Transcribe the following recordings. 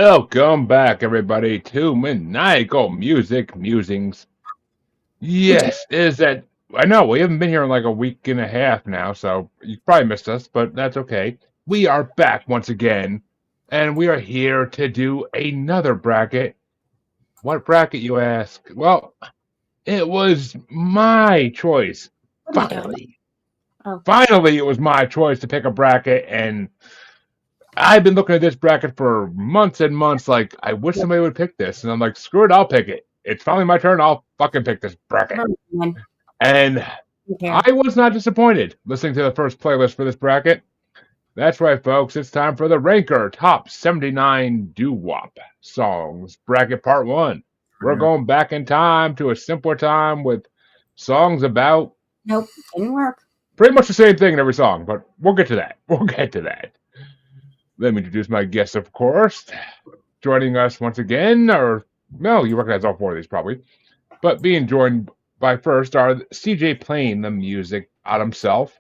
Welcome back, everybody, to Maniacal Music Musings. Yes, is that I know we haven't been here in like a week and a half now, so you probably missed us, but that's okay. We are back once again, and we are here to do another bracket. What bracket, you ask? Well, it was my choice. What are you doing? Finally. Oh. Finally, it was my choice to pick a bracket, and I've been looking at this bracket for months and months. Like, I wish somebody would pick this, and I'm like, screw it, I'll pick it. It's finally my turn. I'll fucking pick this bracket. And I was not disappointed listening to the first playlist for this bracket. That's right, folks. It's time for the Ranker Top 79 Doo Wop Songs Bracket Part 1. We're going back in time to a simpler time with songs about... Nope, didn't work. Pretty much the same thing in every song, but we'll get to that. We'll get to that. Let me introduce my guests, of course. Joining us once again, or no, you recognize all four of these probably. But being joined by first are CJ playing the music out himself.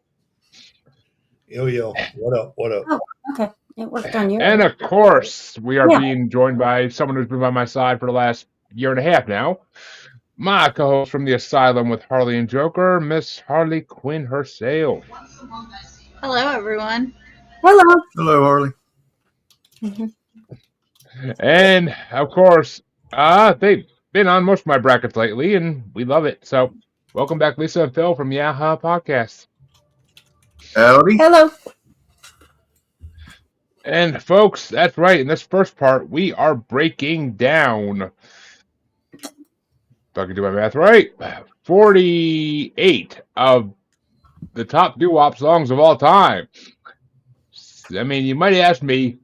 Yo, what up? Oh, okay. It worked on you. And of course, we are being joined by someone who's been by my side for the last year and a half now. My co-host from the Asylum with Harley and Joker, Miss Harley Quinn herself. Hello, everyone. Hello. Hello, Harley. And of course, they've been on most of my brackets lately, and we love it. So, welcome back, Lisa and Phil from Yaha Podcast. Howdy. Hello. And folks, that's right. In this first part, we are breaking down, if I can do my math right, 48 of the top doo-wop songs of all time. I mean, you might ask me,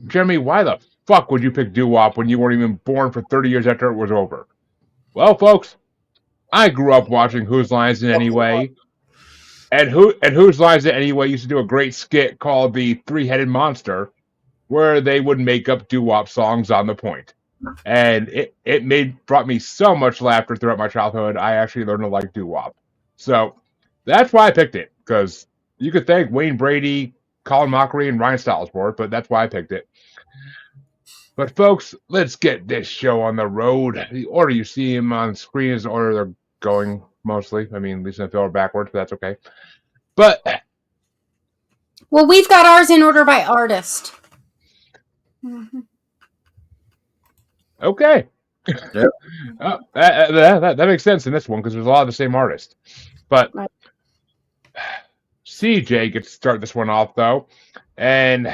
Jeremy, why the fuck would you pick doo-wop when you weren't even born for 30 years after it was over? Well, folks, I grew up watching Whose Lines Is It Anyway? And Whose Lines Is It Anyway used to do a great skit called The Three-Headed Monster, where they would make up doo-wop songs on the point. And it brought me so much laughter throughout my childhood, I actually learned to like doo-wop. So that's why I picked it, because you could thank Wayne Brady, Colin Mockery, and Ryan Stiles for it, but that's why I picked it. But folks, let's get this show on the road. The order you see him on screen is the order they're going, mostly. I mean, Lisa and Phil are backwards, but that's okay. But... well, we've got ours in order by artist. Okay. Yep. That makes sense in this one, because there's a lot of the same artist. But CJ gets to start this one off, though. And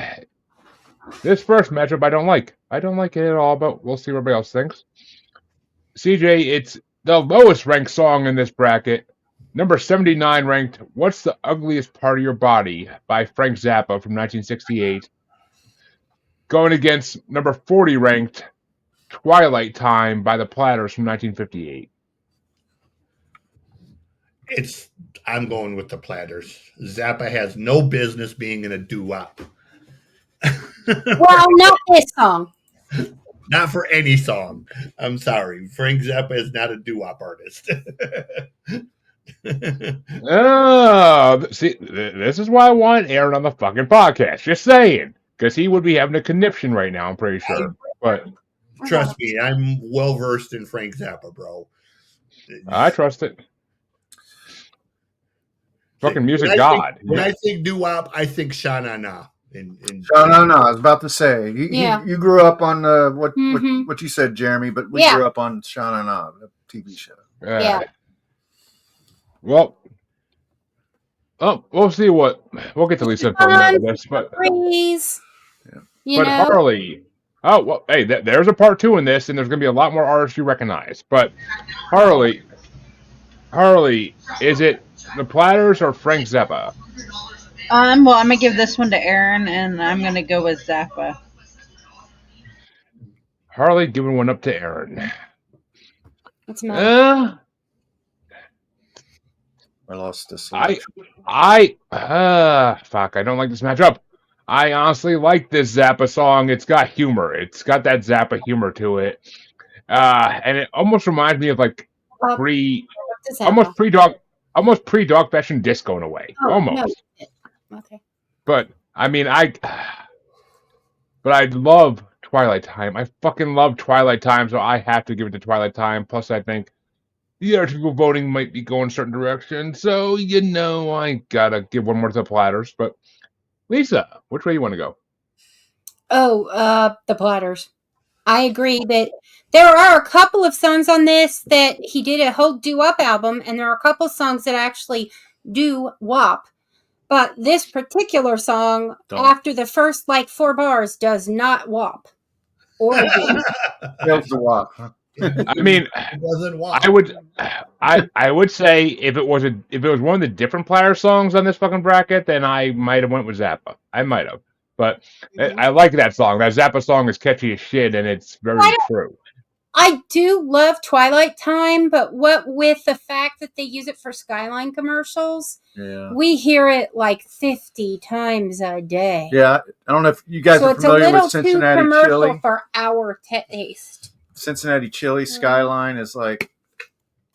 this first matchup I don't like. I don't like it at all, but we'll see what everybody else thinks. CJ, it's the lowest ranked song in this bracket. Number 79 ranked, What's the Ugliest Part of Your Body by Frank Zappa from 1968. Going against number 40 ranked, Twilight Time by the Platters from 1958. I'm going with the Platters. Zappa has no business being in a doo-wop. Well, not this song. Not for any song. I'm sorry. Frank Zappa is not a doo-wop artist. Oh, see, this is why I want Aaron on the fucking podcast. Just saying. Because he would be having a conniption right now, I'm pretty sure. But trust me, I'm well versed in Frank Zappa, bro. I trust it. Fucking music god. When I think doo-wop, I think Sha Na Na. Sha Na Na. I was about to say. You grew up on what you said, Jeremy, but we grew up on Sha Na Na, the TV show. Yeah. Well, we'll see what we'll get to Lisa and Phil with this, but Harley. Oh well, hey, there's a part 2 in this, and there's going to be a lot more artists you recognize. But Harley, is it the Platters or Frank Zappa? Well, I'm gonna give this one to Aaron, and I'm gonna go with Zappa. Harley giving one up to Aaron. That's mine. I lost this. Fuck, I don't like this matchup. I honestly like this Zappa song. It's got humor. It's got that Zappa humor to it. And it almost reminds me of like almost pre-dog fashion disco in a way. Almost. No. Okay. But I mean I love Twilight Time. I fucking love Twilight Time, so I have to give it to Twilight Time. Plus, I think the other people voting might be going a certain direction, so I gotta give one more to the Platters. But Lisa, which way you want to go? Oh, the Platters. I agree that there are a couple of songs on this that he did a whole doo-wop album, and there are a couple of songs that actually do wop. But this particular song, after the first 4 bars, does not wop. Or Fails to wop. I mean, I would say if it was one of the different Platter songs on this fucking bracket, then I might have went with Zappa. I might have. But I like that song. That Zappa song is catchy as shit, and it's very true. I do love Twilight Time, but what with the fact that they use it for Skyline commercials, we hear it 50 times a day. Yeah, I don't know if you guys are familiar with Cincinnati too commercial Chili. For our taste. Cincinnati Chili Skyline is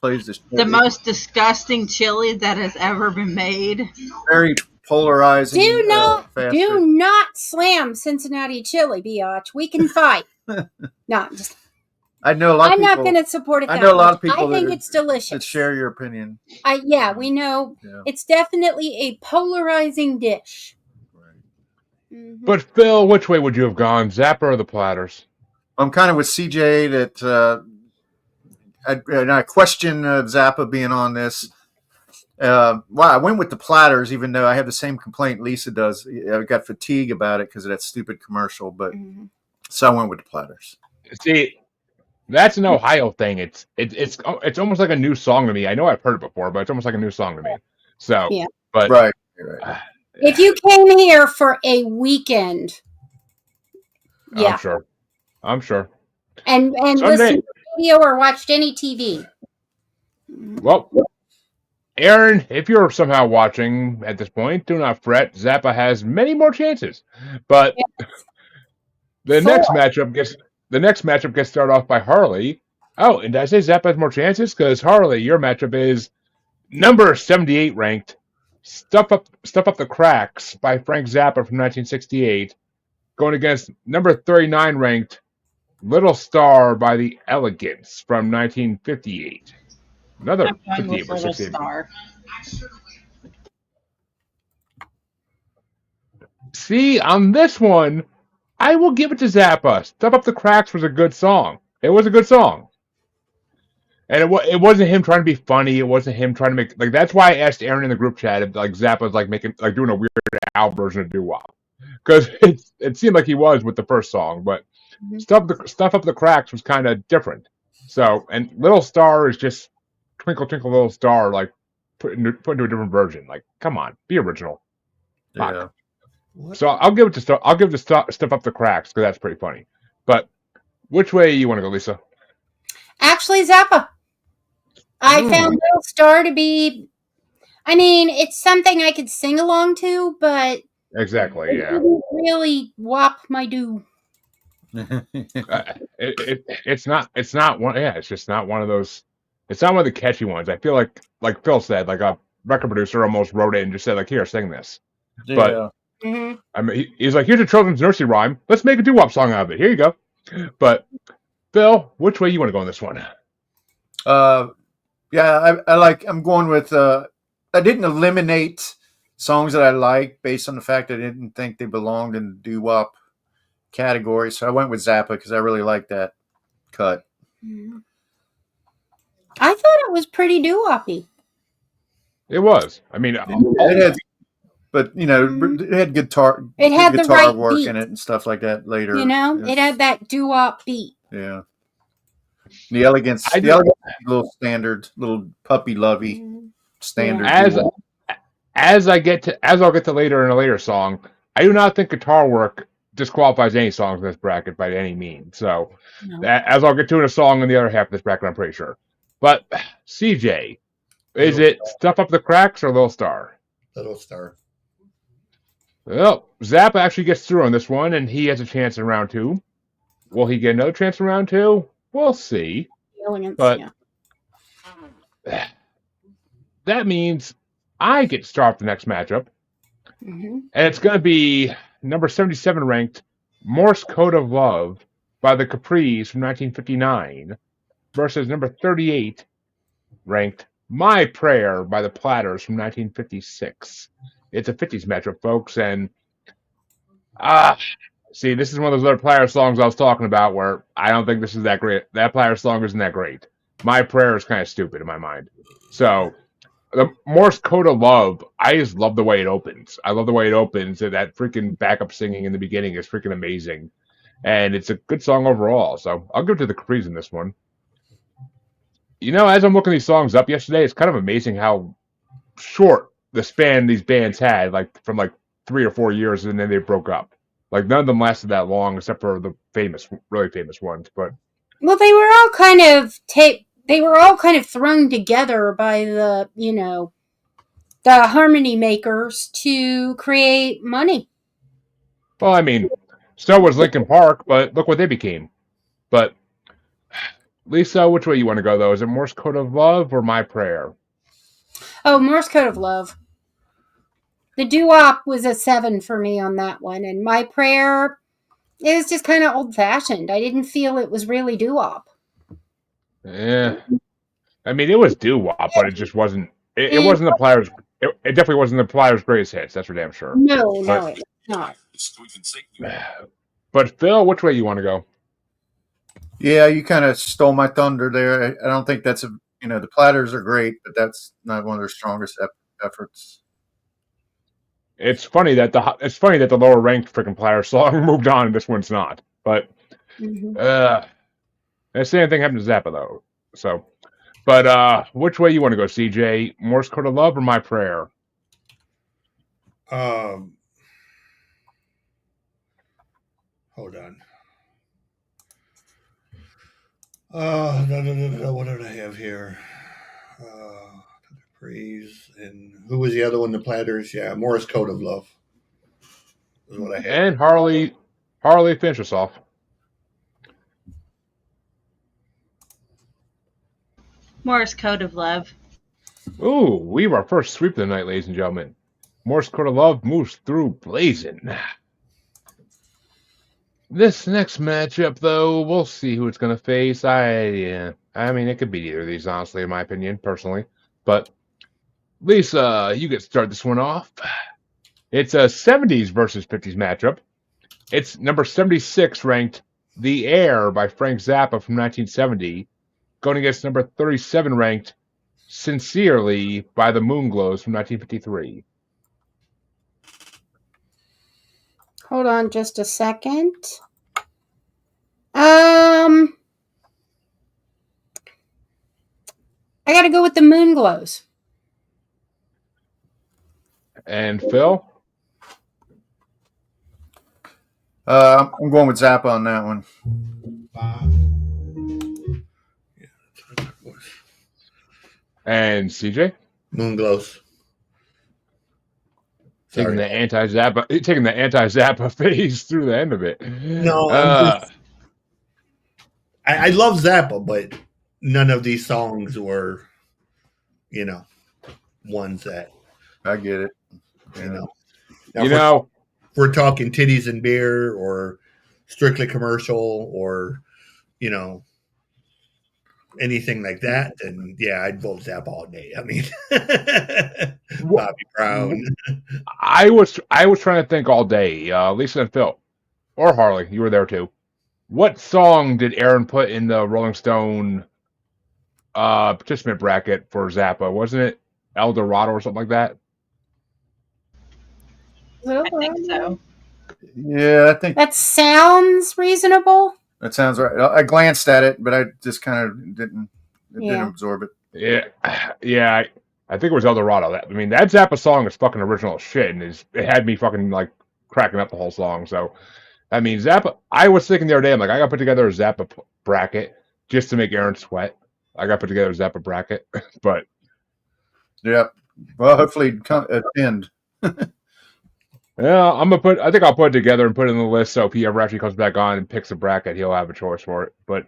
plays the most disgusting chili that has ever been made. Very polarizing. Do not slam Cincinnati Chili, biatch. We can fight. No, just. I know a lot of people. I'm not going to support it. I know a lot of people. I think it's delicious. That share your opinion. We know it's definitely a polarizing dish. Right. Mm-hmm. But Phil, which way would you have gone, Zappa or the Platters? I'm kind of with CJ that I question Zappa being on this. I went with the Platters, even though I have the same complaint Lisa does. I got fatigue about it because of that stupid commercial, but so I went with the Platters. See, that's an Ohio thing. It's almost like a new song to me. I know I've heard it before, but it's almost like a new song to me. So, but right. If you came here for a weekend, I'm sure. And listened to radio or watched any TV. Well, Aaron, if you're somehow watching at this point, do not fret. Zappa has many more chances, but the next matchup gets started off by Harley. Oh, and did I say Zappa has more chances? Because Harley, your matchup is number 78 ranked "Stuff Up the Cracks" by Frank Zappa from 1968, going against number 39 ranked "Little Star" by the Elegants from 1958. Another 58 or 68. See, on this one, I will give it to Zappa. "Stuff Up the Cracks" was a good song. It was a good song. And it wasn't him trying to be funny. It wasn't him trying to make that's why I asked Aaron in the group chat if Zappa's doing a Weird Al version of Doo Wop. Because it seemed like he was with the first song, but Stuff Up the Cracks was kind of different. So, and Little Star is just Twinkle Twinkle Little Star, put into a different version. Come on, be original. Yeah. So I'll give it to Stuff Up the Cracks because that's pretty funny. But which way you want to go, Lisa? Actually, Zappa. I found Little Star to be. I mean, it's something I could sing along to, but exactly, yeah. It didn't really wop my do. It's not one. Yeah, it's just not one of those. It's not one of the catchy ones. I feel like Phil said, a record producer almost wrote it and just said, here, sing this. Yeah. But I mean, he's like, here's a children's nursery rhyme. Let's make a doo wop song out of it. Here you go. But Phil, which way you want to go on this one? I'm going with. I didn't eliminate songs that I like based on the fact that I didn't think they belonged in the doo wop category, so I went with Zappa because I really like that cut. I thought it was pretty doo-woppy. It was. I mean, it had, but it had guitar. It had the guitar right work beat in it and stuff like that later. It had that doo-wop beat. Yeah. The Elegance, a little standard, little puppy lovey standard. As I'll get to later in a later song, I do not think guitar work disqualifies any songs in this bracket by any means. So, as I'll get to in a song in the other half of this bracket, I'm pretty sure. But CJ, is it Stuff Up the Cracks or Little Star? Little Star. Well, Zappa actually gets through on this one, and he has a chance in round 2. Will he get another chance in round 2? We'll see. But that means I get to start the next matchup. And it's going to be number 77 ranked Morse Code of Love by the Capris from 1959 versus number 38 ranked My Prayer by the Platters from 1956. It's a 50s matchup, folks, and see, this is one of those other Platter songs I was talking about where I don't think this is that great. That Platter song isn't that great. My Prayer is kind of stupid in my mind. So, the Morse Code of Love, I just love the way it opens. I love the way it opens, and that freaking backup singing in the beginning is freaking amazing. And it's a good song overall, so I'll give it to the Capris in this one. You know, as I'm looking these songs up yesterday, it's kind of amazing how short the span these bands had, like from like 3 or 4 years, and then they broke up. Like none of them lasted that long, except for the famous, really famous ones. But Well, they were all kind of thrown together by the the harmony makers to create money. well, I mean, so was Linkin Park, but look what they became. But Lisa, which way you want to go though? Is it Morse Code of Love or My Prayer? Oh, Morse Code of Love. The Doo Wop was a 7 for me on that one, and My Prayer, it was just kind of old fashioned. I didn't feel it was really doo wop. Yeah, I mean, it was doo wop, but it just wasn't. It wasn't the Players. It definitely wasn't the Players' greatest hits. That's for damn sure. No, But, it's not. but Phil, which way you want to go? Yeah, you kind of stole my thunder there. I don't think that's the Platters are great, but that's not one of their strongest efforts. It's funny that the lower ranked freaking Player song moved on and this one's not. But the same thing happened to Zappa though. So, but which way you want to go, CJ? Morse Code of Love or My Prayer? Hold on. What did I have here? Praise, and who was the other one? The Platters, yeah, Morse Code of Love is what I had. And Harley finish us off. Morse Code of Love. Ooh, we have our first sweep of the night, ladies and gentlemen. Morse Code of Love moves through blazing. This next matchup, though, we'll see who it's going to face. I mean, it could be either of these, honestly, in my opinion, personally. But Lisa, you get to start this one off. It's a 70s versus 50s matchup. It's number 76 ranked The Air by Frank Zappa from 1970, going against number 37 ranked Sincerely by the Moonglows from 1953. Hold on just a second. I gotta go with the Moonglows. And Phil? I'm going with Zappa on that one. And CJ? Moonglows. Taking the anti-Zappa phase through the end of it. No, I love Zappa, but none of these songs were, ones that I get it. Now, if we're talking Titties and Beer or Strictly Commercial or anything like that, then yeah, I'd vote Zappa all day. I mean, Bobby Brown. I was trying to think all day. Lisa and Phil, or Harley, you were there too. What song did Aaron put in the Rolling Stone participant bracket for Zappa? Wasn't it El Dorado or something like that? I think so. Yeah, I think That sounds reasonable. that sounds right. I glanced at it, but I just kind of didn't absorb it. Yeah. I think it was El Dorado. That Zappa song is fucking original as shit, and it had me fucking like cracking up the whole song. So, I mean, Zappa. I was thinking the other day, I'm like, I got to put together a Zappa bracket just to make Aaron sweat. I got to put together a Zappa bracket, but yeah. Well, hopefully attend. yeah, I think I'll put it together and put it in the list so if he ever actually comes back on and picks a bracket, he'll have a choice for it. But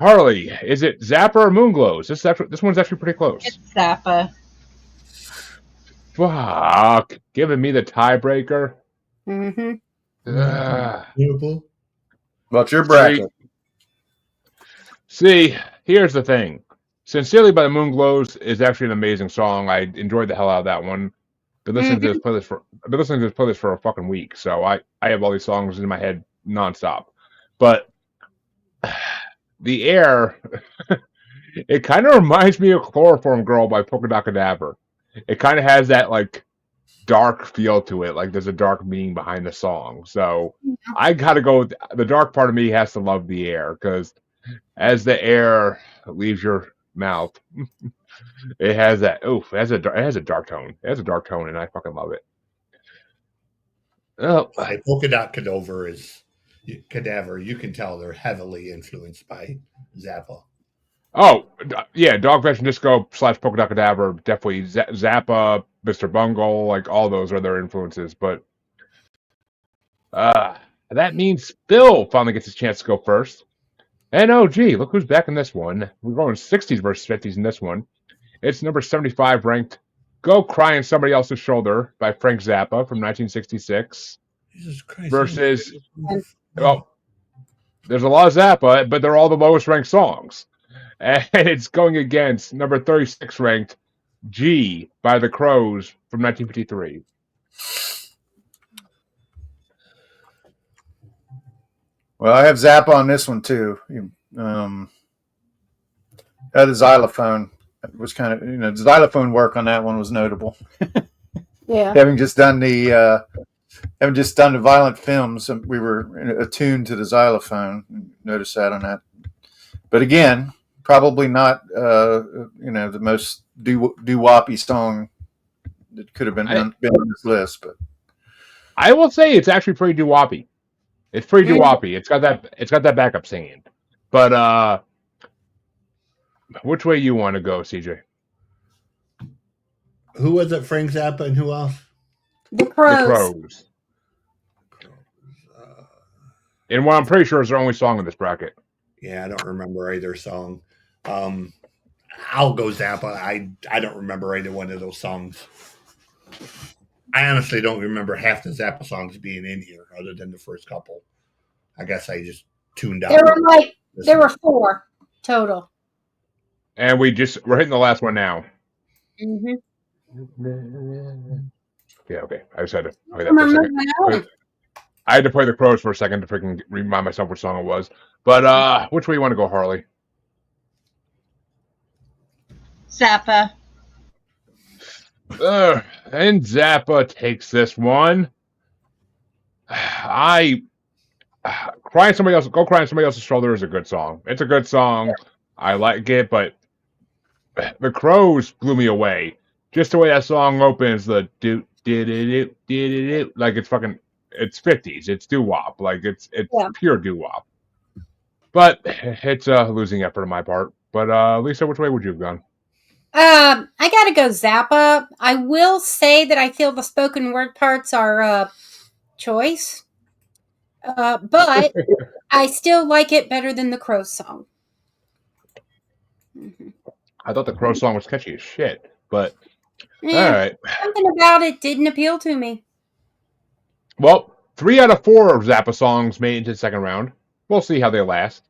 Harley, is it Zappa or Moonglows? This one's actually pretty close. It's Zappa. Fuck, giving me the tiebreaker. Mm-hmm. Beautiful. What's your bracket? See, here's the thing. Sincerely by the Moon Glows is actually an amazing song. I enjoyed the hell out of that one. I've been listening to this playlist for a fucking week, so I have all these songs in my head nonstop. But the air, it kind of reminds me of Chloroform Girl by Polka Dot Cadaver. It kind of has that like dark feel to it, like there's a dark meaning behind the song. So I gotta go with the dark part of me has to love the air, because as the air leaves your mouth, it has that it has a dark tone. It has a dark tone, and I fucking love it. Oh, Polka Dot Cadaver, you can tell they're heavily influenced by Zappa. oh yeah, Dog Fashion Disco / Polka Dot Cadaver, definitely Zappa, Mr. Bungle, like all those are their influences. But that means Phil finally gets his chance to go first. And oh gee, look who's back in this one. We're going 60s versus 50s in this one. It's number 75 ranked Go Cry on Somebody Else's Shoulder by Frank Zappa from 1966. Jesus Christ. Versus, well, there's a lot of Zappa, but they're all the lowest ranked songs. And it's going against number 36 ranked G by the Crows from 1953. Well, I have Zappa on this one too. Had a xylophone. It was kind of, the xylophone work on that one was notable. Yeah. Having just done the violent films, we were attuned to the xylophone. Notice that on that. But again, probably not the most doo-woppy song that could have been on this list. But I will say it's actually pretty doo-woppy. It's pretty doo-woppy. It's got that backup singing. But which way you want to go, CJ? Who was it? Frank Zappa and who else? The Crows. The Crows. And what I'm pretty sure is their only song in this bracket. Yeah, I don't remember either song. I'll go Zappa. I don't remember either one of those songs. I honestly don't remember half the Zappa songs being in here, other than the first couple. I guess I just tuned out. There were 4 total. And we're hitting the last one now. Mm-hmm. Yeah, okay. I just had to play that for a second. I had to play the Crows for a second to freaking remind myself which song it was. But which way you want to go, Harley? Zappa. And Zappa takes this one. Go Cry on Somebody Else's Shoulder is a good song. It's a good song. I like it, but the Crows blew me away. Just the way that song opens, the do like it's 50s. It's doo-wop. Like it's pure doo-wop. But it's a losing effort on my part. But Lisa, which way would you have gone? I gotta go Zappa. I will say that I feel the spoken word parts are choice. But I still like it better than the Crow song. Mm-hmm. I thought the Crow song was catchy as shit, but all right. Something about it didn't appeal to me. Well, 3 out of 4 of Zappa songs made it into the second round. We'll see how they last.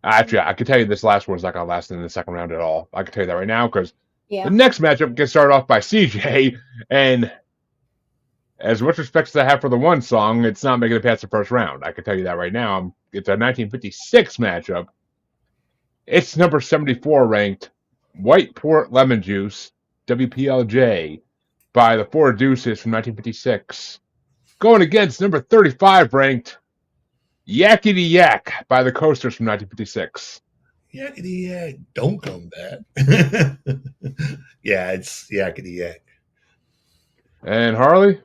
Actually, I can tell you this last one's not going to last in the second round at all. I can tell you that right now, because the next matchup gets started off by CJ, and as much respect as I have for the one song, it's not making it past the first round. I can tell you that right now. It's a 1956 matchup. It's number 74 ranked White Port Lemon Juice, WPLJ, by the Four Deuces from 1956. Going against number 35 ranked Yakkety Yak by the Coasters from 1956. Yakkety Yak, don't come back. Yeah, it's Yakkety Yak. And Harley?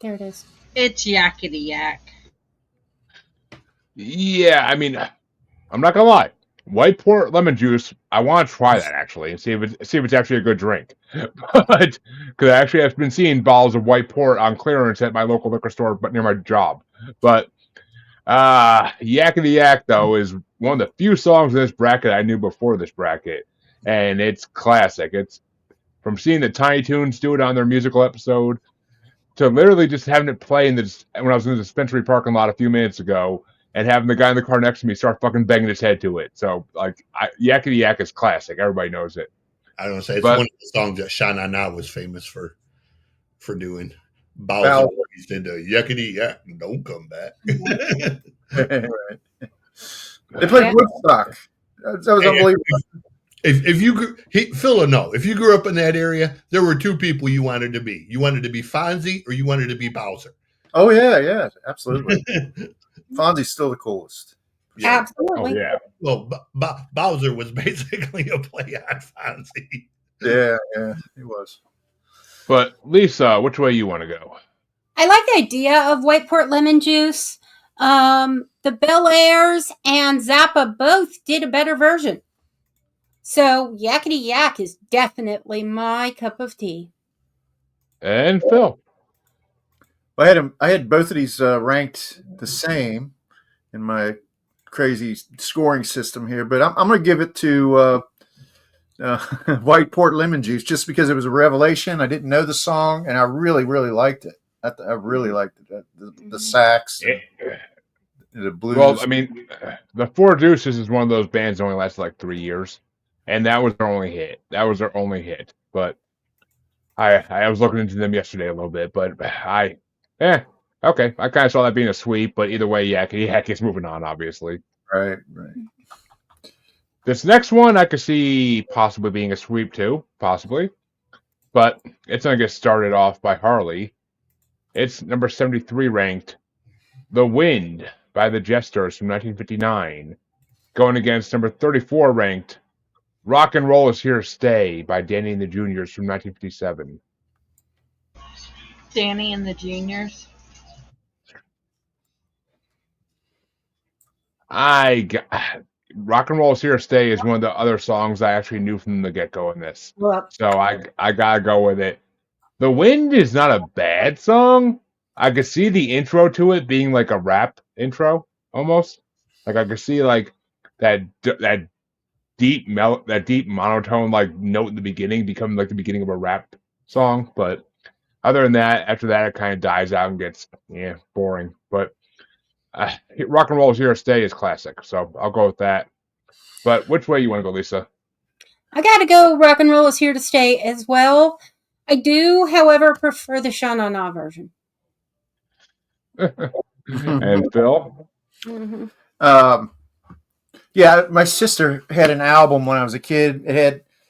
There it is. It's Yakkety Yak. Yeah, I mean, I'm not gonna lie. White Port Lemon Juice, I want to try that actually and see if it's actually a good drink. But because I actually have been seeing bottles of White Port on clearance at my local liquor store, but near my job. But Yakkety Yak though is one of the few songs in this bracket I knew before this bracket, and it's classic. It's from seeing the Tiny Toons do it on their musical episode. to literally just having it play when I was in the dispensary parking lot a few minutes ago, and having the guy in the car next to me start fucking banging his head to it. So like, Yakkety Yak is classic. Everybody knows it. I don't say it's But- one of the songs that Sha Na Na was famous for doing. Bowser did the Yakkety Yak, don't come back. Right. They played Woodstock. That was unbelievable. If you Phil will know, if you grew up in that area, there were two people you wanted to be. You wanted to be Fonzie or you wanted to be Bowser. Oh yeah, absolutely. Fonzie's still the coolest. Yeah. Absolutely. Oh yeah. Well, Bowser was basically a play on Fonzie. Yeah, he was. But Lisa, which way you want to go? I like the idea of white port lemon juice. The Bel Airs and Zappa both did a better version. So Yakkety Yak is definitely my cup of tea. And Phil. I had both of these ranked the same in my crazy scoring system here, but I'm going to give it to White Port Lemon Juice just because it was a revelation. I didn't know the song, and I really, really liked it. I really liked it. The sax, the blues. Well, I mean, the Four Deuces is one of those bands that only lasted like 3 years, and that was their only hit. But I was looking into them yesterday a little bit, but okay. I kind of saw that being a sweep, but either way, Yakkety Yak is moving on, obviously. Right. This next one I could see possibly being a sweep too, possibly. But it's going to get started off by Harley. It's number 73 ranked, The Wind by the Jesters from 1959. Going against number 34 ranked, Rock and Roll Is Here to Stay by Danny and the Juniors from 1957. Danny and the Juniors. Rock and Roll Is Here to Stay is one of the other songs I actually knew from the get-go in this. Well, So I gotta go with it. The Wind is not a bad song. I could see the intro to it being like a rap intro, almost. Like I could see like that deep monotone like note in the beginning becoming like the beginning of a rap song. But other than that, after that, it kind of dies out and gets boring. But Rock and Roll Is Here to Stay is classic, so I'll go with that. But which way you want to go, Lisa? I gotta go Rock and Roll Is Here to Stay as well. I do, however, prefer the Sha Na Na version. And Phil? Mm-hmm. Yeah, my sister had an album when I was a kid.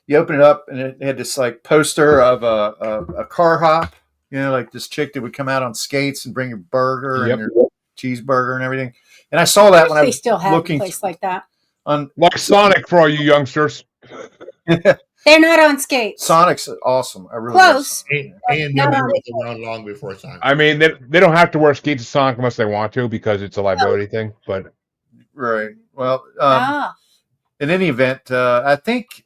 You open it up and it had this like poster of a car hop, like this chick that would come out on skates and bring your burger and your cheeseburger and everything. And I saw that when I was still have looking a place like that. Like Sonic for all you youngsters. They're not on skates. Sonic's awesome. I really Close. And Not Nobody on was around long before Sonic. I mean, they don't have to wear skates to Sonic unless they want to because it's a liability thing. But right. Well, Ah. in any event, I think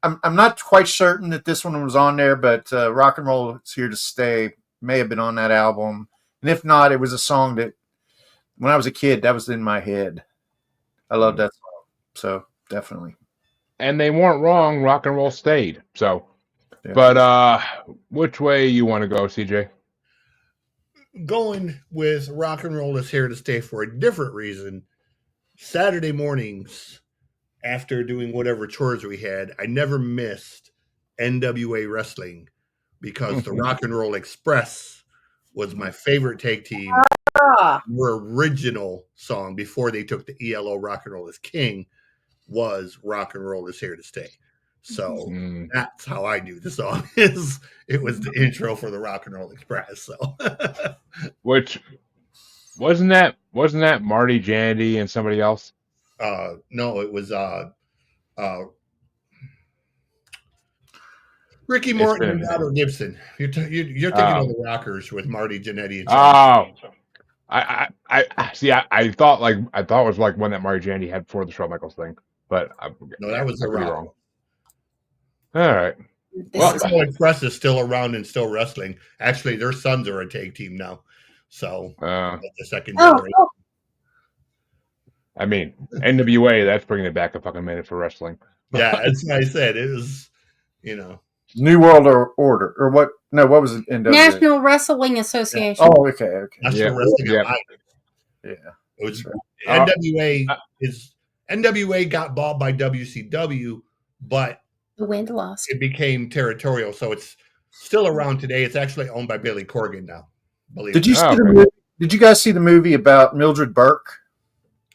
I'm not quite certain that this one was on there, but Rock and Roll Is Here to Stay may have been on that album. And if not, it was a song that when I was a kid, that was in my head. I love that song. So definitely. and they weren't wrong. Rock and roll stayed. So, Yeah. but which way you want to go, CJ? Going with Rock and Roll Is Here to Stay for a different reason. Saturday mornings, after doing whatever chores we had, I never missed NWA wrestling because the Rock and Roll Express was my favorite tag team. Ah. Their original song before they took the ELO Rock and Roll is King was Rock and Roll Is Here to Stay. So that's how I knew the song is. It was the intro for the Rock and Roll Express. So, Which wasn't that Marty Jannetty and somebody else? no, it was Ricky Morton and Robert Gibson. You're thinking of the Rockers with Marty Jannetty and I see. I thought it was like one that Marty Jannetty had before the Shawn Michaels thing, but no, that was the pretty Rock. wrong. All right. Well, Rock Express is still around and still wrestling. Actually, their sons are a tag team now. So the second generation. I mean, NWA, that's bringing it back a fucking minute for wrestling. Yeah, that's what I said. It was, New World Order, or what? No, what was it? NWA? National Wrestling Association. Oh, okay. National Wrestling Alliance. Yeah. It was Uh, NWA got bought by WCW, but The wind lost. it became territorial, so it's still around today. It's actually owned by Billy Corgan now. Did you see the movie? Did you guys see the movie about Mildred Burke?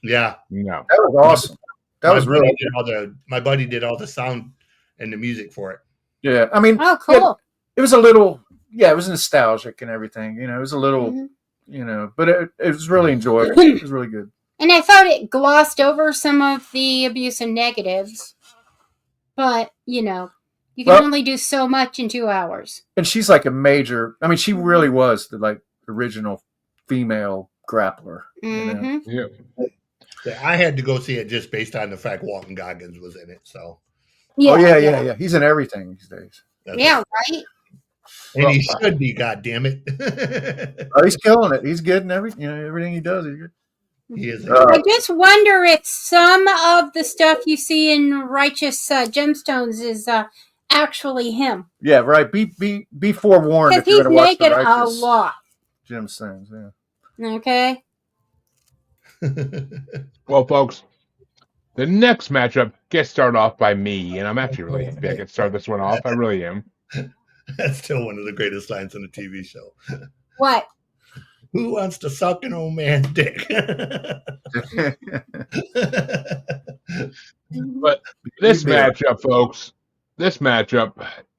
Yeah, No. That was awesome. That was really my buddy did all the sound and the music for it. Yeah. I mean, Oh, cool. it was a little, it was nostalgic and everything. You know, it was a little, Mhm. but it was really enjoyable. It was really good. And I thought it glossed over some of the abuse and negatives. But, you can only do so much in 2 hours. And she's like a major, I mean, she really was the like original female grappler. Mm-hmm. Yeah. I had to go see it just based on the fact Walton Goggins was in it. So, Yeah, oh yeah. He's in everything these days. Right. And he should be. God damn it! Oh, he's killing it. He's good in everything he does. He's good. He is. I just wonder if some of the stuff you see in Righteous Gemstones is actually him. Yeah, right. Be forewarned if Because you're he's going to watch the naked a Righteous lot. Gemstones. Yeah. Okay. Well, folks, the next matchup gets started off by me, and I'm actually really happy I can start this one off. I really am. That's still one of the greatest lines on the TV show. What? Who wants to suck an old man's dick? But this matchup, folks,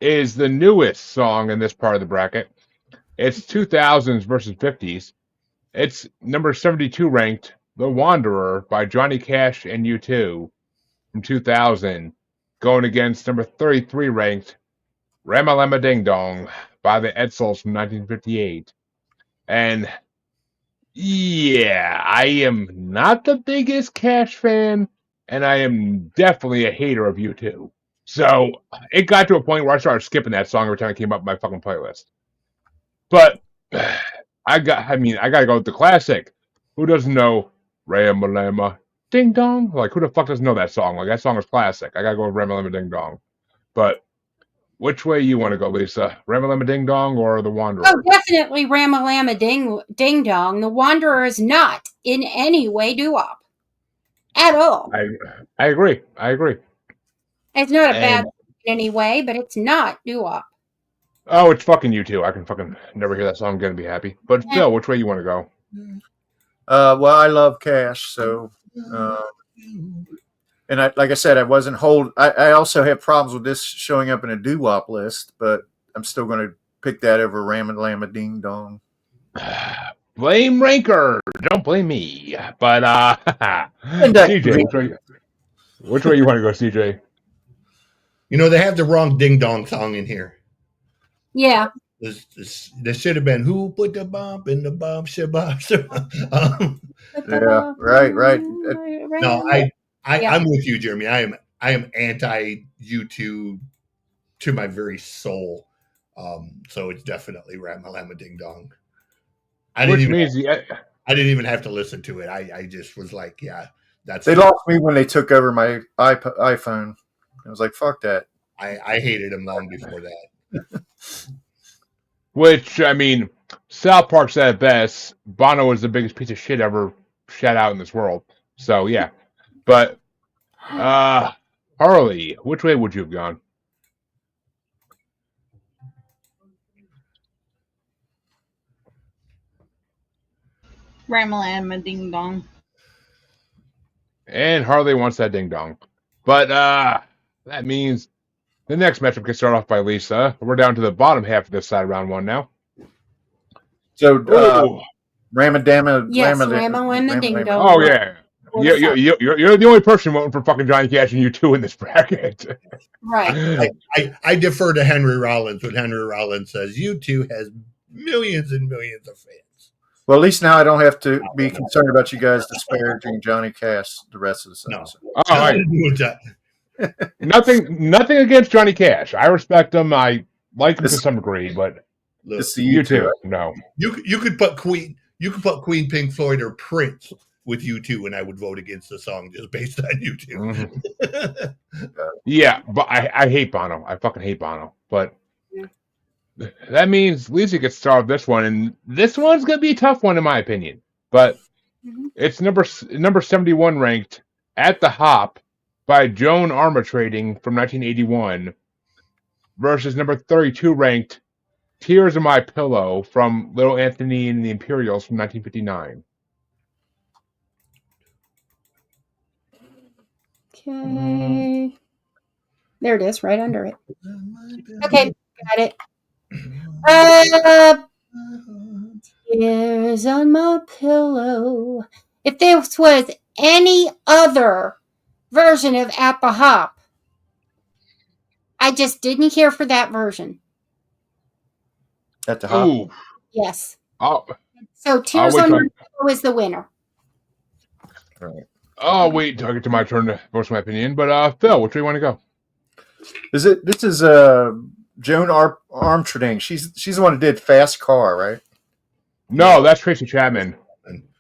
is the newest song in this part of the bracket. It's 2000s versus 50s. It's number 72 ranked, The Wanderer by Johnny Cash and U2 from 2000, going against number 33 ranked, Ramalama Ding Dong by the Edsels from 1958. And yeah, I am not the biggest Cash fan, and I am definitely a hater of U2. So it got to a point where I started skipping that song every time it came up in my fucking playlist. But I got to go with the classic. Who doesn't know Ramalama Ding Dong? Like, who the fuck doesn't know that song? Like, that song is classic. I got to go with Ramalama Ding Dong. But which way you want to go, Lisa? Ramalama Ding Dong or The Wanderer? Oh, definitely Ramalama Ding Dong. The Wanderer is not in any way doo-wop. At all. I agree. It's not a bad in any way, but it's not doo-wop. Oh, it's fucking U2. I can fucking never hear that song again and be happy. But Phil, which way you want to go? Well, I love Cash, so and like I said, I wasn't I also have problems with this showing up in a doo-wop list, but I'm still going to pick that over Ramalama Ding Dong. Blame Ranker. Don't blame me. But CJ, which way you want to go, CJ? They have the wrong Ding Dong song in here. Yeah. There should have been Who Put the Bomb in the Bomb Shabba. Yeah, right. No, I'm with you, Jeremy. I am anti U2 to my very soul. So it's definitely Ramalama Ding Dong. I didn't even have to listen to it. I just was like, yeah, They lost me when they took over my iPhone. I was like, fuck that. I hated them long before that. Which, I mean, South Park said it best. Bono is the biggest piece of shit ever shat out in this world. So, yeah. But, Harley, which way would you have gone? Ramalama Ding Dong. And Harley wants that ding dong. But, that means the next matchup can start off by Lisa. We're down to the bottom half of this side, round one now. So, Ramalama Ding Dong. Oh, yeah. You're the only person voting for fucking Johnny Cash and U2 in this bracket. Right. I defer to Henry Rollins when Henry Rollins says U2 has millions and millions of fans. Well, at least now I don't have to be concerned about you guys disparaging Johnny Cash the rest of the session. Nothing against Johnny Cash. I respect him. I like him to some degree, but it's the U2. No. You could put Queen. You could put Queen, Pink Floyd, or Prince with U2, and I would vote against the song just based on U2. Yeah, but I hate Bono. I fucking hate Bono. But that means Lisa gets to start this one, and this one's gonna be a tough one in my opinion. But it's number 71 ranked At the Hop by Joan Armatrading from 1981 versus number 32 ranked Tears in My Pillow from Little Anthony and the Imperials from 1959. Okay. There it is, right under it. Okay, got it. Tears on my pillow. If this was any other version of At the Hop, I just didn't care for that version. At the Hop. Ooh. Yes. Oh, So Tears on My Pillow is the winner. Right. I'll wait till I get to my turn to voice my opinion. But Phil, which way you want to go? This is Joan Armatrading. She's the one who did Fast Car, right? No, that's Tracy Chapman.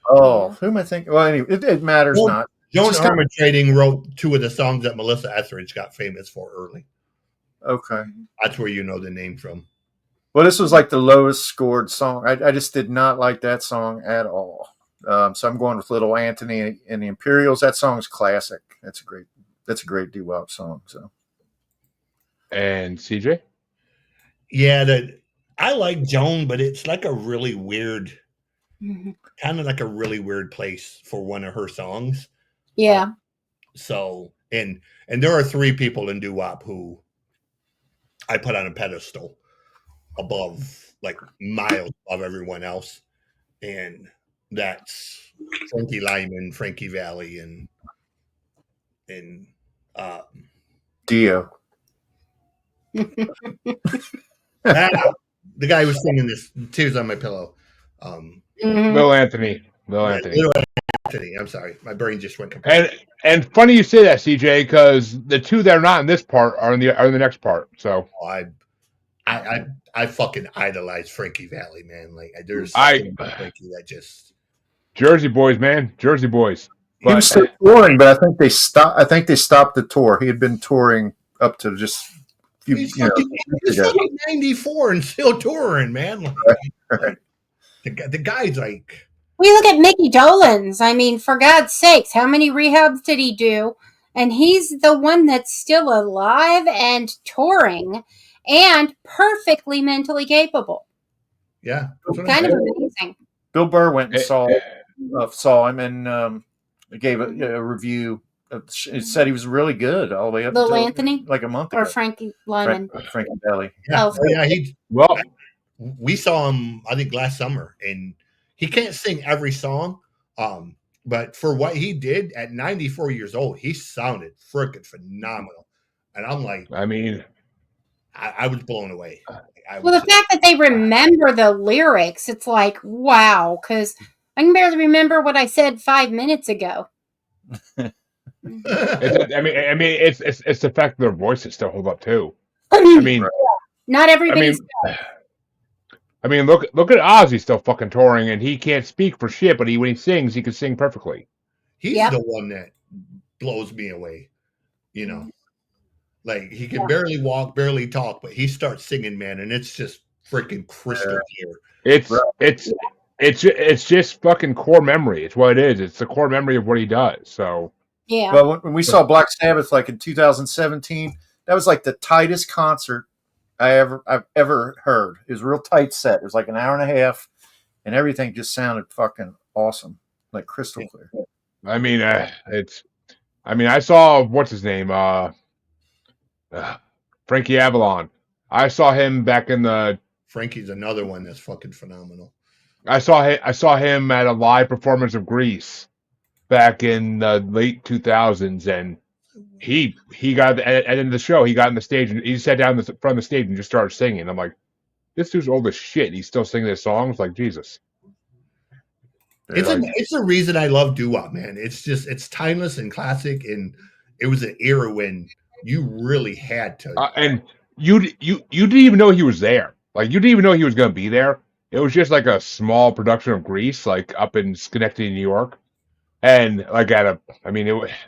Oh, who am I thinking? Well, anyway, it matters not. Joan Armatrading wrote two of the songs that Melissa Etheridge got famous for early. Okay. That's where you know the name from. Well, this was like the lowest scored song. I just did not like that song at all. So I'm going with Little Anthony and the Imperials. That song's classic. That's a great doo wop song. So. And CJ? Yeah, I like Joan, but it's like a really weird, kind of like a really weird place for one of her songs. Yeah. So, and there are three people in doo wop who I put on a pedestal above, like miles above everyone else, and that's Frankie Lyman, Frankie Valli, and Dio. The guy who was singing this Tears on My Pillow. Little Anthony. Little Anthony. I'm sorry. My brain just went completely. And funny you say that, CJ, because the two that are not in this part are in the next part. So I fucking idolize Frankie Valli, man. Like there's something about Frankie that just Jersey boys, man. Jersey boys. He was still touring, but I think they stopped the tour. He had been touring up to just he's fucking 94 and still touring, man. Like, right. The guy's like. We look at Mickey Dolenz. I mean, for God's sakes, how many rehabs did he do? And he's the one that's still alive and touring and perfectly mentally capable. Yeah. Kind of amazing. Bill Burr went and saw him and gave a review. It said he was really good all the way up Little Anthony? Like a month ago. Or Frankie Lyman. Frankie Valli. Yeah. Oh, We saw him, I think, last summer, and he can't sing every song, but for what he did at 94 years old, he sounded freaking phenomenal. And I'm like, I mean, I was blown away. The fact that they remember the lyrics, it's like, wow, because I can barely remember what I said 5 minutes ago. it's the fact that their voices still hold up too. Not everybody's. Look at Ozzy still fucking touring, and he can't speak for shit, but when he sings, he can sing perfectly. He's the one that blows me away. You know, like he can barely walk, barely talk, but he starts singing, man, and it's just freaking crystal clear. It's just fucking core memory. It's what it is. It's the core memory of what he does. So yeah. Well, when we saw Black Sabbath, like in 2017, that was like the tightest concert I've ever heard. It was a real tight set. It was like an hour and a half, and everything just sounded fucking awesome, like crystal clear. I saw what's his name, Frankie Avalon. I saw him back in the. Frankie's another one that's fucking phenomenal. I saw him at a live performance of Grease back in the late 2000s, and he got at the end of the show. He got on the stage and he sat down in the front of the stage and just started singing. I'm like, this dude's old as shit. And he's still singing his songs. Like Jesus. It's the reason I love doo wop, man. It's timeless and classic, and it was an era when you really had to. And you didn't even know he was there. Like you didn't even know he was going to be there. It was just like a small production of Grease, like up in Schenectady, New York. And like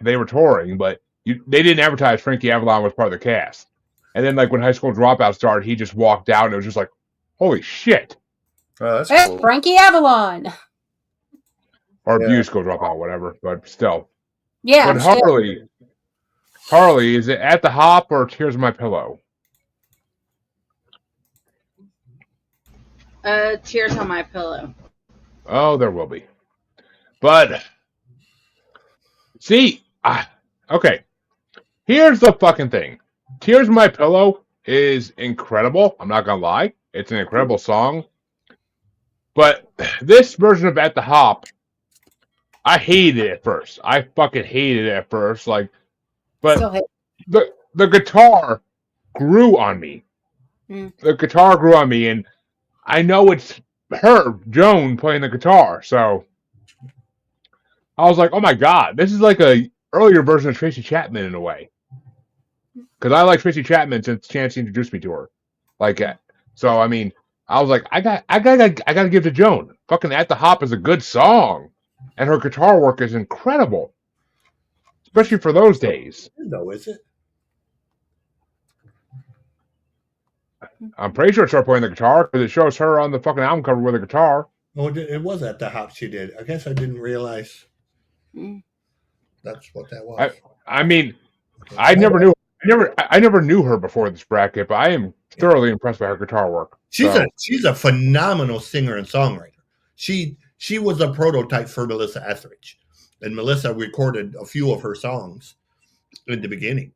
they were touring, but they didn't advertise Frankie Avalon was part of the cast. And then like when High School Dropout started, he just walked out and it was just like, holy shit. Oh, that's Hey, cool. Frankie Avalon. Or Yeah. Abuse School Dropout, whatever. But still. Yeah, But still. Harley, is it At the Hop or Tears on My Pillow? Tears on My Pillow. Oh, there will be. But see, okay. Here's the fucking thing. Tears on My Pillow is incredible. I'm not gonna lie. It's an incredible song. But this version of At the Hop, I hated it at first. I fucking hated it at first. Like, but Still hate. the guitar grew on me. The guitar grew on me, and I know it's her, Joan, playing the guitar. So I was like, oh my god, this is like a earlier version of Tracy Chapman in a way. Because I like Tracy Chapman since Chance introduced me to her. Like, so I mean, I was like, I gotta give it to Joan. Fucking At the Hop is a good song, and her guitar work is incredible, especially for those days. No, is it? I'm pretty sure it's her playing the guitar because it shows her on the fucking album cover with a guitar. Oh, it was At the Hop she did. I guess I didn't realize that's what that was. I mean, I never knew her before this bracket, but I am thoroughly impressed by her guitar work. She's a phenomenal singer and songwriter. She was a prototype for Melissa Etheridge, and Melissa recorded a few of her songs in the beginning.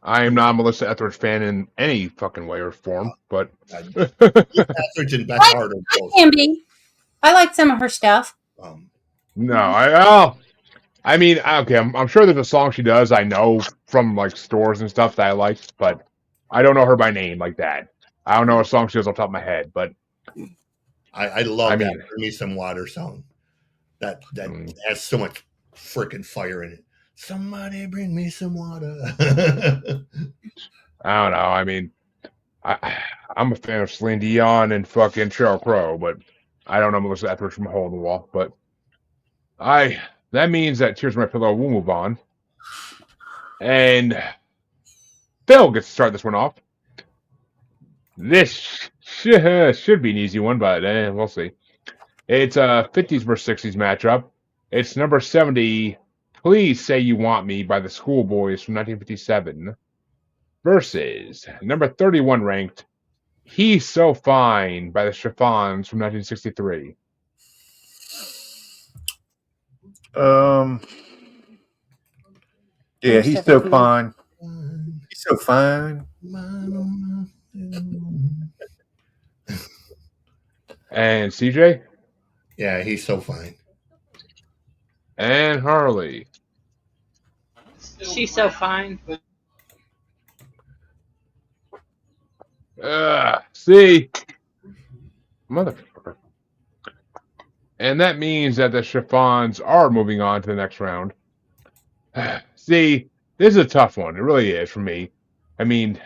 I am not a Melissa Etheridge fan in any fucking way or form, but Etheridge and Beth Hart are both. I can be. I like some of her stuff. No, I mean, okay, I'm sure there's a song she does I know from like stores and stuff that I like, but I don't know her by name like that. I don't know a song she does off the top of my head, but I love that Bring Me Some Water song. That has so much freaking fire in it. Somebody bring me some water. I don't know. I mean, I'm a fan of Celine Dion and fucking Sheryl Crow, but I don't know Melissa Etheridge from a Hole in the Wall. But that means that Tears on My Pillow will move on, and Phil gets to start this one off. This should be an easy one, but we'll see. It's a 50s versus 60s matchup. It's number 70. Please Say You Want Me by the Schoolboys from 1957 versus number 31 ranked He's So Fine by the Chiffons from 1963. Yeah, He's So Fine. He's so fine. And CJ? Yeah, He's So Fine. And Harley. She's So Fine. See? Motherfucker. And that means that the Chiffons are moving on to the next round. See, this is a tough one. It really is for me. I mean,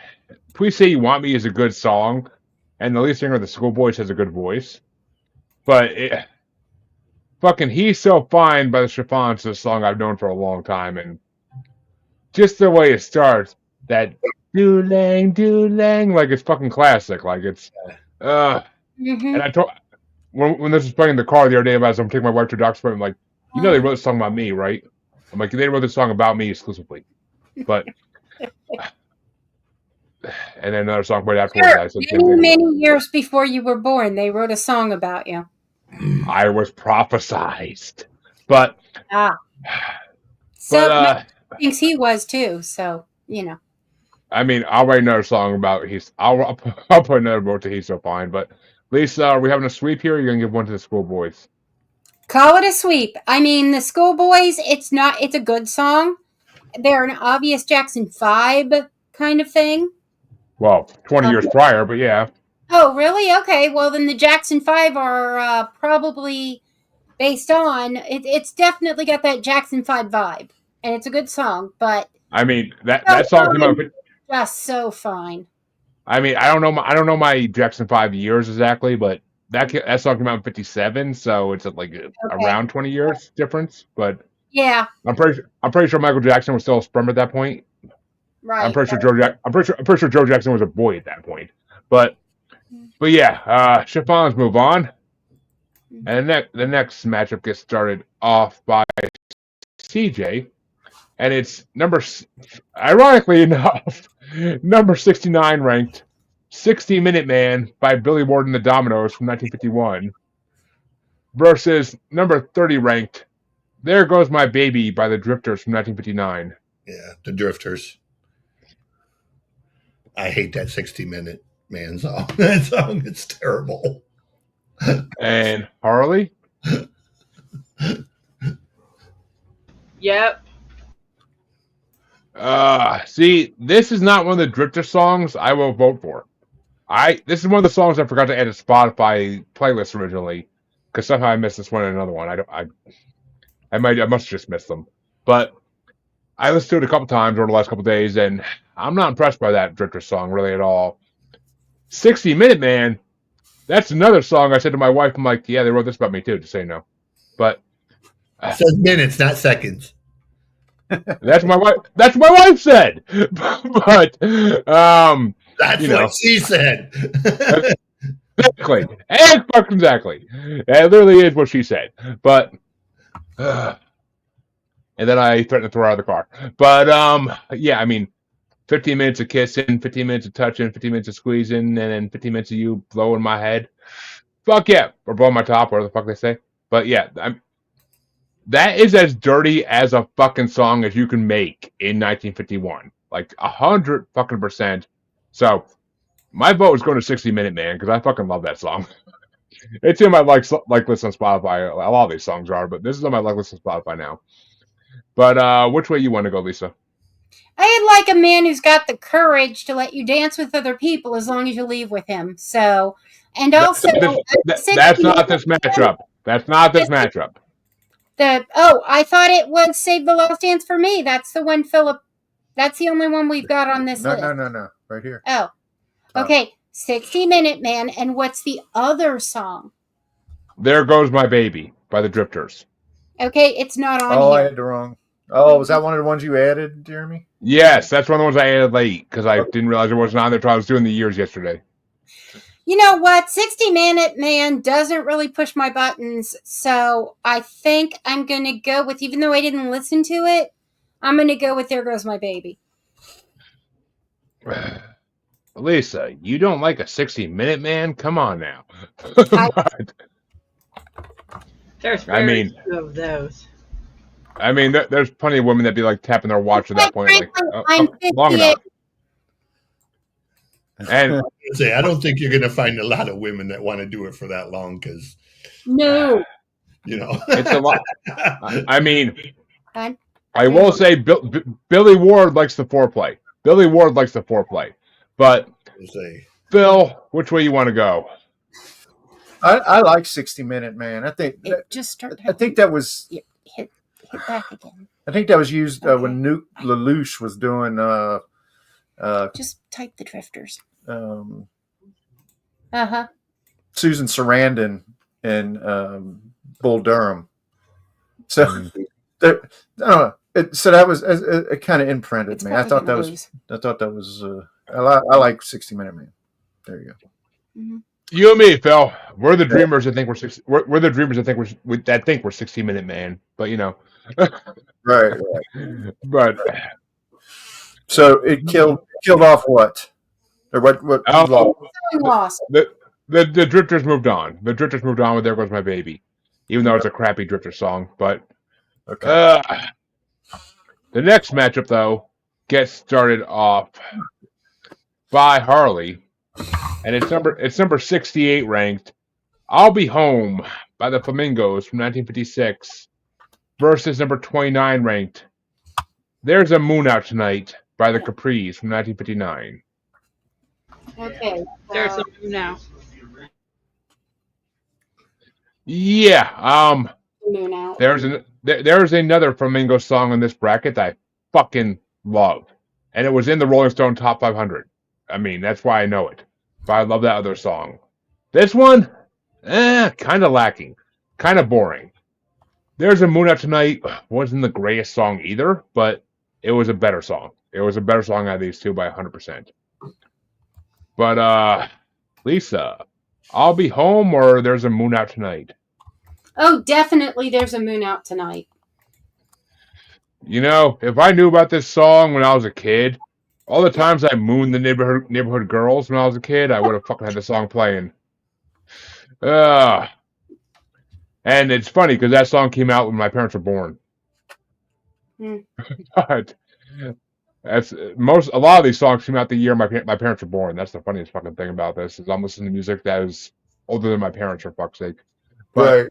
Please Say You Want Me is a good song, and the lead singer of the Schoolboys has a good voice. But fucking He's So Fine by the Chiffons is a song I've known for a long time, and just the way it starts, that do-lang, like it's fucking classic. Like it's, and I told, when this was playing in the car the other day, as I'm taking my wife to a doctor's appointment, I'm like, you know they wrote this song about me, right? I'm like, they wrote this song about me exclusively. But, and then another song played afterwards. Sure. Many years before you were born, they wrote a song about you. I was prophesized. But, so thinks he was too, so, you know. I mean, I'll write another song about I'll put another vote to He's So Fine, but Lisa, are we having a sweep here, or are you going to give one to the Schoolboys? Call it a sweep. I mean, the Schoolboys, it's a good song. They're an obvious Jackson 5 kind of thing. Well, 20 years prior, but yeah. Oh, really? Okay, well, then the Jackson 5 are probably based on, it's definitely got that Jackson 5 vibe, and it's a good song, but... I mean, that song came out... Just so fine. I mean, I don't know my Jackson 5 years exactly, but that song came out in '57, so it's like around 20 years difference. But Yeah, I'm pretty sure Michael Jackson was still a sperm at that point. right. I'm pretty sure Joe Jackson was a boy at that point. But yeah, chiffons move on, and the next matchup gets started off by CJ, and it's ironically enough, number 69 ranked 60-Minute Man by Billy Ward and the Dominoes from 1951 versus number 30 ranked There Goes My Baby by the Drifters from 1959. Yeah, the Drifters. I hate that 60-minute man song. That song is terrible. And Harley? Yep. See, this is not one of the Drifter songs I will vote for. This is one of the songs I forgot to add to Spotify playlist originally, because somehow I missed this one and another one. I must have just missed them. But I listened to it a couple times over the last couple days, and I'm not impressed by that Drifter song really at all. 60-Minute Man, that's another song I said to my wife. I'm like, yeah, they wrote this about me too, to say no. But It says minutes, not seconds. that's my wife. That's what my wife said. But That's what she said. Exactly. Exactly. That literally is what she said. But and then I threatened to throw her out of the car. But yeah, I mean, 15 minutes of kissing, 15 minutes of touching, 15 minutes of squeezing, and then 15 minutes of you blowing my head. Fuck yeah. Or blowing my top, whatever the fuck they say. But yeah, that is as dirty as a fucking song as you can make in 1951. Like 100%. So my vote is going to 60-Minute Man because I fucking love that song. It's in my like list on Spotify. A lot of these songs are, but this is on my like list on Spotify now. But which way you want to go, Lisa? I like a man who's got the courage to let you dance with other people as long as you leave with him. So, and also, that's not this matchup. That's not this matchup. I thought it was Save the Last Dance for Me. That's the one, Philip. That's the only one we've got on this list. No. Right here. Oh. Okay. 60-Minute Man. And what's the other song? There Goes My Baby by the Drifters. Okay, it's not on Oh, here. I had the wrong. Oh, was that one of the ones you added, Jeremy? Yes, that's one of the ones I added late because I didn't realize it wasn't on there until I was doing the years yesterday. You know what? 60-Minute Man doesn't really push my buttons, so I think I'm going to go with, even though I didn't listen to it, I'm going to go with There Goes My Baby. Lisa, you don't like a 60-Minute Man? Come on now. There's very few of those. I mean, there's plenty of women that be like tapping their watch at that point, I'm long enough. And I don't think you're going to find a lot of women that want to do it for that long because, no, it's a lot. I mean, I will say Billy Ward likes the foreplay. Billy Ward likes the foreplay. But Phil, which way you want to go? I like 60-Minute Man. I think I think that was hit back again. I think that was used when Nuke LaLoosh was doing. Just type the Drifters. Susan Sarandon and Bull Durham. So I don't know. So that was it. Kind of imprinted me. I thought that was. I like 60-Minute Man. There you go. Mm-hmm. You and me, Phil. We're the dreamers that think we're the dreamers that think we're 60-Minute Man. But right. But so it killed off what? Or what lost? The Drifters moved on. The Drifters moved on with There Goes My Baby, even though it's a crappy Drifter song. But the next matchup though gets started off by Harley, and it's number 68 ranked. I'll Be Home by the Flamingos from 1956 versus number 29 ranked There's a Moon Out Tonight by the Capris from 1959. Okay. There's a moon out. Yeah. Moon Out. There's another Flamingo song in this bracket that I fucking love, and it was in the Rolling Stone Top 500. I mean, that's why I know it. But I love that other song. This one, kind of lacking, kind of boring. There's a Moon Out Tonight wasn't the greatest song either, but it was a better song. It was a better song out of these two by 100%. But Lisa, I'll Be Home or There's a Moon Out Tonight? Oh, definitely There's a Moon Out Tonight. You know, if I knew about this song when I was a kid, all the times I mooned the neighborhood girls when I was a kid, I would have fucking had the song playing. And it's funny because that song came out when my parents were born. But a lot of these songs came out the year my parents were born. That's the funniest fucking thing about this is I'm listening to music that is older than my parents, for fuck's sake. But, Right.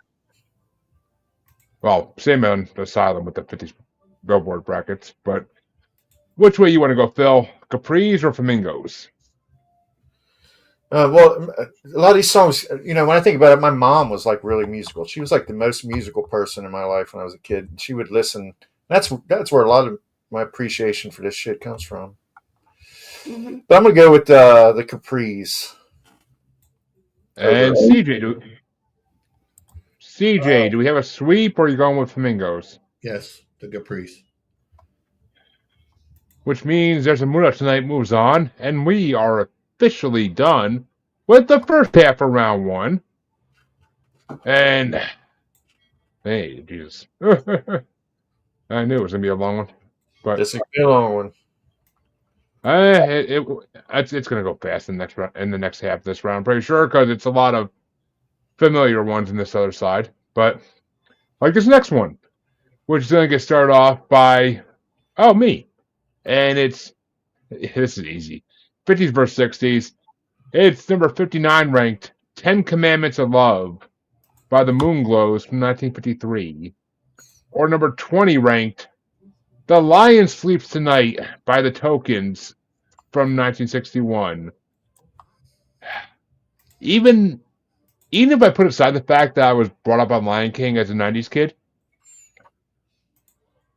well, same on the asylum with the 50s Billboard brackets. But which way you want to go, Phil? Capris or Flamingos? Well, a lot of these songs, when I think about it, my mom was like really musical. She was like the most musical person in my life when I was a kid. She would listen. That's where a lot of my appreciation for this shit comes from. Mm-hmm. But I'm gonna go with the Capris. And CJ, do we have a sweep or are you going with Flamingos? Yes, the Caprice. Which means There's a Moon Out Tonight moves on, and we are officially done with the first half of round one. And hey, Jesus. I knew it was gonna be a long one. But This is a long one. it's gonna go fast in the next round, in the next half of this round, pretty sure, because it's a lot of familiar ones in this other side. But like this next one, which is gonna get started off by me. And this is easy. 50s versus 60s. It's number 59 ranked 10 Commandments of Love by the Moonglows from 1953. Or number 20 ranked The Lion Sleeps Tonight by the Tokens from 1961. Even if I put aside the fact that I was brought up on Lion King as a 90s kid,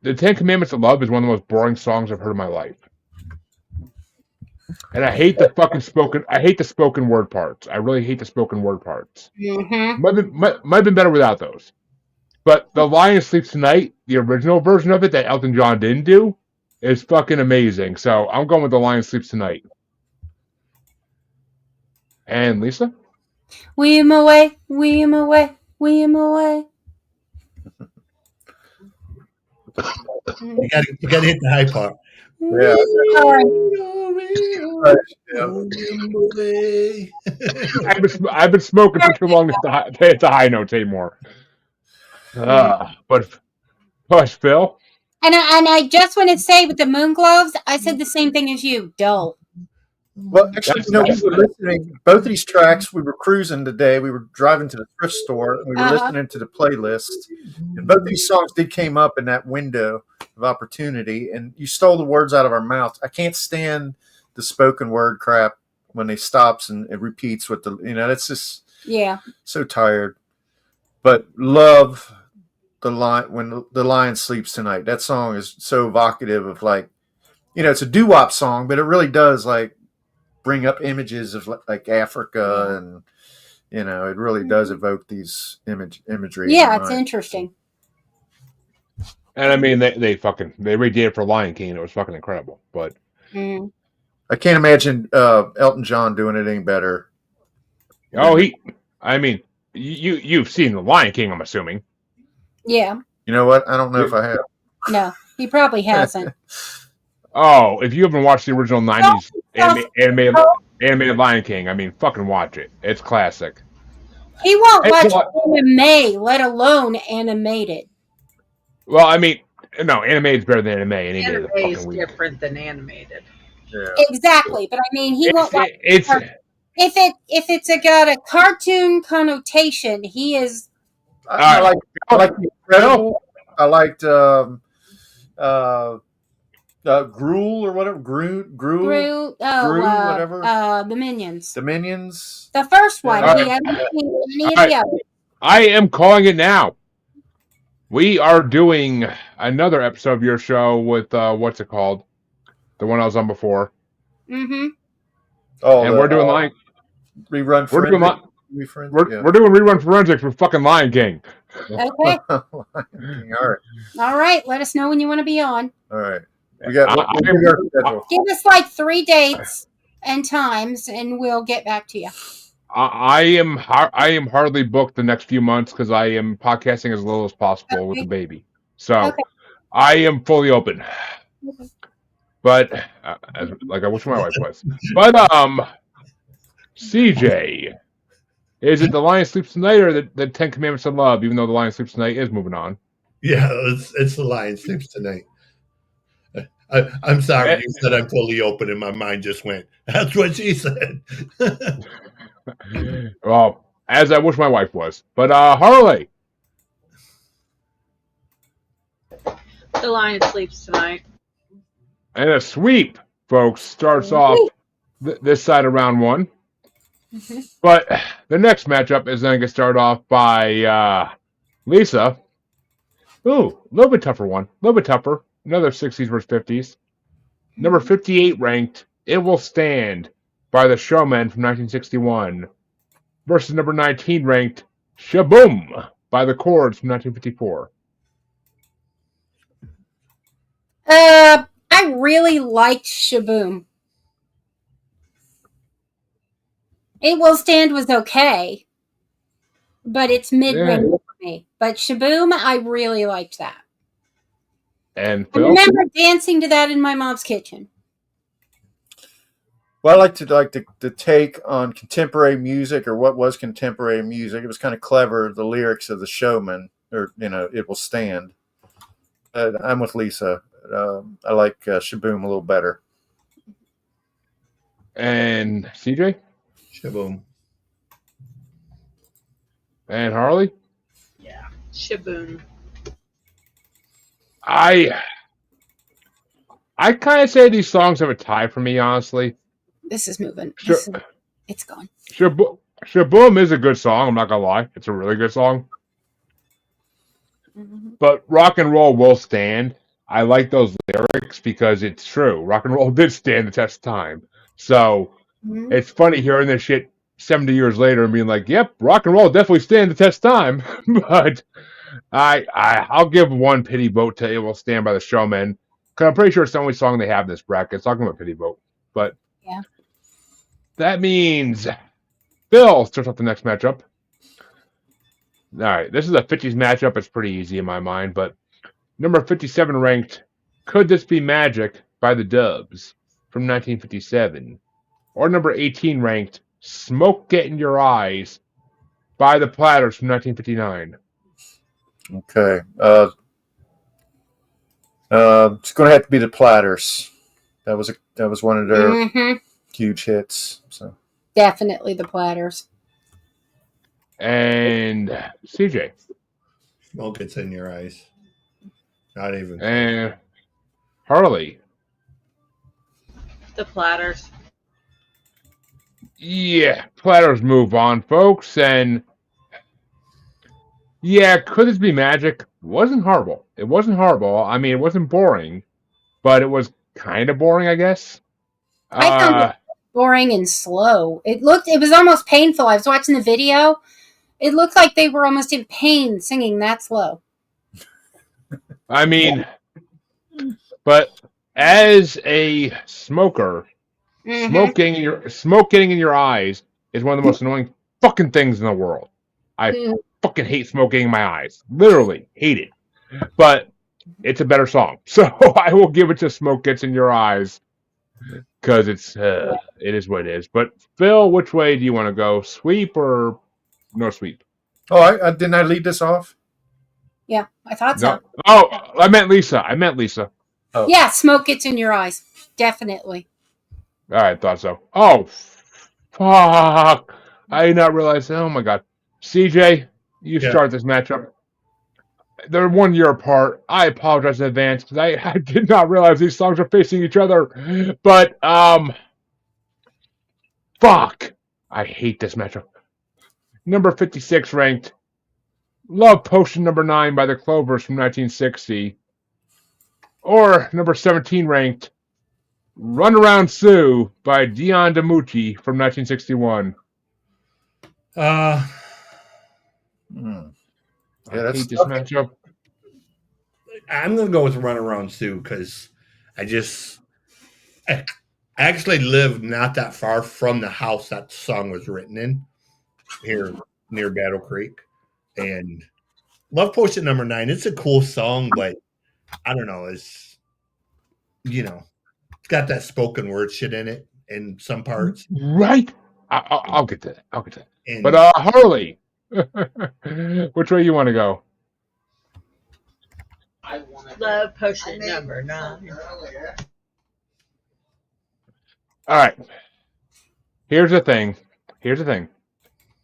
the 10 Commandments of Love is one of the most boring songs I've heard in my life. And I hate the spoken word parts. I really hate the spoken word parts. Mm-hmm. Might have been better without those. But The Lion Sleeps Tonight, the original version of it that Elton John didn't do, is fucking amazing. So I'm going with The Lion Sleeps Tonight. And Lisa? Wee him away, wee him away, wee him away. You got to hit the high part. Yeah. I've been smoking for too long to hit the high notes anymore. But Phil? And I just want to say with the Moonglows, I said the same thing as you. Dull. Well, actually, we were listening. Both of these tracks, we were cruising today. We were driving to the thrift store. And we were listening to the playlist. And both these songs came up in that window of opportunity. And you stole the words out of our mouth. I can't stand the spoken word crap when they stops and it repeats with the, that's just so tired. But love the line when the lion sleeps tonight. That song is so evocative of it's a doo wop song, but it really does bring up images of like Africa and it really does evoke these imagery. Yeah, it's interesting. And I mean they redid it for Lion King and it was fucking incredible. But I can't imagine Elton John doing it any better. Oh, you've seen the Lion King, I'm assuming. Yeah. You know what? I don't know if I have. No, he probably hasn't. Oh, if you haven't watched the original 90s animated Lion King, I mean, fucking watch it. It's classic. He won't watch anime, let alone animated. Well, I mean, no, animated is better than anime. Anime is different than animated. Yeah. Exactly, but I mean, he won't watch. If it's got a cartoon connotation, he is. I like The Incredible. I liked Gruel or whatever. Gruel, whatever. The Minions. The Minions. The first one. He hasn't seen any of the others. I am calling it now. We are doing another episode of your show with what's it called? The one I was on before. Mm-hmm. Oh, and we're doing rerun. We friends? We're doing rerun forensics with fucking Lion King. Okay. All right. All right. Let us know when you want to be on. All right. We got what our schedule? Give us like 3 dates and times, and we'll get back to you. I am hardly booked the next few months because I am podcasting as little as possible with the baby. So I am fully open. Okay. But like I wish my wife was. But CJ, is it The Lion Sleeps Tonight or the 10 Commandments of Love? Even though The Lion Sleeps Tonight is moving on. Yeah, it's The Lion Sleeps Tonight. I'm sorry, you said I'm fully open, and my mind just went, that's what she said. Well, as I wish my wife was. But Harley. The Lion Sleeps Tonight. And a sweep, folks, starts off this side of round one. Mm-hmm. But the next matchup is going to get started off by Lisa. Ooh, a little bit tougher one. A little bit tougher. Another 60s versus 50s. Number 58 ranked, It Will Stand by the Showmen from 1961 versus number 19 ranked, Shaboom by the Chords from 1954. I really liked Shaboom. It Will Stand was okay, but it's mid-range for me. But Shaboom, I really liked that. And I Phil? remember dancing to that in my mom's kitchen. Well, I like the take on contemporary music, or what was contemporary music. It was kind of clever. The lyrics of the Showman, or It Will Stand. I'm with Lisa. I like Shaboom a little better. And CJ? Shaboom. And Harley? Yeah, Shaboom. I kind of say these songs have a tie for me, honestly. This is moving. It's gone. Shaboom is a good song, I'm not going to lie. It's a really good song. Mm-hmm. But Rock and Roll Will Stand. I like those lyrics because it's true. Rock and roll did stand the test of time. So it's funny hearing this shit 70 years later and being like, yep, rock and roll definitely stand the test of time. But I'll give one pity vote to It Will Stand by the Showmen. Because I'm pretty sure it's the only song they have in this bracket. It's talking about pity vote. But yeah, that means Bill starts off the next matchup. All right, this is a 50s matchup. It's pretty easy in my mind. But number 57 ranked, Could This Be Magic by the Dubs from 1957. Or number 18 ranked, Smoke Get in Your Eyes by the Platters from 1959. Okay. It's going to have to be the Platters. That was one of their huge hits. So definitely the Platters. And CJ. Smoke Gets in Your Eyes. Not even. And Harley. The Platters. Yeah, Platters move on, folks. And yeah, Could This Be Magic? It wasn't horrible. It wasn't horrible. I mean, it wasn't boring, but it was kind of boring, I guess. I found it boring and slow. It was almost painful. I was watching the video. It looked like they were almost in pain singing that slow. I mean, but as a smoker, smoke getting in your eyes is one of the most annoying fucking things in the world. I fucking hate smoke getting in my eyes. Literally hate it. But it's a better song. So I will give it to Smoke Gets in Your Eyes because it is what it is. But Phil, which way do you want to go? Sweep or no sweep? Oh, didn't I lead this off? Yeah, I thought so. No. Oh, I meant Lisa. Oh. Yeah, Smoke Gets in Your Eyes. Definitely. All right, thought so. Oh, fuck. I did not realize. Oh, my God. CJ, you start this matchup. They're 1 year apart. I apologize in advance because I did not realize these songs are facing each other. But, fuck. I hate this matchup. Number 56 ranked, Love Potion number 9 by the Clovers from 1960. Or number 17 ranked, Runaround Sue by Dion DiMucci from 1961. Uh, Hmm. I Yeah, that's hate this tough. matchup. I'm gonna go with Runaround Sue because I actually live not that far from the house that song was written in here near Battle Creek, and Love Potion number 9. It's a cool song, but I don't know. It's it's got that spoken word shit in it in some parts, Right? I'll get to that. I'll get to that. But and Harley, which way you want to go? Love Potion number 9. All right. Here's the thing.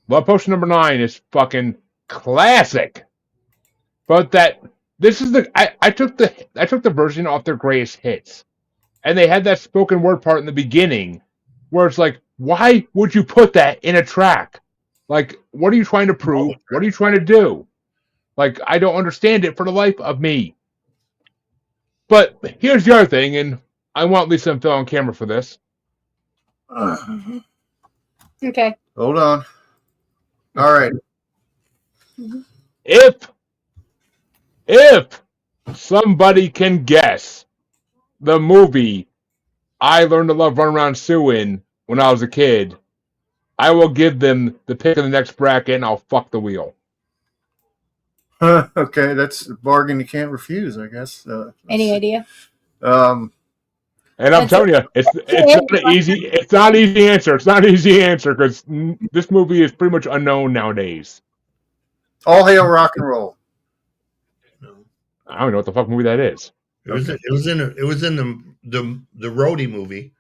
Love Potion number 9 is fucking classic. But this is I took the version off their greatest hits, and they had that spoken word part in the beginning, where it's like, why would you put that in a track? Like, what are you trying to prove? What are you trying to do? Like, I don't understand it for the life of me. But here's the other thing, and I want Lisa and Phil on camera for this. Okay. Hold on. All right. If somebody can guess the movie I learned to love Runaround Sue in when I was a kid, I will give them the pick of the next bracket, and I'll fuck the wheel. Okay, that's a bargain you can't refuse, I guess. Any idea? Um, And I'm telling you, it's not an easy. It's not an easy answer. It's not an easy answer because this movie is pretty much unknown nowadays. All Hail Rock and Roll. I don't know what the fuck movie that is. it was in the Roadie movie.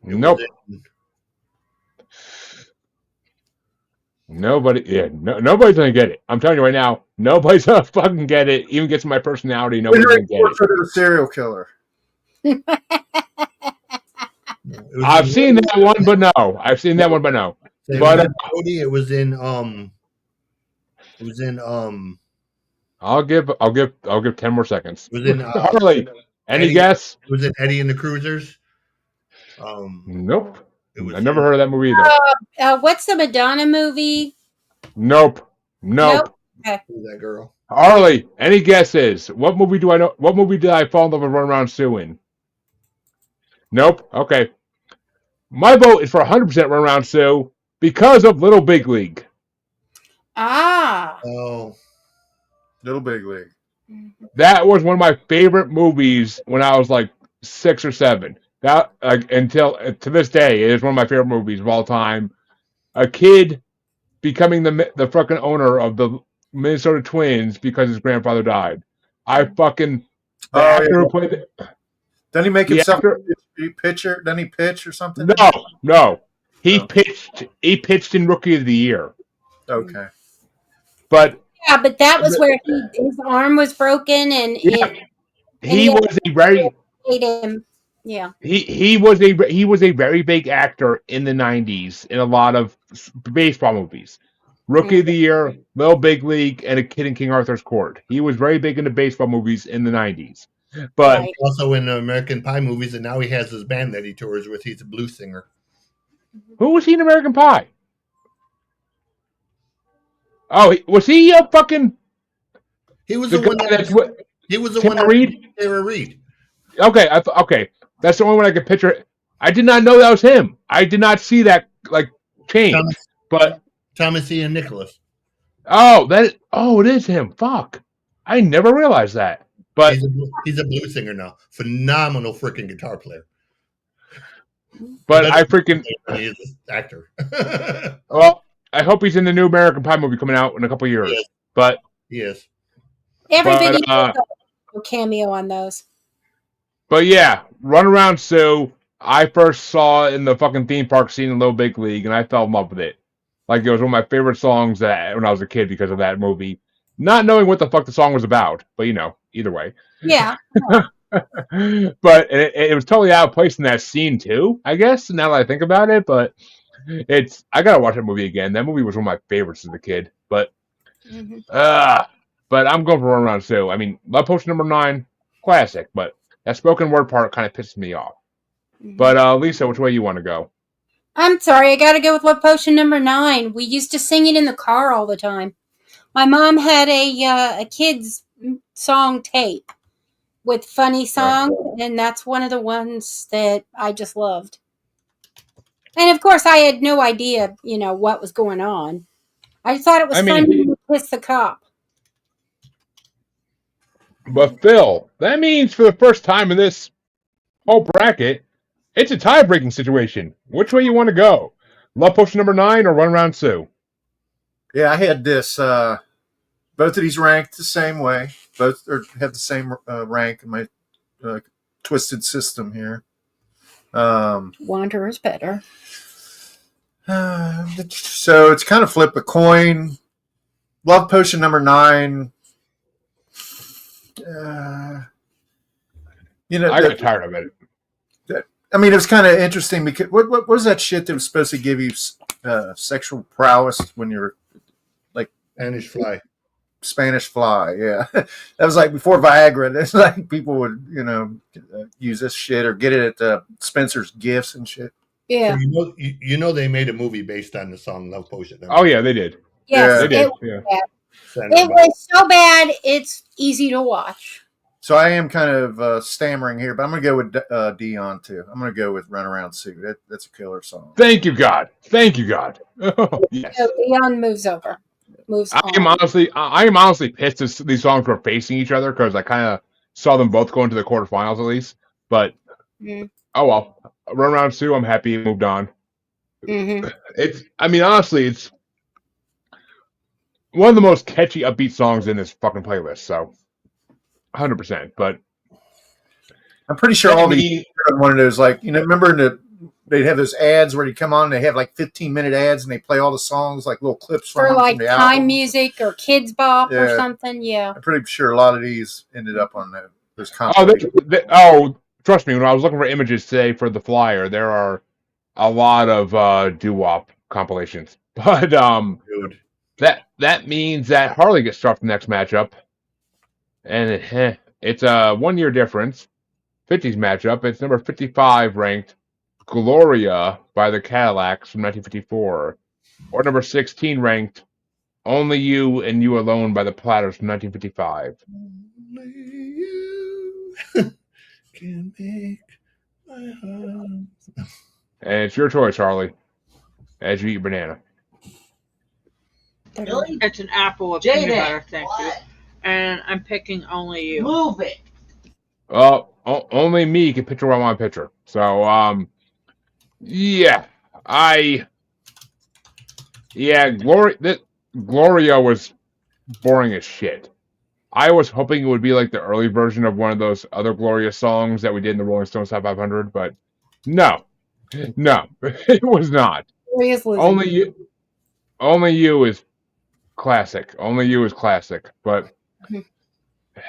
It was Nope. in- Nobody's gonna get it. I'm telling you right now, nobody's gonna fucking get it. Even gets my personality, nobody's gonna get it. For the serial killer. it was I've in seen that one, but no. I've seen that one, but no. It But was in Roadie. It was in I'll give 10 more seconds. It was in Harley. Any Eddie- guess? It was in Eddie and the Cruisers. Nope. It was I never heard of that movie either. What's the Madonna movie? Nope. Who's that girl? Harley, any guesses? What movie do I know? What movie did I fall in love with Runaround Sue in? Nope. Okay. My vote is for 100% Runaround Sue because of Little Big League. Ah. Oh, Little Big League. That was one of my favorite movies when I was like 6 or 7. That until to this day, it is one of my favorite movies of all time. A kid becoming the fucking owner of the Minnesota Twins because his grandfather died. I fucking actor who played it. Doesn't he make The himself actor- a pitcher? Doesn't he pitch or something? No. He No. pitched in Rookie of the Year. Okay. But Yeah, but that was where his arm was broken and he was a very hit him. Yeah. he was a very big actor in the 90s in a lot of baseball movies. Rookie of the Year, Little Big League, and A Kid in King Arthur's Court. He was very big into baseball movies in the 90s. But Right. also in the American Pie movies, and now he has his band that he tours with. He's a blues singer. who was he in American Pie? Oh, was he a fucking He was the the one guy that that's what? he was the Tara one that Reid? Tara Reid. Okay, okay. That's the only one I could picture. I did not know that was him. I did not see that change. But Thomas Ian Nicholas. it is him. Fuck. I never realized that. But He's a blues singer now. Phenomenal freaking guitar player. but I freaking He is an actor. well, I hope he's in the new American Pie movie coming out in a couple of years. Yes. But Yes. Everybody But, does a cameo on those. But yeah, Runaround Sue, I first saw in the fucking theme park scene in Little Big League, and I fell in love with it. Like, it was one of my favorite songs when I was a kid because of that movie. Not knowing what the fuck the song was about, but either way. Yeah. But it was totally out of place in that scene too, I guess, now that I think about it. But I gotta watch that movie again. That movie was one of my favorites as a kid. But but I'm going for Runaround Sue. I mean, Love Potion number 9, classic, but that spoken word part kind of pisses me off. But Lisa, which way you want to go? I'm sorry, I gotta go with Love Potion number 9. We used to sing it in the car all the time. My mom had a kids song tape with funny songs, and that's one of the ones that I just loved. And of course, I had no idea, what was going on. I thought it was funny to kiss the cop. But Phil, that means for the first time in this whole bracket, it's a tie-breaking situation. Which way you want to go? Love Potion number 9 or Runaround Sue? Yeah, I had this. Both of these ranked the same way. Both have the same rank in my twisted system here. Wanderer's better. So it's kind of flip a coin. Love Potion number 9. I got tired of it. I mean, it was kind of interesting because what was that shit that was supposed to give you sexual prowess when you're like Spanish fly? Yeah, that was like before Viagra. It's like people would use this shit or get it at Spencer's Gifts and shit. Yeah, so they made a movie based on the song Love Potion. Oh yeah, they did. Yes, they did. It was so bad, it's easy to watch. So I am kind of stammering here, but I'm going to go with Dion too. I'm going to go with Runaround Sue. That's a killer song. Thank you, God. Thank you, God. Yes. So Dion moves over. I am honestly pissed that these songs were facing each other because I kind of saw them both go into the quarterfinals at least. But oh well, Runaround Sue. I'm happy it moved on. Mm-hmm. Honestly, it's one of the most catchy, upbeat songs in this fucking playlist. So, 100%. But I'm pretty sure all these are one of those, like, remember they'd have those ads where you come on and they have like 15-minute ads and they play all the songs, like little clips for like the Time album. Music or Kids Bop or something. Yeah, I'm pretty sure a lot of these ended up on those trust me, when I was looking for images today for the flyer, there are a lot of Doo Wop compilations. But that means that Harley gets struck the next matchup, and it's a 1 year difference. 50s matchup. It's number 55 ranked Gloria by the Cadillacs from 1954, or number 16 ranked Only You and You Alone by the Platters from 1955. Only you can make my heart. And it's your choice, Harley, as you eat banana. Really? It's an apple with peanut butter, thank you. And I'm picking Only You. Move it. Only me can picture what I want to picture. So, Gloria was boring as shit. I was hoping it would be like the early version of one of those other Gloria songs that we did in the Rolling Stones Top 500, but no, it was not. Only You is classic. Only You is classic, but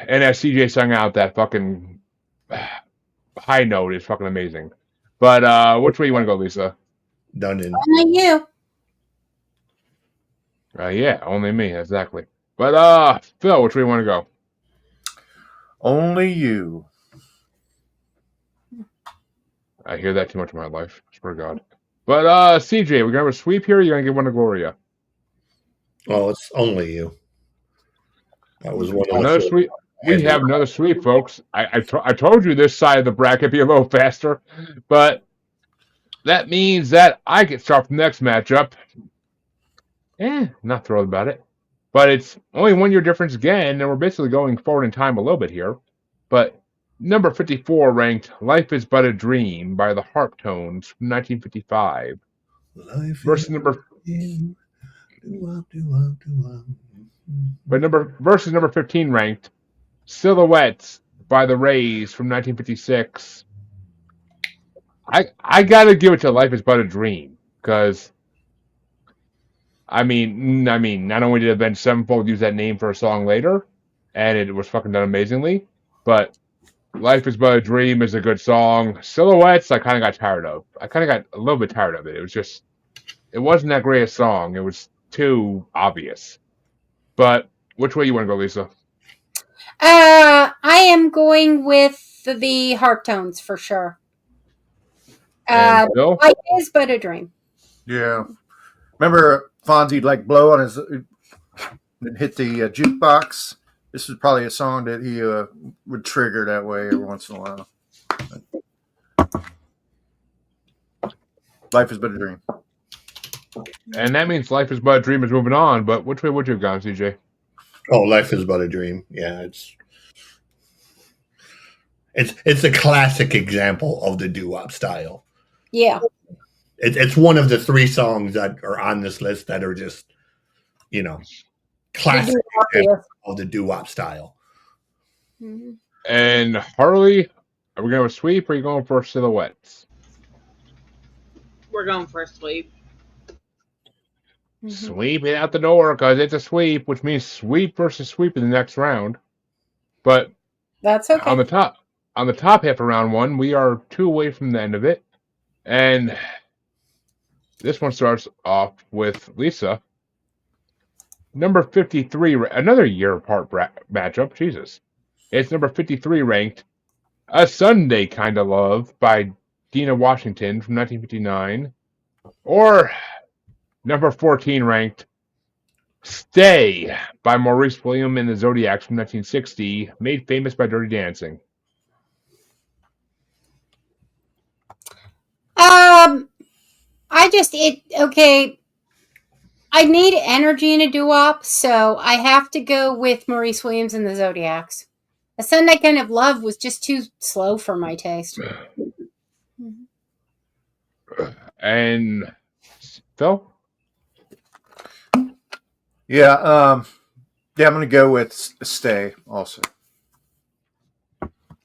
and as CJ sung out that fucking high note is fucking amazing. But which way you want to go, Lisa? Done in. Only You. Yeah, only me, exactly. But Phil, which way you want to go? Only You. I hear that too much in my life. I swear to God. But CJ, we're gonna have a sweep here. Or you're gonna give one to Gloria. Oh, it's Only You. That was one of another sweep. We have another sweep, folks. I told you this side of the bracket be a little faster, but that means that I get started from the next matchup. Not thrilled about it. But it's only 1 year difference again, and we're basically going forward in time a little bit here. But number 54 ranked Life is But a Dream by the Harp Tones from 1955. Versus number 15 ranked Silhouettes by the Rays from 1956. I gotta give it to Life is But a Dream, because I mean, not only did Avenged Sevenfold use that name for a song later, and it was fucking done amazingly, but Life is But a Dream is a good song. Silhouettes, I kind of got tired of. I kind of got a little bit tired of it. It wasn't that great a song. It was too obvious. But which way you want to go, Lisa? I am going with the Harp Tones for sure. And Phil? Life is but a dream. Yeah. Remember Fonzie'd like blow on his and hit the jukebox? This is probably a song that he would trigger that way every once in a while. Life is but a dream. And that means Life is but a dream is moving on, but which way would you have gone, CJ? Oh, Life is but a dream. Yeah, it's a classic example of the doo-wop style. Yeah. It's one of the 3 songs that are on this list that are just, classic examples of the doo-wop style. Mm-hmm. And Harley, are we going to sweep or are you going for silhouettes? We're going for a sweep. Mm-hmm. Sweep it out the door because it's a sweep, which means sweep versus sweep in the next round. But that's okay. On the top half of round 1, we are 2 away from the end of it. And this one starts off with Lisa. Number 53, another year apart matchup. Jesus. It's number 53 ranked A Sunday Kind of Love by Dina Washington from 1959. Or number 14 ranked Stay by Maurice William and the Zodiacs from 1960, made famous by Dirty Dancing. I need energy in a doo-wop, so I have to go with Maurice Williams and the Zodiacs. A Sunday Kind of Love was just too slow for my taste. And Phil? Yeah, I'm going to go with Stay also.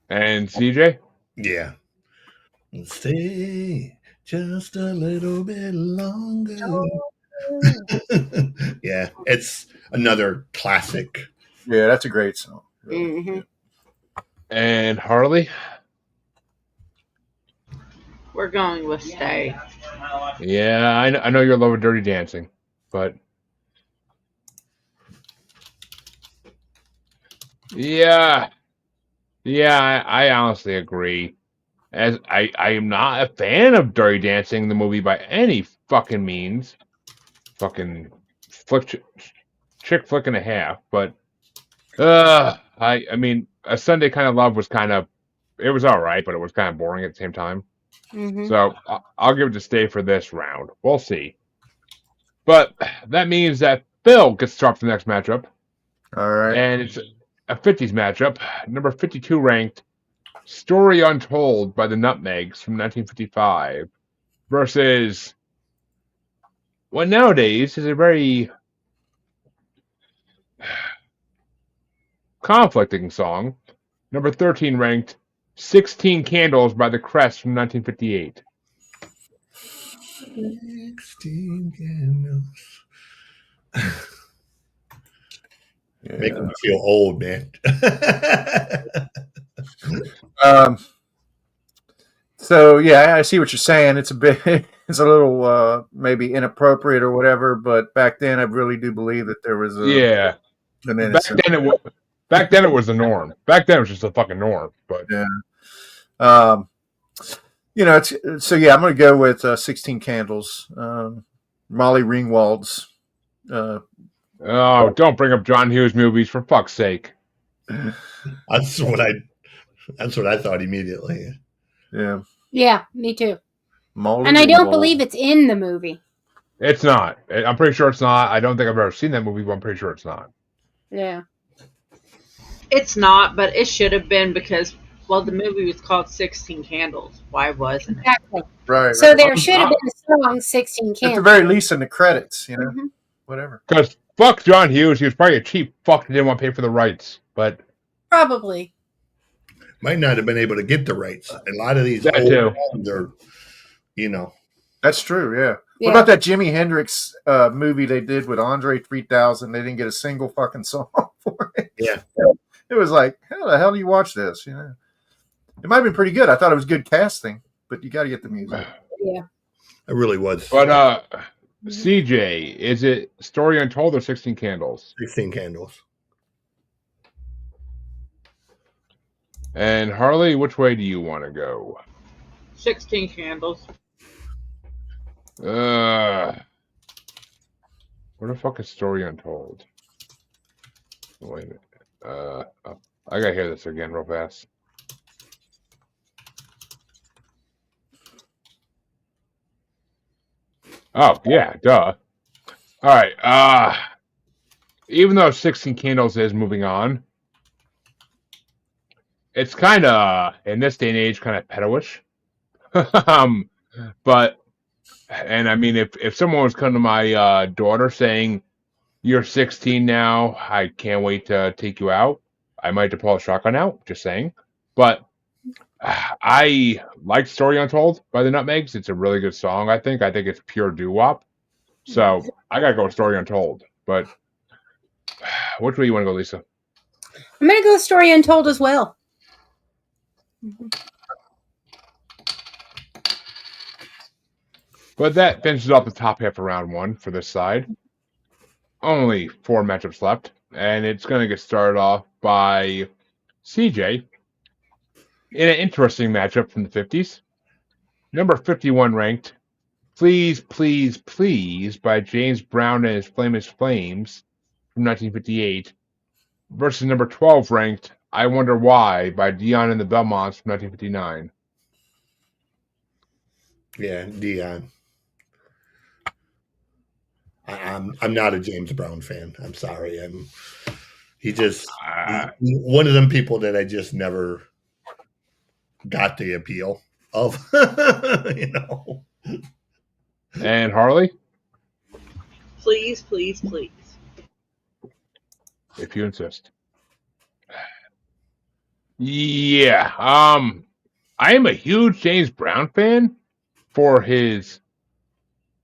And CJ? Yeah. Stay just a little bit longer. Yeah, it's another classic. Yeah, that's a great song. Really. Mm-hmm. And Harley? We're going with Stay. Yeah, I know you're loving Dirty Dancing, but yeah, I honestly agree. As I am not a fan of Dirty Dancing, the movie, by any fucking means. Fucking chick flick and a half, but I mean, A Sunday Kind of Love was it was all right, but it was kind of boring at the same time. Mm-hmm. So I'll give it to Stay for this round. We'll see. But that means that Phil gets to start for the next matchup. All right. And it's a 50s matchup. Number 52 ranked Story Untold by the Nutmegs from 1955 versus what nowadays is a very conflicting song. Number 13 ranked 16 Candles by the Crest from 1958. 16 candles. Making me feel old, man. So yeah, I see what you're saying. It's a little maybe inappropriate or whatever, but back then I really do believe that there was an innocent. Back then it was the norm. Back then it was just a fucking norm. But yeah, it's so yeah. I'm going to go with 16 Candles. Molly Ringwald's. Oh, don't bring up John Hughes movies for fuck's sake. That's what I thought immediately. Yeah. Yeah, me too. Molly and I don't believe it's in the movie. It's not. I'm pretty sure it's not. I don't think I've ever seen that movie, but I'm pretty sure it's not. Yeah. It's not, but it should have been because, well, the movie was called 16 Candles. Why wasn't it? Exactly. Right. So there should have been a song, 16 Candles. At the very least in the credits, whatever. Because fuck John Hughes. He was probably a cheap fuck that didn't want to pay for the rights. But probably. Might not have been able to get the rights. A lot of these that old too. songs are, That's true, yeah. What about that Jimi Hendrix movie they did with Andre 3000? They didn't get a single fucking song for it. Yeah. It was like, how the hell do you watch this? It might have been pretty good. I thought it was good casting, but you got to get the music. Yeah. It really was. But CJ, is it Story Untold or 16 Candles? 16 Candles. And Harley, which way do you want to go? 16 Candles. Where the fuck is Story Untold? Wait a minute. Oh, I gotta hear this again real fast. Oh, yeah, duh. Alright, even though 16 Candles is moving on, it's kinda, in this day and age, kinda pedo-ish. But, and I mean, if someone was coming to my daughter saying, "You're 16 now, I can't wait to take you out," I might have pulled a shotgun out, just saying. But I like Story Untold by the Nutmegs. It's a really good song, I think. I think it's pure doo-wop. So I gotta go with Story Untold. But which way you want to go, Lisa? I'm going to go with Story Untold as well. But that finishes off the top half of round one for this side. Only 4 matchups left. And it's going to get started off by CJ in an interesting matchup from the 50s. Number 51 ranked, Please, Please, Please by James Brown and his Famous Flames from 1958 versus number 12 ranked, I Wonder Why by Dion and the Belmonts from 1959. Yeah, Dion. I'm not a James Brown fan. I'm sorry. He's one of them people that I just never got the appeal of. You know. And Harley, Please, please, please. if you insist. Yeah, I am a huge James Brown fan for his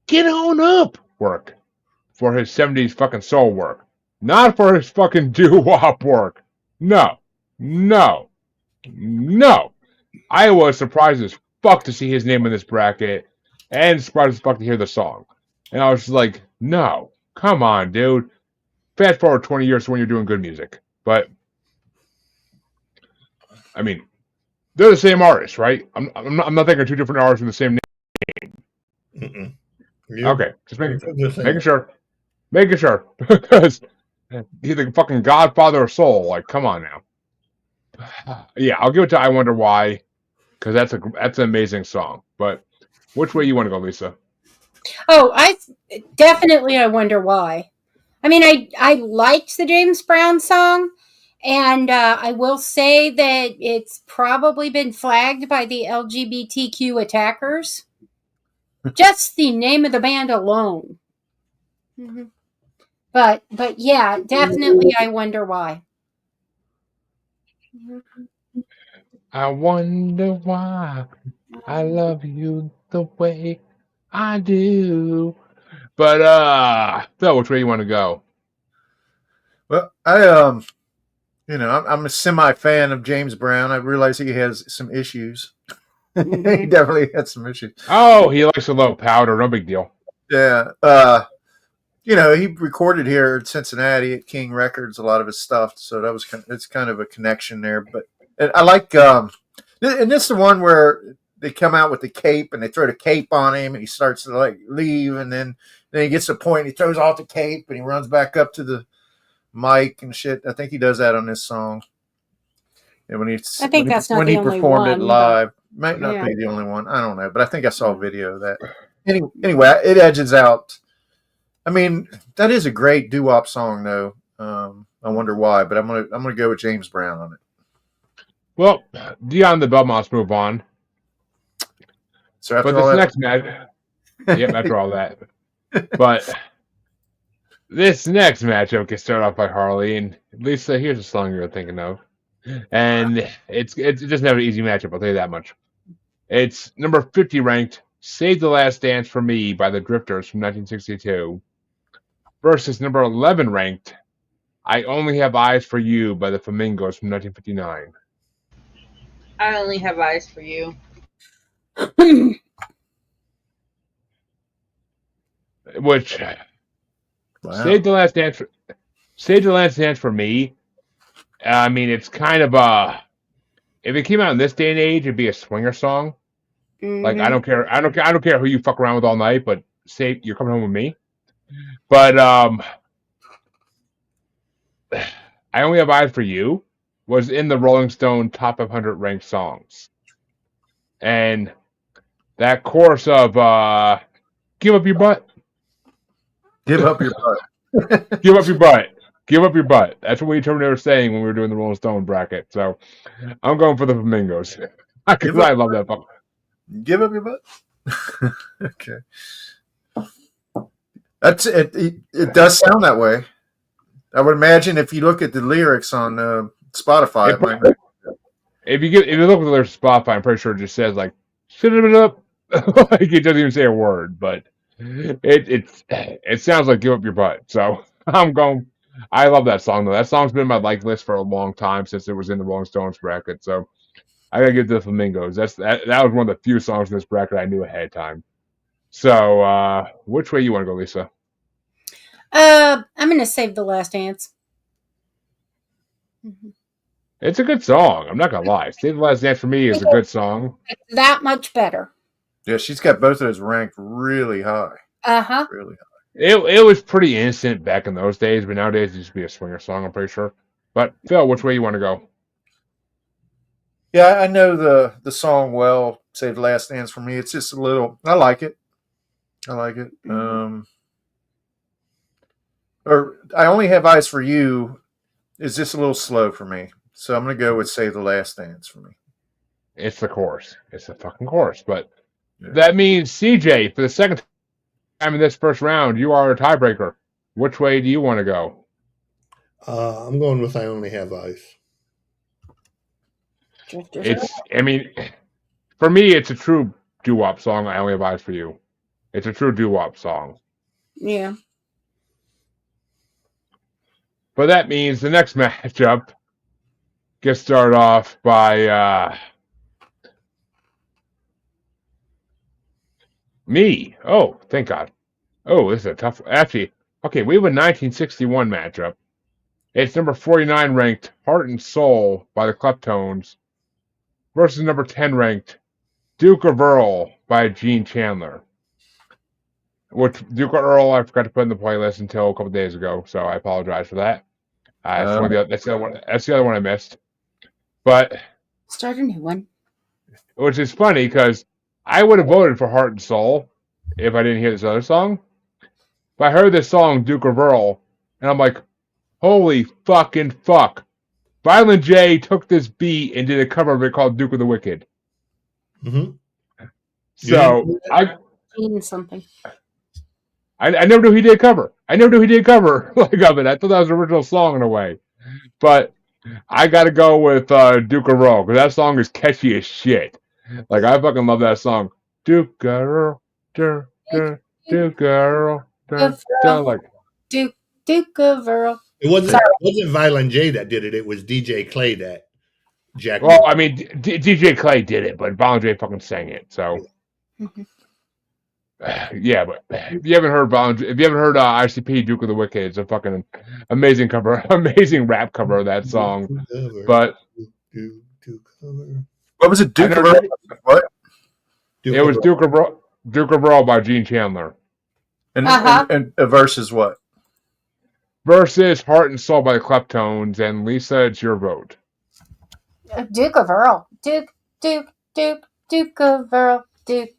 Get On Up work, for his 70s fucking soul work, not for his fucking doo-wop work. No. I was surprised as fuck to see his name in this bracket, and surprised as fuck to hear the song. And I was just like, no, come on, dude. Fast forward 20 years to when you're doing good music. But, I mean, they're the same artist, right? I'm not thinking two different artists with the same name. Mm-mm. Okay, just making sure. Making sure. Because he's the fucking godfather of soul. Like, come on now. Yeah, I'll give it to I Wonder Why, because that's an amazing song. But which way you want to go, Lisa? Oh, I Wonder Why. I mean, I liked the James Brown song, and I will say that it's probably been flagged by the LGBTQ attackers. Just the name of the band alone. Mm-hmm. But yeah, definitely I Wonder Why. I wonder why I love you the way I do. But Phil, which way you want to go? Well, I'm a semi fan of James Brown. I realize he has some issues. He definitely had some issues. Oh, he likes a low powder. No big deal. Yeah. He recorded here at Cincinnati at King Records a lot of his stuff, so it's kind of a connection there. But I like, and this is the one where they come out with the cape and they throw the cape on him and he starts to like leave, and then he gets to a point and he throws off the cape and he runs back up to the mic and shit. I think he does that on this song. And when he performed it live, might not be the only one. I don't know, but I think I saw a video of that. Anyway, it edges out. I mean, that is a great doo-wop song, though. I Wonder Why, but I'm gonna go with James Brown on it. Well, Dion the Belmonts move on. So after but this next match, yep, after all that. But this next matchup gets started off by Harley, and Lisa, here's a song you're thinking of, and it's just never an easy matchup. I'll tell you that much. It's number 50 ranked, "Save the Last Dance for Me" by the Drifters from 1962, versus number 11 ranked, "I Only Have Eyes for You" by the Flamingos from 1959. I Only Have Eyes for You. Which wow. Save the Last Dance for me. I mean, it's kind of if it came out in this day and age, it'd be a swinger song. Like I Mhm. don't care. I don't care who you fuck around with all night, but say you're coming home with me. But I Only Have Eyes for You was in the Rolling Stone top 500 ranked songs, and that chorus of "Give up your butt, Give up your butt. give up your butt, give up your butt." That's what we were saying when we were doing the Rolling Stone bracket. So I'm going for the Flamingos because Give up, I love that fuck. give up your butt. Okay. That's it, it. does sound that way. I would imagine if you look at the lyrics on Spotify, it might. If you look at their Spotify, I'm pretty sure it just says like "shut it up," like it doesn't even say a word, but it sounds like "give up your butt." So I'm going. I love that song though. That song's been in my like list for a long time since it was in the Rolling Stones bracket. So I gotta give it to the Flamingos. That was one of the few songs in this bracket I knew ahead of time. So which way you want to go, Lisa? I'm gonna save the last dance. It's a good song. I'm not gonna lie. "Save the Last Dance" for me is a good song. It's that much better. Yeah, she's got both of those ranked really high. Uh-huh. Really high. It was pretty innocent back in those days, but nowadays it used to be a swinger song. I'm pretty sure. But Phil, which way you want to go? Yeah, I know the song well. Save the Last Dance for me. It's just a little. I like it. I like it. Or I Only Have Eyes for You is just a little slow for me. So I'm gonna go with Save the Last Dance for me. It's the chorus. It's the fucking chorus. But Yeah. that means CJ, for the second time in this first round, you are a tiebreaker. Which way do you want to go? I'm going with I Only Have Eyes. I mean, for me, it's a true doo wop song. I Only Have Eyes for You. It's a true doo wop song. Yeah. But that means the next matchup gets started off by me. Oh, thank God. Oh, this is a tough one. Actually, okay, we have a 1961 matchup. It's number 49 ranked Heart and Soul by the Kleptones versus number 10 ranked Duke of Earl by Gene Chandler. Which Duke of Earl I forgot to put in the playlist until a couple days ago, so I apologize for that. That's the other one. That's the other one I missed. But Start a new one. which is funny because I would have voted for Heart and Soul if I didn't hear this other song. But I heard this song, Duke of Earl, and I'm like, holy fucking fuck. Violent J took this beat and did a cover of it called Duke of the Wicked. Mm-hmm. So I Something. I never knew he did a cover. I never knew he did a cover like of it. I thought that was an original song in a way. But I got to go with Duke of Earl because that song is catchy as shit. Like I fucking love that song. Duke of Earl, Duke of Earl, like Duke of Earl. It wasn't Violent J that did it. It was DJ Clay that jacked. Well, I mean, DJ Clay did it, but Violent J fucking sang it. So yeah, but if you haven't heard ICP Duke of the Wicked, it's a fucking amazing cover, amazing rap cover of that song. But what was it? Duke of Earl? What? It was Duke of Earl by Gene Chandler. And versus what? Versus Heart and Soul by the Kleptones. And Lisa, it's your vote. Duke of Earl. Duke of Earl. Duke.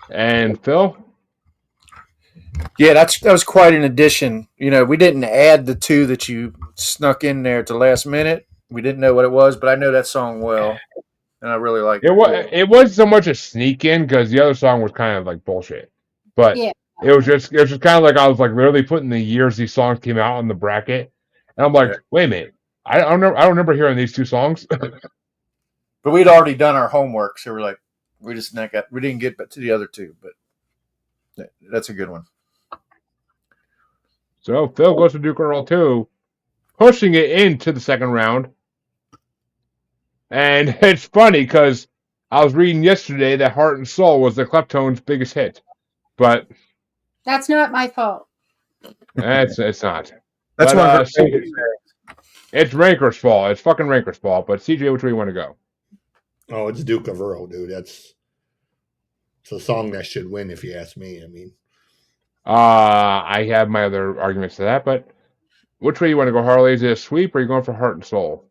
And Phil? Yeah, that was quite an addition. You know, we didn't add the two that you snuck in there at the last minute. We didn't know what it was, but I know that song well, and I really like it. It wasn't so much a sneak in because the other song was kind of like bullshit, but yeah. it was just kind of like I was like literally putting the years these songs came out on the bracket, and I'm like, wait a minute, I don't remember hearing these two songs. But we'd already done our homework, so we're like, we didn't get to the other two, but that's a good one. So Phil goes to Duke Earl 2, pushing it into the second round. And it's funny because I was reading yesterday that Heart and Soul was the Kleptones' biggest hit. But that's not my fault. It's not. That's but, it's Ranker's fault. It's fucking Ranker's fault. But CJ, which way you want to go? Oh, it's Duke of Earl, dude. It's a song that should win, if you ask me. I mean, I have my other arguments to that, but which way you want to go, Harley? Is it a sweep or are you going for heart and soul?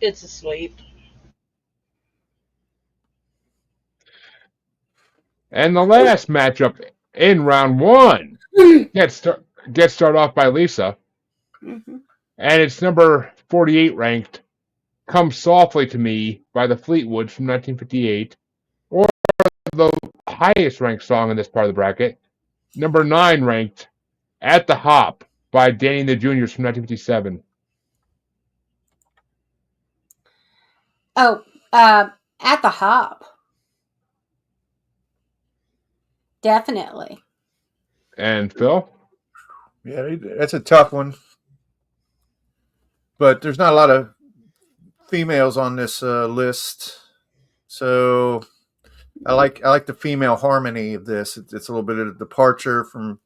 It's a sweep. And the last matchup in round one gets started off by Lisa, Mm-hmm. and it's number 48 ranked. Come Softly to Me by the Fleetwoods from 1958, or the highest ranked song in this part of the bracket, number 9 ranked, At the Hop by Danny and the Juniors from 1957. Oh, At the Hop. Definitely. And Phil? Yeah, that's a tough one. But there's not a lot of females on this list, so I like the female harmony of this. It's a little bit of a departure from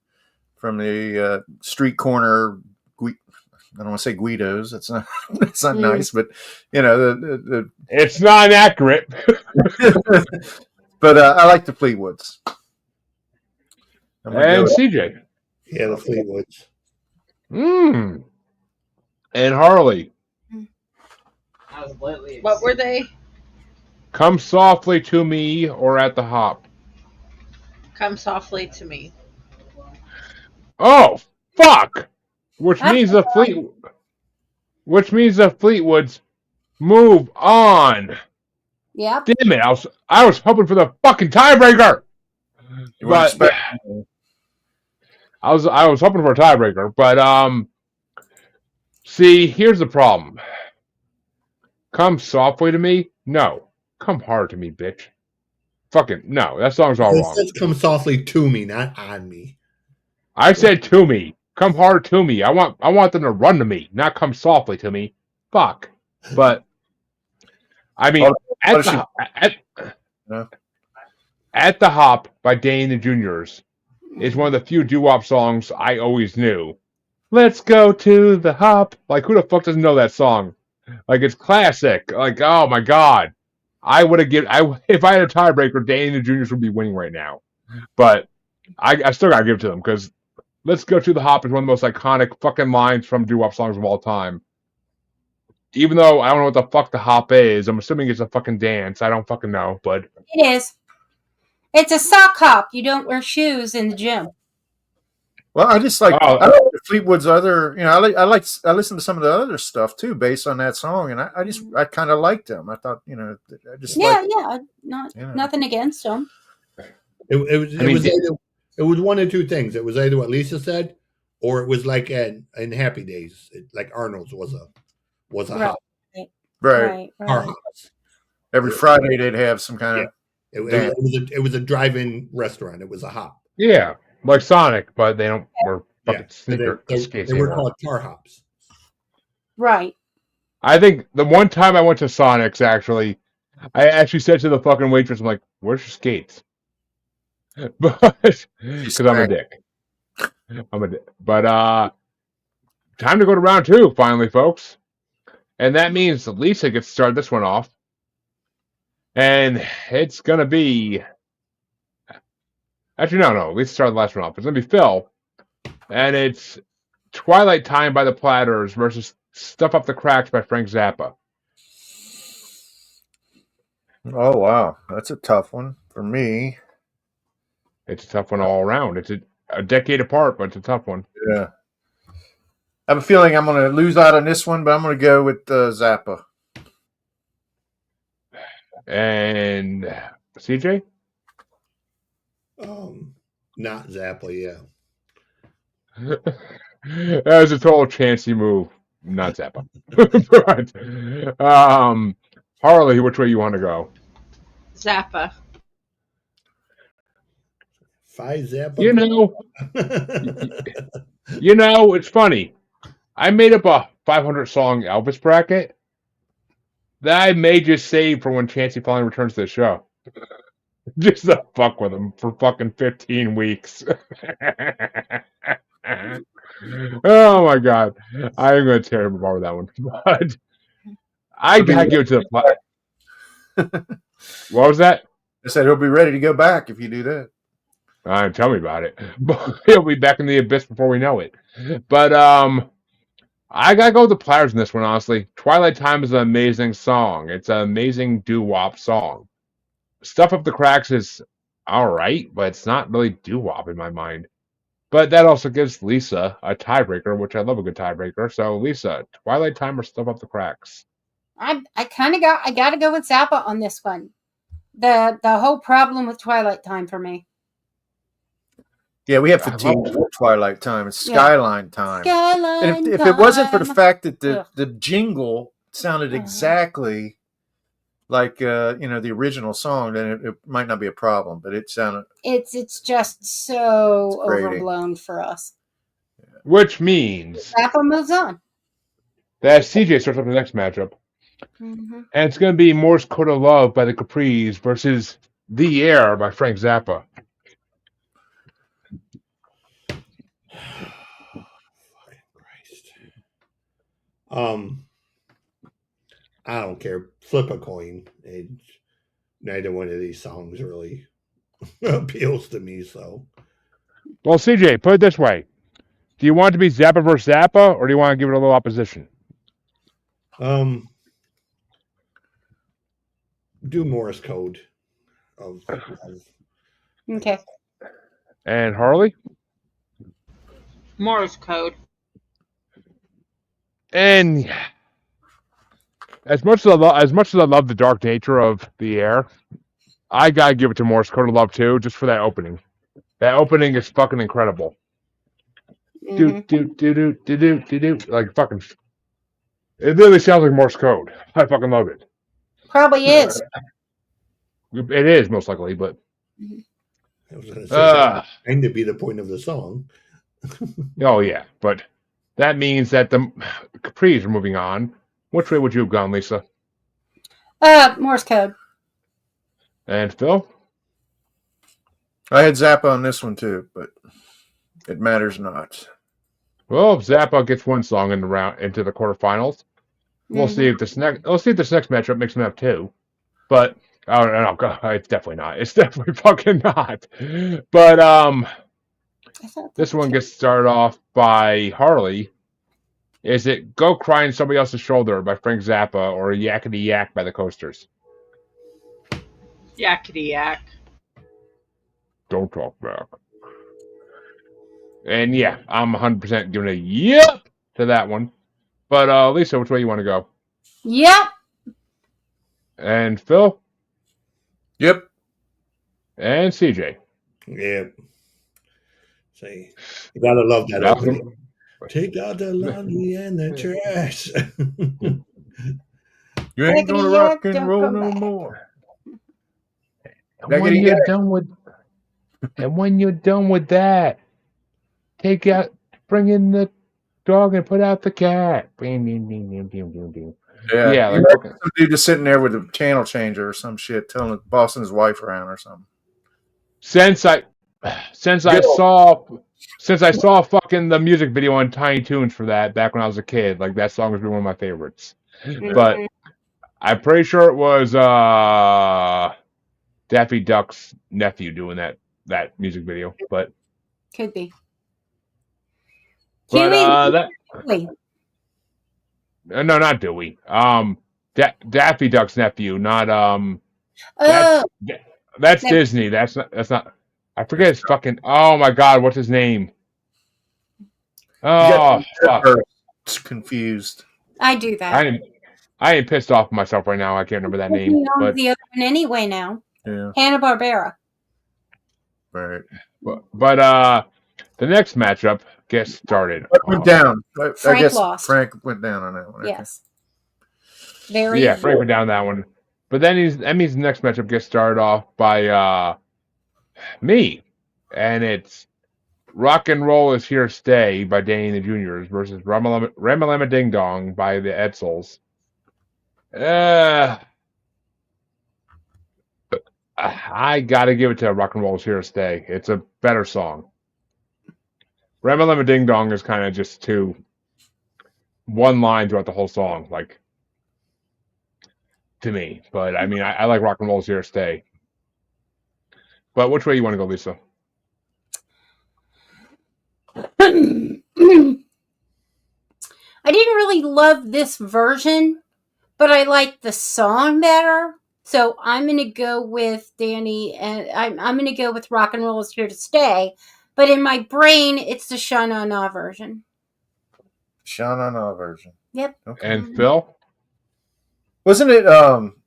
the street corner. I don't want to say Guidos. That's not nice, but the It's not accurate. but I like the Fleetwoods. And CJ. yeah, the Fleetwoods. And Harley. What were they? Come Softly to Me or At the Hop. Come Softly to Me. Oh, fuck! Which means the Fleetwoods move on. Yep. Damn it! I was hoping for the fucking tiebreaker. But I was hoping for a tiebreaker, but see, here's the problem. Come Softly to Me? No. Come Hard to Me, bitch. Fucking no, that song's all wrong. It says Come Softly to Me, not on me. I said to me. Come hard to me. I want them to run to me, not come softly to me. Fuck. But I mean, At the Hop by Danny and the Juniors is one of the few doo-wop songs I always knew. Let's go to the hop. Like, who the fuck doesn't know that song? Like, it's classic. Like, oh my god. If I had a tiebreaker, Danny and the Juniors would be winning right now. But I still gotta give it to them because Let's Go to the Hop is one of the most iconic fucking lines from doo-wop songs of all time. Even though I don't know what the fuck the hop is, I'm assuming it's a fucking dance. I don't fucking know, but It is. It's a sock hop. You don't wear shoes in the gym. Well, I just like I like the Fleetwood's other. I listen to some of the other stuff too, based on that song, and I kind of liked them. I thought, I just nothing against them. It was one of two things. It was either what Lisa said, or it was like in Happy Days, like Arnold's was a hop. Right. Car hops. Every Friday they'd have some kind of. It was a drive-in restaurant. It was a hop. Yeah, like Sonic, but they don't wear fucking skates. They were called car hops. Right. I think the one time I went to Sonic's, I actually said to the fucking waitress, I'm like, "Where's your skates?" But because I'm a dick. But time to go to round 2 finally, folks. And that means Lisa gets to start this one off. And it's going to be... Actually, no. Lisa started the last one off. It's going to be Phil. And it's Twilight Time by the Platters versus Stuff Up the Cracks by Frank Zappa. Oh, wow. That's a tough one for me. It's a tough one all around. It's a decade apart, but it's a tough one. Yeah. I have a feeling I'm going to lose out on this one, but I'm going to go with Zappa. And CJ? Not Zappa, yeah. That was a total chancy move. Not Zappa. But, Harley, which way you want to go? Zappa. Zappa. It's funny. I made up a 500 song Elvis bracket that I may just save for when Chancey finally returns to the show. Just to fuck with him for fucking 15 weeks. Oh my god. I am going to tear him apart with that one. But I gotta give it to the What was that? I said he'll be ready to go back if you do that. Tell me about it. He'll be back in the abyss before we know it. But I gotta go with the Platters in this one, honestly. Twilight Time is an amazing song. It's an amazing doo-wop song. Stuff Up the Cracks is alright, but it's not really doo-wop in my mind. But that also gives Lisa a tiebreaker, which I love a good tiebreaker. So Lisa, Twilight Time or Stuff Up the Cracks? I gotta go with Zappa on this one. The whole problem with Twilight Time for me. Yeah, we have fatigue with Twilight Time. It's Skyline Time. Skyline And if it wasn't for the fact that Ugh. the jingle sounded exactly like the original song, then it might not be a problem. But it sounded. It's just so grating. overblown for us. Which means Zappa moves on. that CJ starts up the next matchup. Mm-hmm. And it's going to be Morse Code of Love by the Capris versus The Air by Frank Zappa. I don't care. Flip a coin. Neither one of these songs really appeals to me. So, well, CJ, put it this way: do you want it to be Zappa versus Zappa, or do you want to give it a little opposition? Do Morse code. Okay. And Harley? Morse code. And as much as I love the dark nature of The Air, I gotta give it to Morse Code of Love too, just for that opening. That opening is fucking incredible. Mm-hmm. Do like fucking. It literally sounds like Morse code. I fucking love it. Probably is. It is most likely, but I was going to say that kind of be the point of the song. Oh yeah, but that means that the Capris are moving on. Which way would you have gone, Lisa? Morse code. And Phil? I had Zappa on this one too, but it matters not. Well, if Zappa gets one song in the round into the quarterfinals, we'll see if this next matchup makes him have two. But no, it's definitely not. It's definitely fucking not. But this one gets started off by Harley. Is it Go Cry on Somebody Else's Shoulder by Frank Zappa or Yakkety Yak by the Coasters? Yakkety yak. Don't talk back. And yeah, I'm 100% giving a yep to that one. But Lisa, which way you want to go? Yep. And Phil? Yep. And CJ? Yep. Say, you gotta love that opening. Take out the laundry and the trash. You ain't gonna rock and roll no more. And when you're done with that, bring in the dog and put out the cat. Yeah, like some dude just sitting there with a channel changer or some shit, bossing his wife around or something. Since I saw fucking the music video on Tiny Toons for that back when I was a kid, like that song has been one of my favorites. But I'm pretty sure it was Daffy Duck's nephew doing that music video. But could be. No, not Dewey. Daffy Duck's nephew, not That's Disney. That's not. I forget his fucking. Oh my god, what's his name? Oh fuck! It's confused. I do that. I am pissed off myself right now. I can't remember that name. But the other one anyway now. Yeah. Hanna-Barbera. Right. But the next matchup gets started. Frank went down. Frank lost. Frank went down on that one. Yes. Okay. Frank went down that one. But then that means the next matchup gets started off by me, and it's Rock and Roll Is Here to Stay by Danny and the Juniors versus Ramalama Ding Dong by the Edsels. I gotta give it to Rock and Roll Is Here to Stay. It's a better song. Ramalama Ding Dong is kind of just one line throughout the whole song. Like, to me. But I mean, I like Rock and Roll's Here to Stay. But which way you want to go, Lisa? I didn't really love this version, but I like the song better. So I'm going to go with Danny, and I'm going to go with Rock and Roll is Here to Stay. But in my brain, it's the Sha Na Na version. Sha Na Na version. Yep. Okay. And Phil? Wasn't it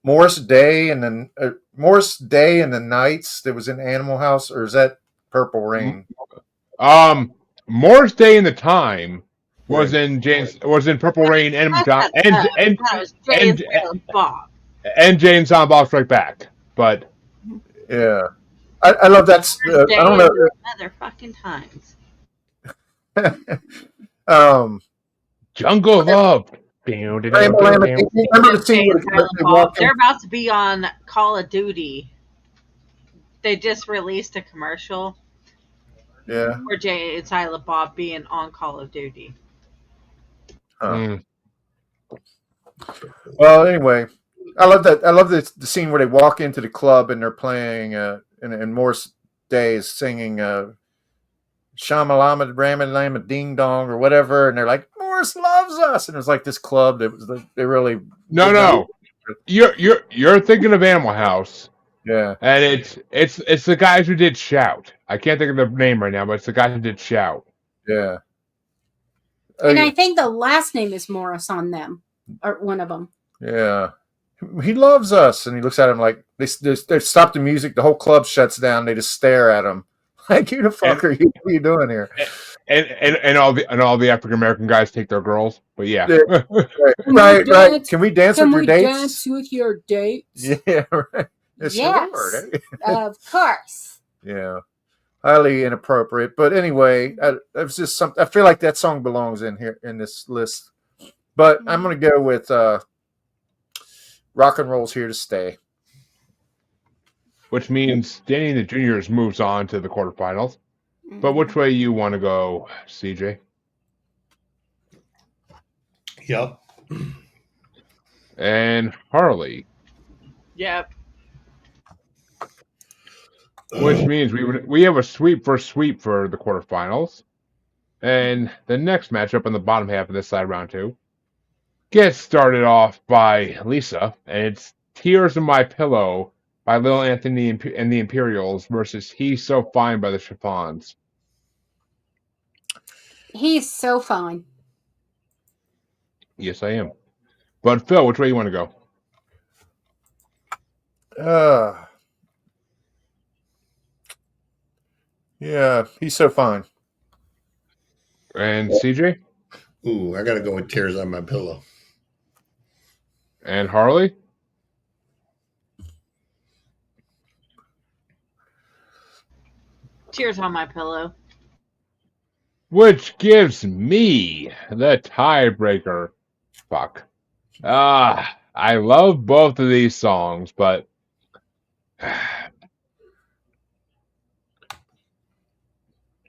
Morris Day and then Morris Day and the Nights that was in Animal House, or is that Purple Rain? Morris Day and the Time was Right. in Purple Rain and That was Jay and Silent Bob. and Jay and Silent Bob Strike Back. But Yeah, I love that. I don't know. Motherfucking times. Jungle of Love. Remember the scene where they walk in? They're about to be on Call of Duty. They just released a commercial Yeah. for Jay and Silent Bob being on Call of Duty. Huh. Well, anyway, I love that. I love the scene where they walk into the club and they're playing, and Morris Day is singing Shamalama Ramalama Ding Dong or whatever, and they're like, Morris loves us, and it was like this club that was they really No. You're thinking of Animal House. Yeah. And it's the guys who did Shout. I can't think of their name right now, but it's the guys who did Shout. Yeah. And I think the last name is Morris on them, or one of them. Yeah. He loves us, and he looks at him like they stop the music. The whole club shuts down. They just stare at him like, "Who the fuck are you? What are you doing here?" And all the African American guys take their girls. But yeah, right. Can we dance with your dates? Dance with your dates? Yeah, right. Yes, of course. Yeah, highly inappropriate. But anyway, it was just something. I feel like that song belongs in here in this list. But I'm going to go with Rock and Roll's Here to Stay. Which means Danny and the Juniors moves on to the quarterfinals. But which way you want to go, CJ? Yep. And Harley. Yep. Which means we have a sweep for the quarterfinals. And the next matchup in the bottom half of this side, round 2, gets started off by Lisa, and it's Tears in My Pillow by Lil Anthony and the Imperials versus He's So Fine by the Chiffons. He's so fine. Yes, I am. But Phil, which way you want to go? Yeah, He's So Fine. And CJ? Ooh, I got to go with Tears on My Pillow. And Harley? Tears on My Pillow. Which gives me the tiebreaker. Fuck. I love both of these songs, but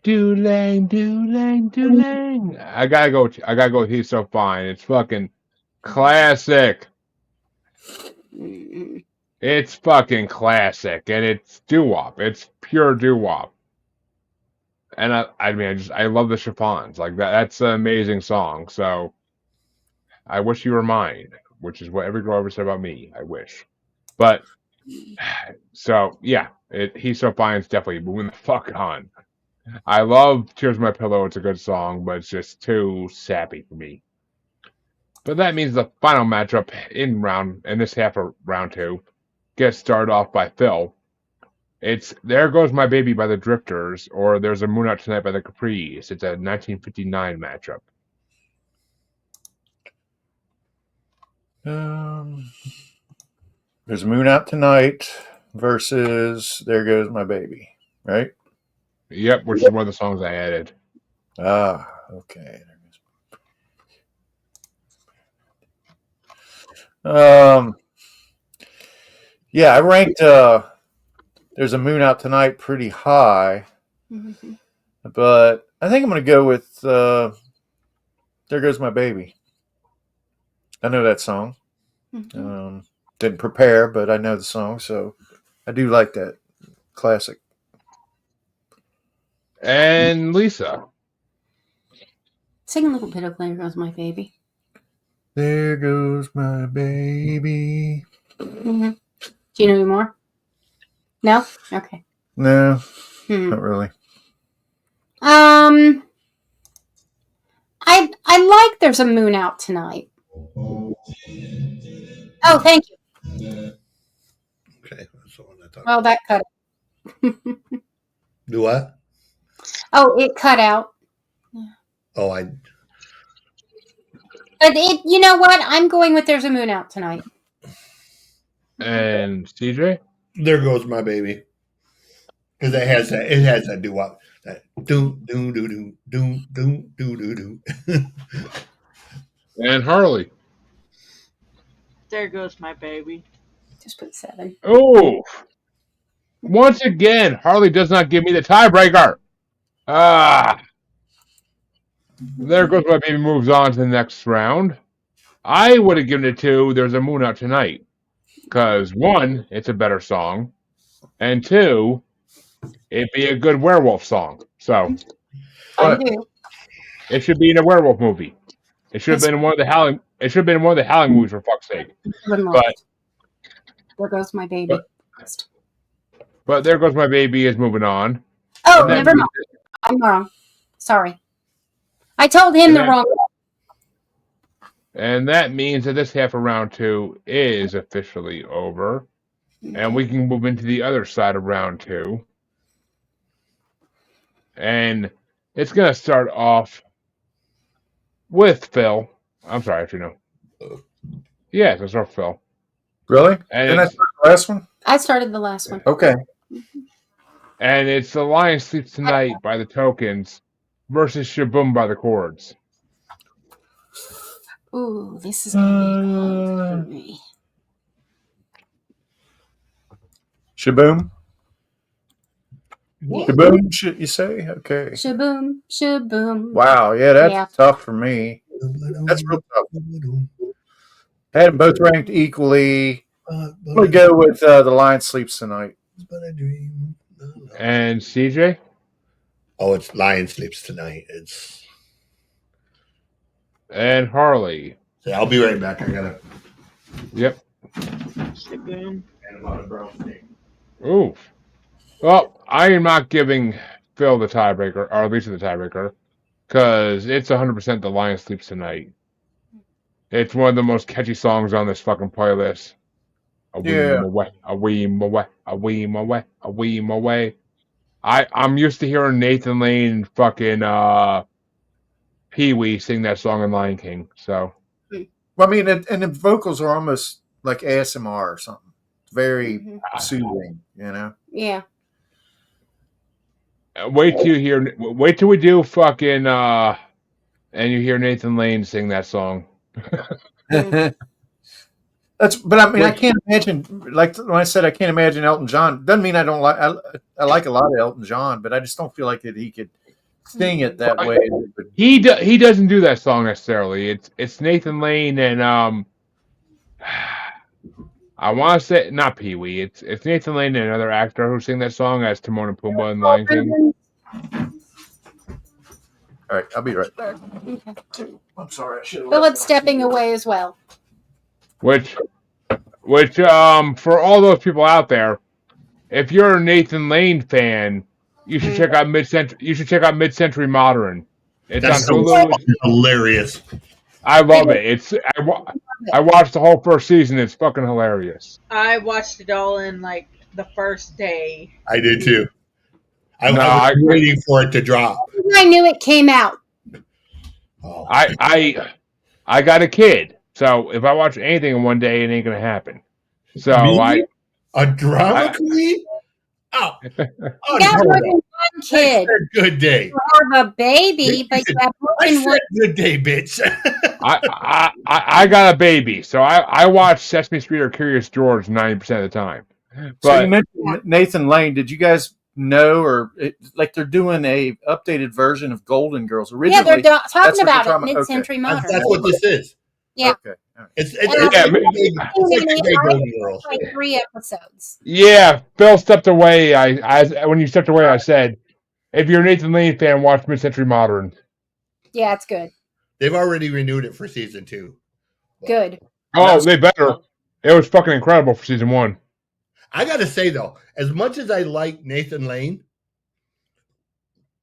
Doo-lang. I gotta go with He's So Fine. It's fucking classic. It's fucking classic, and it's doo wop. It's pure doo wop. And I love the Chiffons. Like that's an amazing song. So I wish you were mine, which is what every girl ever said about me. I wish. But so yeah, He's So Fine is definitely moving the fuck on. I love Tears My Pillow. It's a good song, but it's just too sappy for me. But that means the final matchup in this half of round 2 gets started off by Phil. It's There Goes My Baby by the Drifters, or There's a Moon Out Tonight by the Capris. It's a 1959 matchup. There's a Moon Out Tonight versus There Goes My Baby, right? Yep, which is one of the songs I added. Okay. Yeah, I ranked There's a Moon Out Tonight pretty high, but I think I'm going to go with There Goes My Baby. I know that song. Didn't prepare, but I know the song, so I do like that. Classic. And Lisa. Sing a little bit of There Goes My Baby. There goes my baby. Mm-hmm. Do you know any more? No? Okay. No, not really. I like There's a Moon Out Tonight. Oh, thank you. Okay, that's the one I thought. Well, that cut out. Do what? Oh, it cut out. Oh, But you know what? I'm going with There's a Moon Out Tonight. And CJ? There Goes My Baby. Because it has that doo wop. That do do do do do do do do do. And Harley. There Goes My Baby. Just put 7. Oh, once again, Harley does not give me the tiebreaker. There Goes My Baby moves on to the next round. I would have given it to There's a Moon Out Tonight. Because, 1, it's a better song. And 2, it'd be a good werewolf song. So, I do. it should be in a werewolf movie. It should have been in one of the Howling. It should have been in one of the Howling movies, for fuck's sake. But There Goes My Baby. But There Goes My Baby is moving on. Oh, never mind. I'm wrong. Sorry. I told him the wrong. And that means that this half of round 2 is officially over. And we can move into the other side of round 2. And it's going to start off with Phil. I'm sorry, actually, no. Yeah, it's start with Phil. Really? And Didn't I start the last one? I started the last one. Okay. And it's The Lion Sleeps Tonight by the Tokens versus Shaboom by the Chords. Ooh, this is going to be hard for me. Shaboom? Shaboom, should you say? Okay. Shaboom, shaboom. Wow, yeah, that's tough for me. That's real tough. Had them both ranked equally. I'm going to go with The Lion Sleeps Tonight. And CJ? Oh, it's Lion Sleeps Tonight. And Harley. So I'll be right back. I gotta. Yep. Shaboom. Ooh. Well, I am not giving Phil the tiebreaker, or Lisa the tiebreaker, because it's 100% The Lion Sleeps Tonight. It's one of the most catchy songs on this fucking playlist. A weem away, a weem away, a weem away, a weem away. I'm used to hearing Nathan Lane and fucking Pee-wee sing that song in Lion King. So, well, I mean, and the vocals are almost like ASMR or something. It's very soothing, you know. Yeah. Wait till we do fucking and you hear Nathan Lane sing that song. But I mean, I can't imagine. Like when I said, I can't imagine Elton John. Doesn't mean I don't like. I like a lot of Elton John, but I just don't feel like that he could sing it that way. He doesn't do that song necessarily. It's Nathan Lane and I want to say not Pee-wee. It's Nathan Lane and another actor who sing that song as Timon and Pumbaa in Lion King. All right, I'll be right back. Okay. I'm sorry, I should have. Philip's stepping away as well. Which for all those people out there, if you're a Nathan Lane fan, you should check out Mid-Century. You should check out Mid-Century Modern. It's That's on Hulu. Hilarious. I love it. I watched the whole first season. It's fucking hilarious. I watched it all in like the first day. I did too. I was waiting for it to drop. I knew it came out. Oh. I got a kid, so if I watch anything in one day, it ain't gonna happen. So a drama queen? Oh, You got more than one kid. Good day. You have a baby, but you have more I than one. said good day, bitch. I got a baby, so I watch Sesame Street or Curious George 90% of the time. But So you mentioned Nathan Lane. Did you guys know, like they're doing a updated version of Golden Girls? Yeah, Originally, they're talking what about you're it. talking about. Mid-Century Modern. That's what this is. Yeah. Okay. It's Yeah, like the Great Golden Girls. like 3 episodes. Yeah, Phil stepped away. When you stepped away, I said, if you're a Nathan Lane fan, watch Mid-Century Modern. Yeah, it's good. They've already renewed it for season 2. Good. Oh, they better. It was fucking incredible for season 1. I got to say, though, as much as I like Nathan Lane,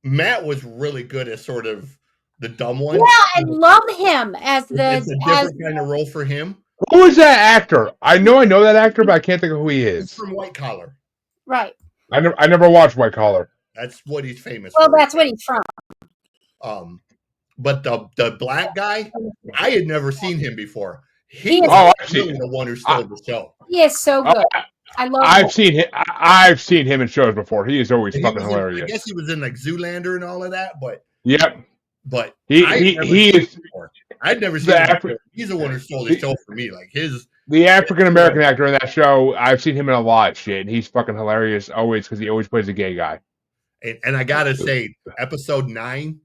Matt was really good as sort of the dumb one. Yeah, I love him as the. It's a different kind of role for him. Who is that actor? I know that actor, but I can't think of who he He's is. from White Collar. Right. I never watched White Collar. That's what he's famous Well, for. that's what he's from. But the black guy, I had never seen him before. He was is- really the one who stole the show. He is so good. I love him. I've seen him in shows before. He is always And fucking I hilarious. guess he was in like Zoolander and all of that, but Yep. he is I'd never seen him. He's the one who stole the show for me. Like the African American actor in that show. I've seen him in a lot of shit, and he's fucking hilarious always because he always plays a gay guy. and I gotta say, episode 9.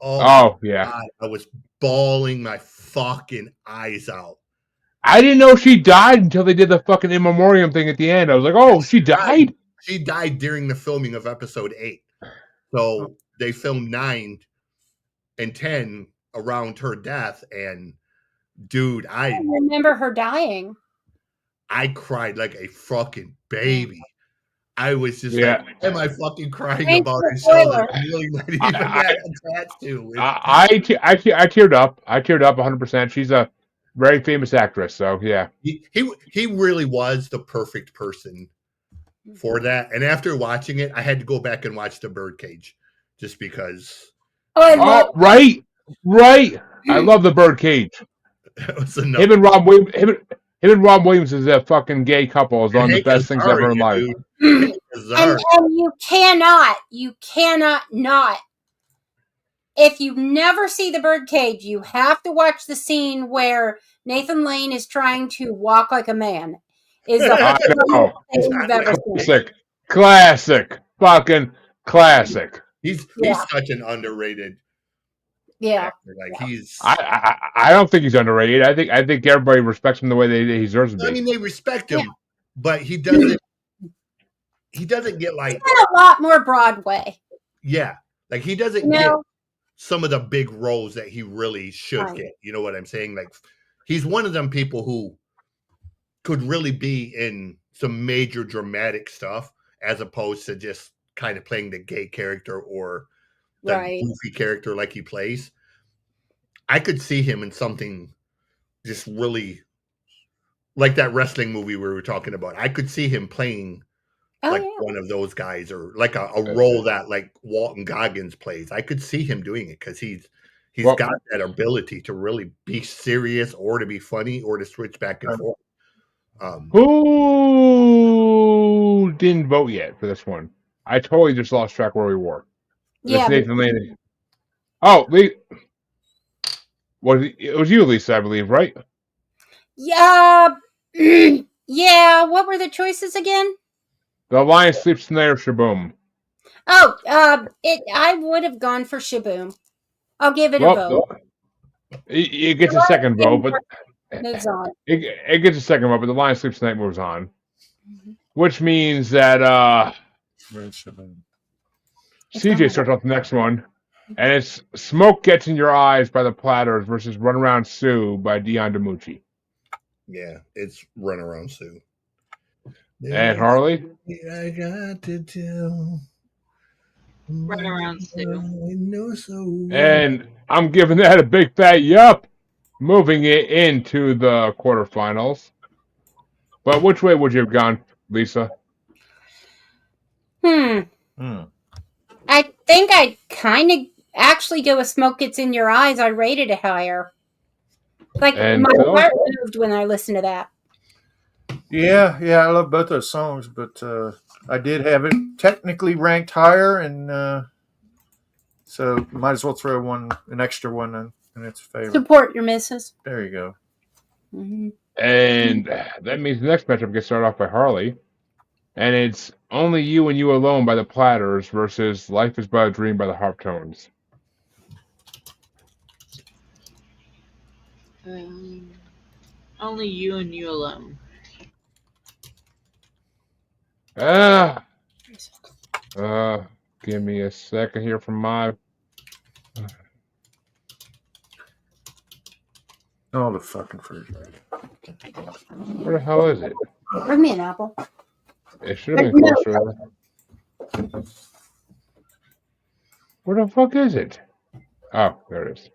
Oh yeah, God, I was bawling my fucking eyes out. I didn't know she died until they did the fucking in memoriam thing at the end. I was like, oh, she died? She died during the filming of episode 8. So they filmed 9 and 10 around her death. And dude, I remember her dying. I cried like a fucking baby. I was just like, am I fucking crying about a show that I'm really not even that attached to? I teared up. I teared up 100%. She's a very famous actress, so yeah. He really was the perfect person for that. And after watching it, I had to go back and watch The Birdcage just because. Right. I love The Birdcage. Him and Rob Williams is a fucking gay couple. Is one of the best things ever in life. And you cannot not. If you never see The Birdcage, you have to watch the scene where Nathan Lane is trying to walk like a man. Is the thing you've ever seen. Classic, fucking classic. He's such an underrated. Yeah, actor. Like he's. I don't think he's underrated. I think everybody respects him the way they deserves to be. I mean, they respect him, but he doesn't. He doesn't get like a lot more Broadway. Yeah, like he doesn't get some of the big roles that he really should get. You know what I'm saying? Like he's one of them people who could really be in some major dramatic stuff as opposed to just kind of playing the gay character or the goofy character like he plays. I could see him in something just really like that wrestling movie we were talking about. I could see him playing one of those guys or like a role that like Walton Goggins plays. I could see him doing it because he's got that ability to really be serious or to be funny or to switch back and forth. Who didn't vote yet for this one? I totally just lost track where we were. Yeah. Nathan Lane. Oh, it was you, Lisa, I believe, right? Yeah. Yeah. What were the choices again? The Lion Sleeps Tonight or Shaboom. Oh, I would have gone for Shaboom. I'll give it a vote. It gets a second vote, but moves on. It gets a second vote, but The Lion Sleeps Tonight moves on. Which means that CJ starts off the next one, and it's Smoke Gets in Your Eyes by the Platters versus Runaround Sue by Dion DiMucci. Yeah, it's Runaround Sue. And Harley? I got to tell. Runaround Sue. And I'm giving that a big fat yup. Moving it into the quarterfinals. But which way would you have gone, Lisa? I think I'd kind of actually go with Smoke Gets in Your Eyes. I rated it higher. Like, my heart moved when I listened to that. Yeah, I love both those songs, but I did have it technically ranked higher, and so might as well throw an extra one in its favor. Support your missus. There you go. Mm-hmm. And that means the next matchup gets started off by Harley. And it's Only You and You Alone by the Platters versus Life is But a Dream by the Harp Tones. Only you and you alone. Give me a second here from my. Oh, the fucking fruit. Where the hell is it? Bring me an apple. It should have been closer. Where the fuck is it? Oh, there it is.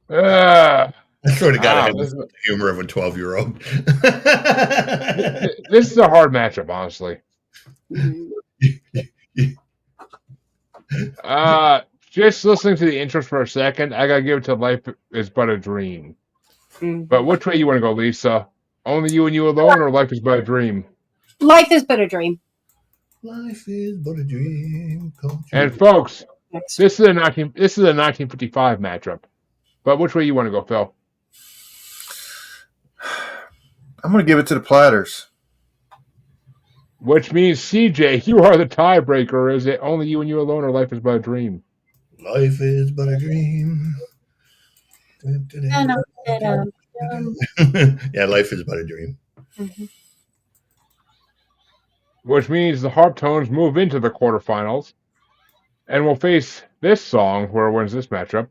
I sort of got to have this, the humor of a 12-year-old. this is a hard matchup, honestly. Just listening to the intros for a second, I gotta give it to Life is But a Dream. But which way you want to go, Lisa? Only you and you alone, or Life is But a Dream? Life is but a dream. Life is but a dream. And folks, Next. this is a 1955 matchup. But which way you want to go, Phil? I'm going to give it to the Platters. Which means, CJ, you are the tiebreaker. Is it only you and you alone, or Life is But a Dream? Life is but a dream. Yeah, life is but a dream. Which means the Harp Tones move into the quarterfinals and will face this song, whoever wins this matchup,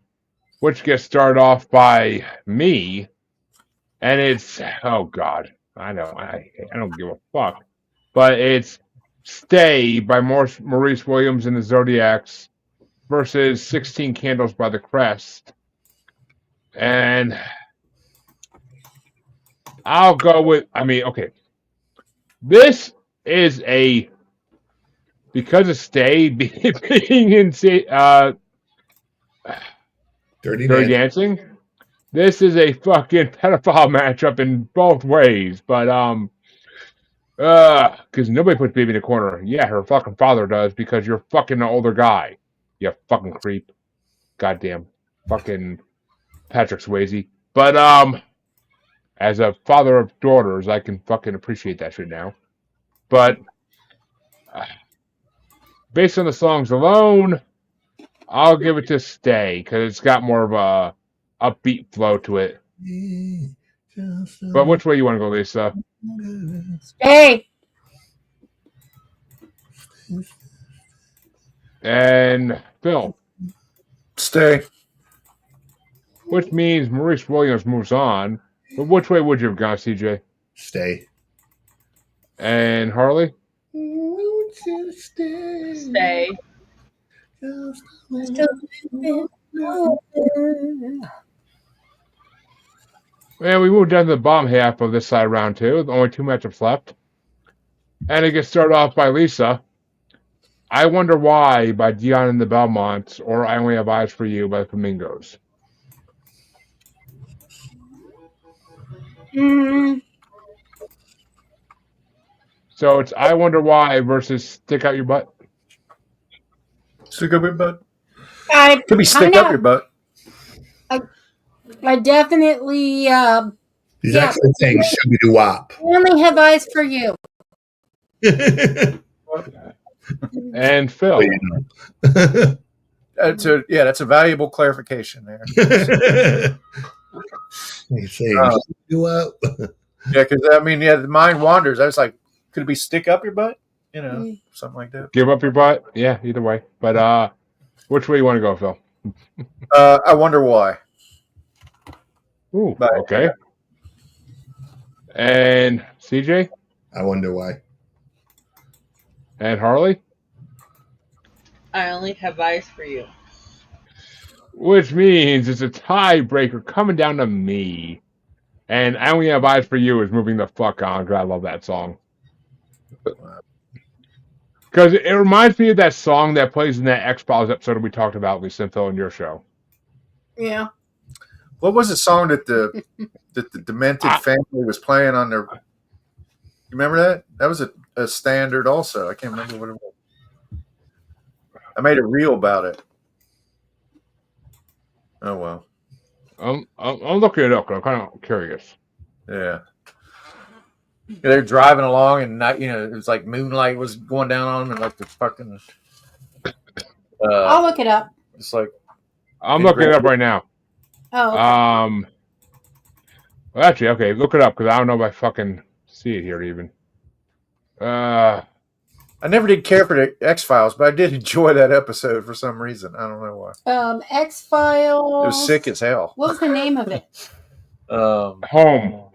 which gets started off by me. And it's, oh God, I know, I don't give a fuck. But it's Stay by Maurice Williams and the Zodiacs versus 16 Candles by the Crest. And I'll go with, okay. This is because of Stay being in Dirty Dancing. This is a fucking pedophile matchup in both ways, but because nobody puts baby in the corner. Yeah, her fucking father does because you're fucking an older guy. You fucking creep. Goddamn, fucking Patrick Swayze. But as a father of daughters, I can fucking appreciate that shit now. But based on the songs alone, I'll give it to Stay because it's got more of a upbeat flow to it. But which way you want to go, Lisa? Stay. And Phil. Stay. Which means Maurice Williams moves on. But which way would you have gone, CJ? Stay. And Harley? Stay. And we moved down to the bottom half of this side round two. With only two matchups left. And it gets started off by Lisa. I Wonder Why by Dion and the Belmonts, or I Only Have Eyes for You by the Flamingos. So it's I Wonder Why versus Stick Out Your Butt. Stick up your butt. Could be stick up your butt. I definitely He's actually saying Doo Wop. only have eyes for you. And Phil. That's a valuable clarification there. He's saying Doo Wop. Yeah, because the mind wanders. I was like, could it be stick up your butt? Something like that. Give up your butt? Yeah, either way. But which way you want to go, Phil? I Wonder Why. Ooh, okay. And CJ? I Wonder Why. And Harley? I Only Have Eyes for You. Which means it's a tiebreaker coming down to me. And I Only Have Eyes for You is moving the fuck on because I love that song. Because it reminds me of that song that plays in that X-Files episode we talked about, Lisa and Phil, in your show. Yeah. What was the song that the demented family was playing on their? You remember that? That was a standard also. I can't remember what it was. I made a reel about it. Oh well. I'm looking it up because I'm kind of curious. Yeah. They're driving along, and not, it was like moonlight was going down on them, and like the fucking. I'll look it up. It's like I'm looking it up right now. Oh, okay. Well, actually, okay, look it up because I don't know if I fucking see it here even. I never did care for the X-Files, but I did enjoy that episode for some reason. I don't know why. X-Files. It was sick as hell. What was the name of it? Home.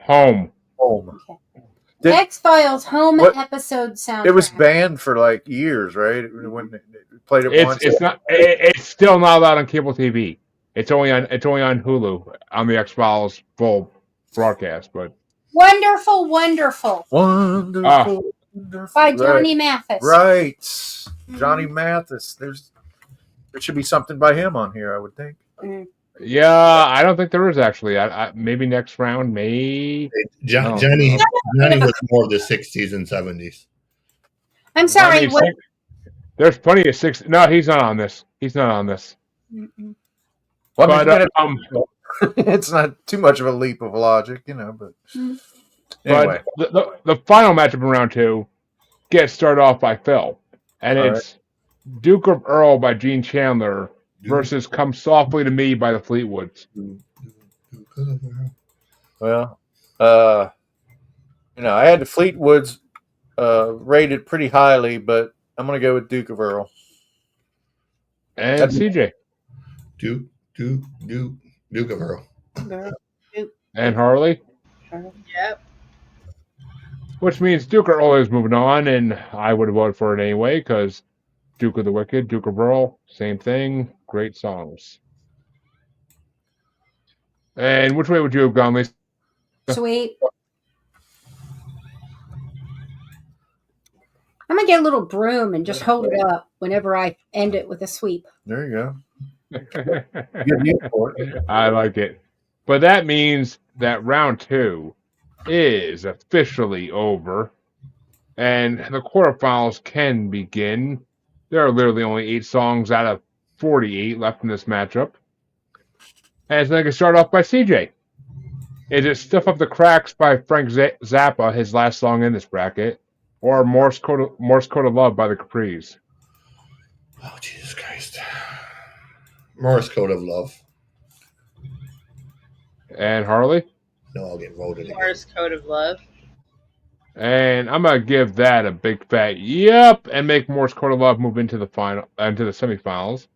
Okay. X-Files Home episode soundtrack. It was banned for like years, right? When they played it once. It's still not allowed on cable TV. It's only on Hulu on the X-Files full broadcast, but Wonderful. Wonderful. By Johnny Mathis. Right. Johnny Mathis. There should be something by him on here, I would think. Yeah, I don't think there is actually. Maybe next round, maybe. Johnny was more of the 60s and 70s. I'm sorry. There's plenty of 60s. No, he's not on this. Mm-mm. Well, But it's not too much of a leap of logic, but anyway. But the final matchup in round 2 gets started off by Phil, and it's Duke of Earl by Gene Chandler versus Come Softly to Me by the Fleetwoods. Well, I had the Fleetwoods rated pretty highly, but I'm going to go with Duke of Earl. And CJ. Duke of Earl. And Harley. Yep. Which means Duke of Earl is moving on, and I would have voted for it anyway, because Duke of the Wicked, Duke of Earl, same thing, great songs. And which way would you have gone, Lisa? Sweet. I'm going to get a little broom and just hold it up whenever I end it with a sweep. There you go. I like it. But that means that round 2 is officially over, and the quarterfinals can begin. There are literally only 8 songs out of 48 left in this matchup. And it's going to start off by CJ. Is it Stuff Up the Cracks by Frank Zappa, his last song in this bracket, or Morse Code of Love by the Capris? Oh, Jesus Christ. Morse Code of Love. And Harley? No, I'll get voted again. Morse Code of Love. And I'm gonna give that a big fat yep, and make Morse Code of Love move into the semifinals.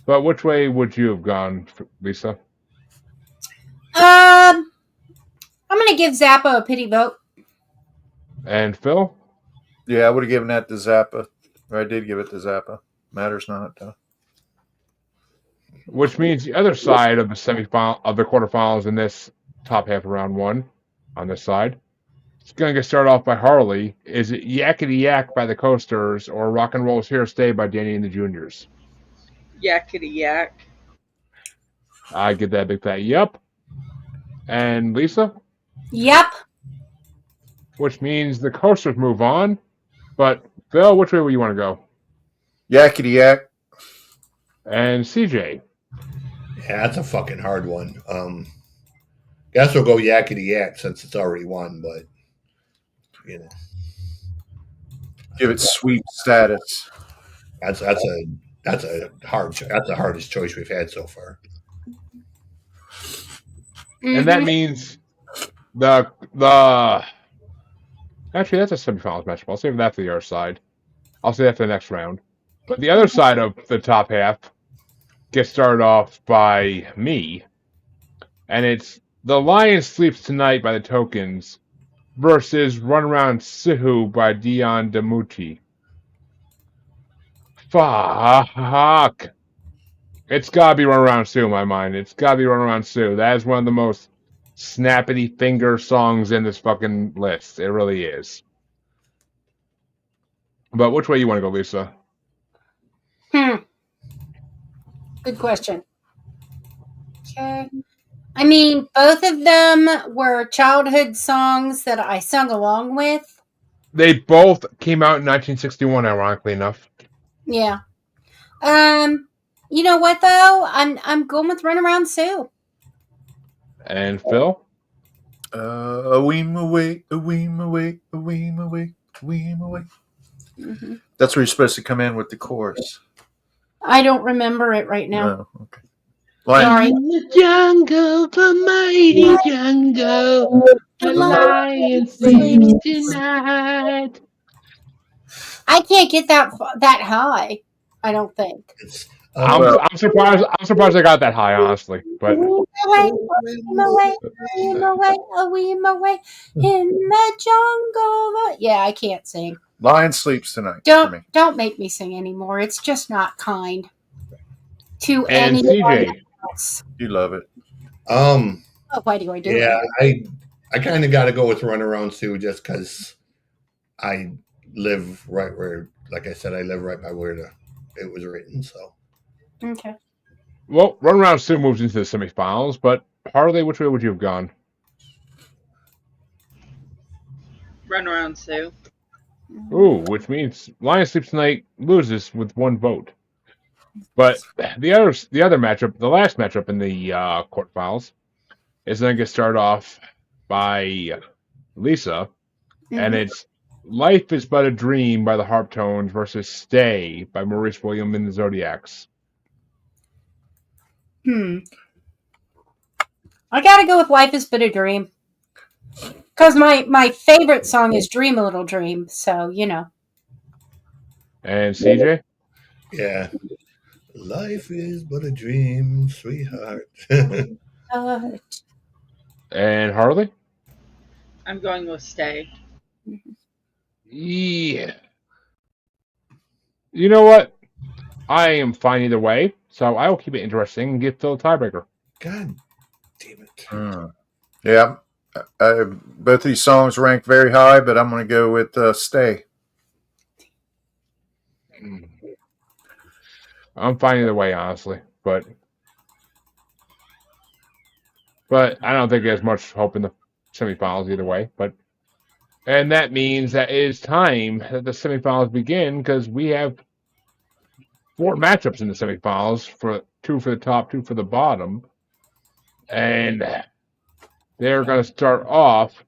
But which way would you have gone, Lisa? I'm gonna give Zappa a pity vote. And Phil? Yeah, I would have given that to Zappa. Or I did give it to Zappa. Matters not, though. Which means the other side of the quarterfinals in this top half of round 1, on this side, it's going to get started off by Harley. Is it Yakkety Yak by the Coasters or Rock and Roll's Here to Stay by Danny and the Juniors? Yakkety Yak. I get that big fat yep. And Lisa? Yep. Which means the Coasters move on. But Phil, which way would you want to go? Yakkety Yak. And CJ? Yeah, that's a fucking hard one. Guess we'll go Yakkety Yak since it's already won, but give it sweep status. That's a hard. That's the hardest choice we've had so far. Mm-hmm. And that means the actually that's a semifinals matchup. I'll save that for the other side. I'll save that for the next round. But the other side of the top half gets started off by me, and it's The Lion Sleeps Tonight by the Tokens versus Runaround Sihu by Dion DiMucci. Fuck. It's gotta be Runaround Sue in my mind. It's gotta be Runaround Sue. That is one of the most snappity finger songs in this fucking list. It really is. But which way you want to go, Lisa? Good question. Okay. I mean, both of them were childhood songs that I sung along with. They both came out in 1961, ironically enough. Yeah. You know what though? I'm going with Runaround Sue. And Phil? A weem away, a weem away, a weem away, a weem away. Mhm. That's where you're supposed to come in with the chorus. I don't remember it right now. No, okay. Lion, Sorry. In the jungle, the mighty jungle, the lion sleeps tonight. I can't get that high. I don't think. It's I'm surprised. I'm surprised I got that high, honestly. But Away, away, away, in the jungle. Yeah, I can't sing. Lion sleeps tonight. For me. Don't make me sing anymore. It's just not kind to and anyone CJ, else. You love it. Oh, why do I do yeah, it? I kind of got to go with Runaround too, just because I live right where, like I said, I live right by where it was written. So Okay. well, Runaround still moves into the semifinals, but Harley, which way would you have gone? Runaround Sue. Ooh, which means Lion Sleeps Tonight loses with 1 vote. But the other matchup, the last matchup in the quarterfinals, is then going to start off by Lisa, and it's "Life Is But a Dream" by the Harptones versus "Stay" by Maurice William and the Zodiacs. I gotta go with "Life Is But a Dream" because my favorite song is "Dream a Little Dream." So you know. And CJ? yeah, life is but a dream, sweetheart. And Harley? I'm going with Stay. Yeah. You know what? I am fine either way, so I will keep it interesting and give Phil a tiebreaker. God damn it! Yeah, both of these songs rank very high, but I'm going to go with "Stay." I'm fine either way, honestly, but I don't think there's much hope in the semifinals either way. And that means that it is time that the semifinals begin because we have 4 matchups in the semifinals, for 2 for the top, 2 for the bottom, and they're going to start off.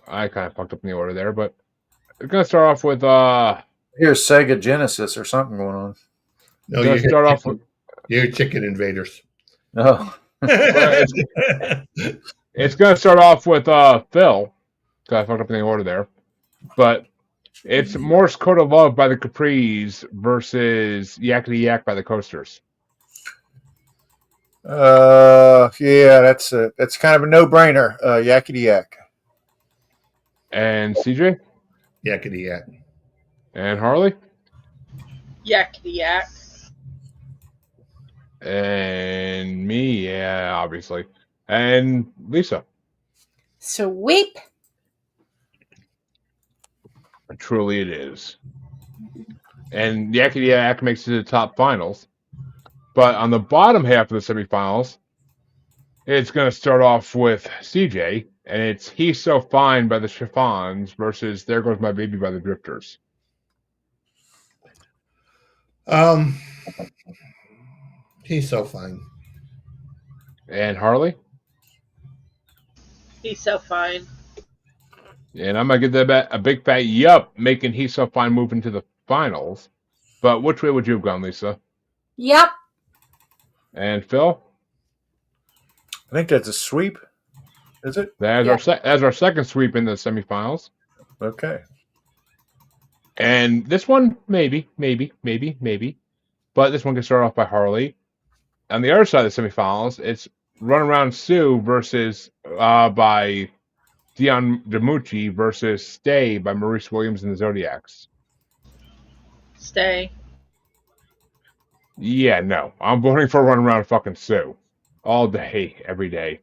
I kind of fucked up in the order there, but they're going to start off with Here's Sega Genesis or something going on. No, Gonna start off with you're Chicken Invaders. Oh, it's going to start off with Phil. So I fucked up in the order there, but it's Morse Code of Love by the Capris versus Yakkety Yak by the Coasters. yeah, that's kind of a no-brainer. Yakkety Yak. And CJ? Yakkety Yak. And Harley? Yakkety Yak. And me, yeah, obviously. And Lisa? Sweep. Truly it is. And Yakkety Yak makes it to the top finals. But on the bottom half of the semifinals, it's going to start off with CJ, and it's "He's So Fine" by the Chiffons versus "There Goes My Baby" by the Drifters. He's so fine. And Harley? He's so fine. And I'm going to give that a big fat yup, making "He's So Fine" move into the finals. But which way would you have gone, Lisa? Yep. And Phil? I think that's a sweep. Is it? That's our second sweep in the semifinals. Okay. And this one, maybe. But this one can start off by Harley. On the other side of the semifinals, it's Runaround Sue versus by Dion DiMucci versus "Stay" by Maurice Williams and the Zodiacs. Stay. Yeah, no. I'm voting for Runaround fucking Sue. All day, every day.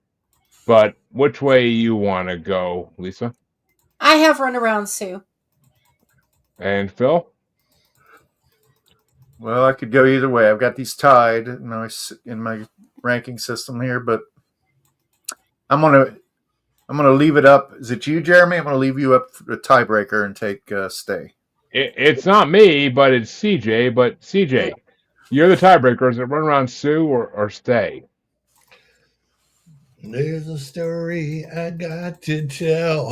But which way you want to go, Lisa? I have Runaround Sue. And Phil? Well, I could go either way. I've got these tied in my ranking system here, but I'm gonna leave it up. Is it you, Jeremy? I'm gonna leave you up for the tiebreaker and take "Stay." It's not me, but it's CJ. But CJ, you're the tiebreaker. Is it Runaround Sue or "Stay"? There's a story I got to tell.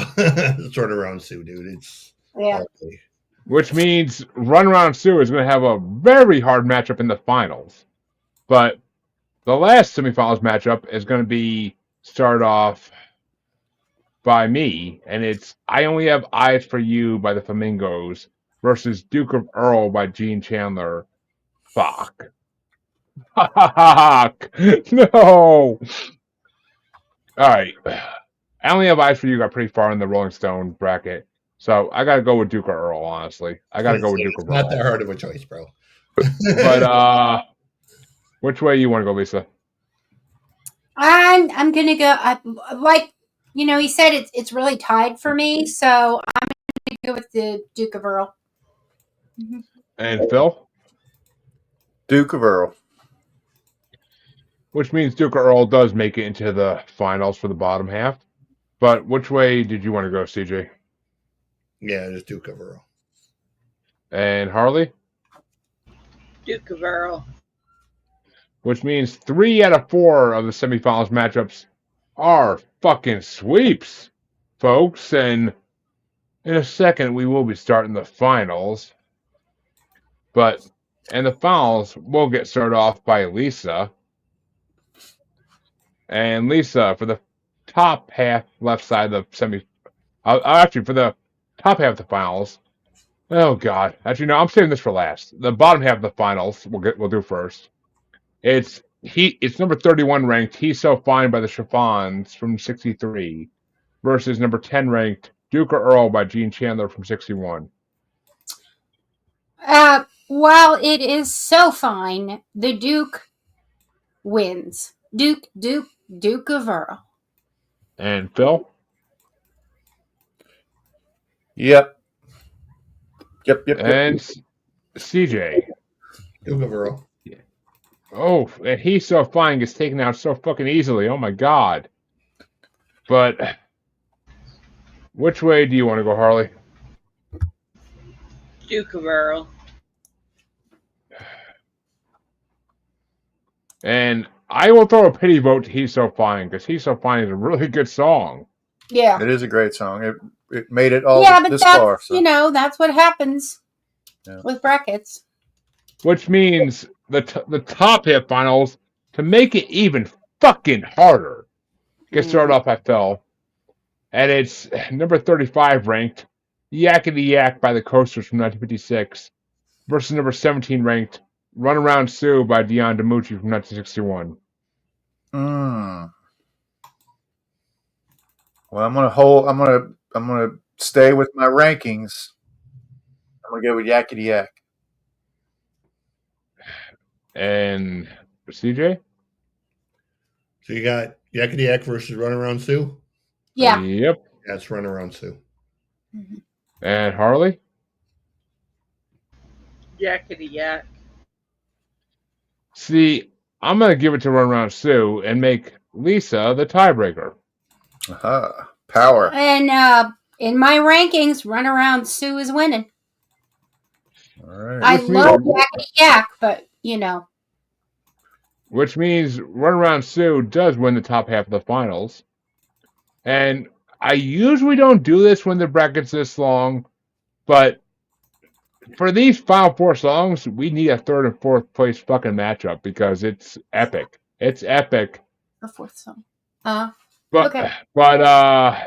Sort of around Sue, dude. It's Yeah. okay. Which means Runaround Sue is going to have a very hard matchup in the finals. But the last semifinals matchup is going to be start off by me, and it's I Only Have Eyes for You by the Flamingos versus Duke of Earl by Gene Chandler. Fuck. Fuck. No. All right. I Only Have Eyes for You got pretty far in the Rolling Stone bracket. So I got to go with Duke of Earl, honestly. I got to go with Duke It's of not Earl. that hard of a choice, bro. But which way you want to go, Lisa? I'm gonna go. Like he said, it's really tied for me. So I'm gonna go with the Duke of Earl. And Phil? Duke of Earl. Which means Duke of Earl does make it into the finals for the bottom half. But which way did you want to go, CJ? Yeah, just Duke of Earl. And Harley? Duke of Earl. Which means 3 out of 4 of the semifinals matchups are fucking sweeps, folks. And in a second, we will be starting the finals. But in the finals, we'll get started off by Lisa. And Lisa, for the top half left side of the actually, for the top half of the finals. Oh God! Actually, no. I'm saving this for last. The bottom half of the finals we'll do first. It's number 31 ranked. He's So Fine by the Chiffons from 63 versus number 10 ranked Duke of Earl by Gene Chandler from 61. While it is so fine, the Duke wins. Duke of Earl. And Phil? Yep. And CJ? Duke of Earl. Oh, and He's So Fine gets taken out so fucking easily. Oh my God. But which way do you want to go, Harley? Duke of Earl. And I will throw a pity vote to He's So Fine, because He's So Fine is a really good song. Yeah. It is a great song. It made it all Yeah, but this that's, far. So. that's what happens with brackets. Which means the top hit finals, to make it even fucking harder, get started off by Phil. And it's number 35 ranked Yakkety Yak by the Coasters from 1956 versus number 17 ranked Runaround Sue by Dion DiMucci from 1961. Well, I'm gonna stay with my rankings. I'm gonna go with Yakkety Yak. And CJ? So you got Yakkety Yak versus Runaround Sue? Yeah. Yep. That's Runaround Sue. And Harley? Yakkety Yak. See, I'm going to give it to Runaround Sue and make Lisa the tiebreaker. Power. And in my rankings, Runaround Sue is winning. All right. I love Yakkety Yak, but Which means Runaround Sue does win the top half of the finals. And I usually don't do this when the bracket's this long, but for these final 4 songs, we need a 3rd and 4th place fucking matchup because it's epic. It's epic. The 4th song. But okay.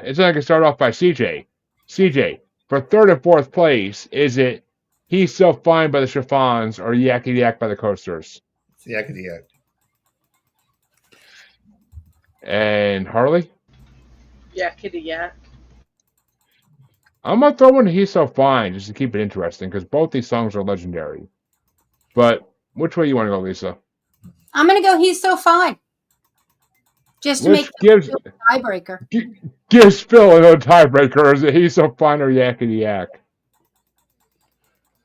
It's like I can start off by CJ. CJ, for 3rd and 4th place, is it He's So Fine by the Chiffons or Yakkety Yak by the Coasters? It's Yakkety Yak. And Harley? Yakkety Yak. I'm going to throw in He's So Fine just to keep it interesting because both these songs are legendary. But which way you want to go, Lisa? I'm going to go He's So Fine. Just to Which make the tiebreaker. Gives Phil a tiebreaker. Is it He's So Fine or Yakkety Yak?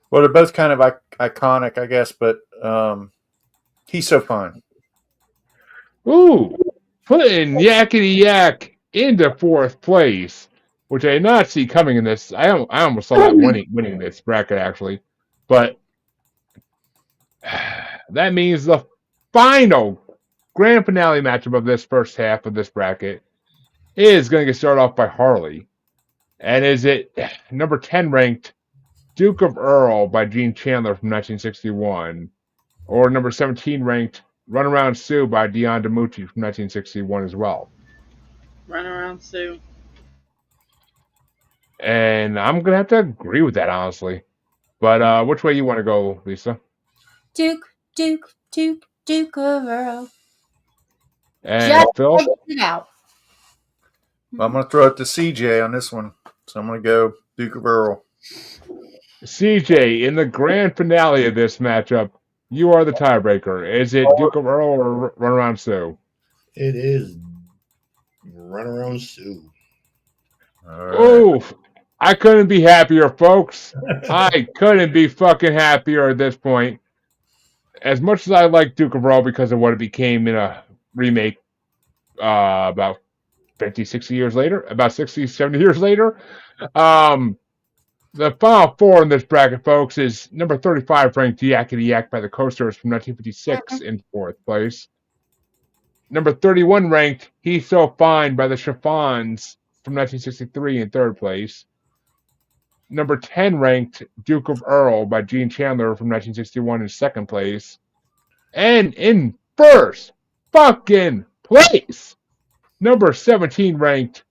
Well, they're both kind of iconic, I guess, but He's So Fine. Ooh, putting Yakkety Yak into 4th place, which I did not see coming in this. I almost saw that winning this bracket, actually. But that means the final grand finale matchup of this first half of this bracket is going to get started off by Harley. And is it number 10 ranked Duke of Earl by Gene Chandler from 1961, or number 17 ranked Runaround Sue by Dion DiMucci from 1961 as well? Runaround Sue. And I'm going to have to agree with that, honestly. But which way you want to go, Lisa? Duke of Earl. And Just Phil? edit it out. Well, I'm going to throw it to CJ on this one. So I'm going to go Duke of Earl. CJ, in the grand finale of this matchup, you are the tiebreaker. Is it Duke of Earl or Runaround Sue? It is Runaround Sue. Right. Oof. I couldn't be happier, folks. I couldn't be fucking happier at this point. As much as I like Duke of Earl because of what it became in a remake about 50, 60 years later, about 60, 70 years later, the final four in this bracket, folks, is number 35 ranked Yakkety Yak by the Coasters from 1956 in fourth place. Number 31 ranked He's So Fine by the Chiffons from 1963 in third place. Number 10 ranked Duke of Earl by Gene Chandler from 1961 in second place. And in first fucking place, number 17 ranked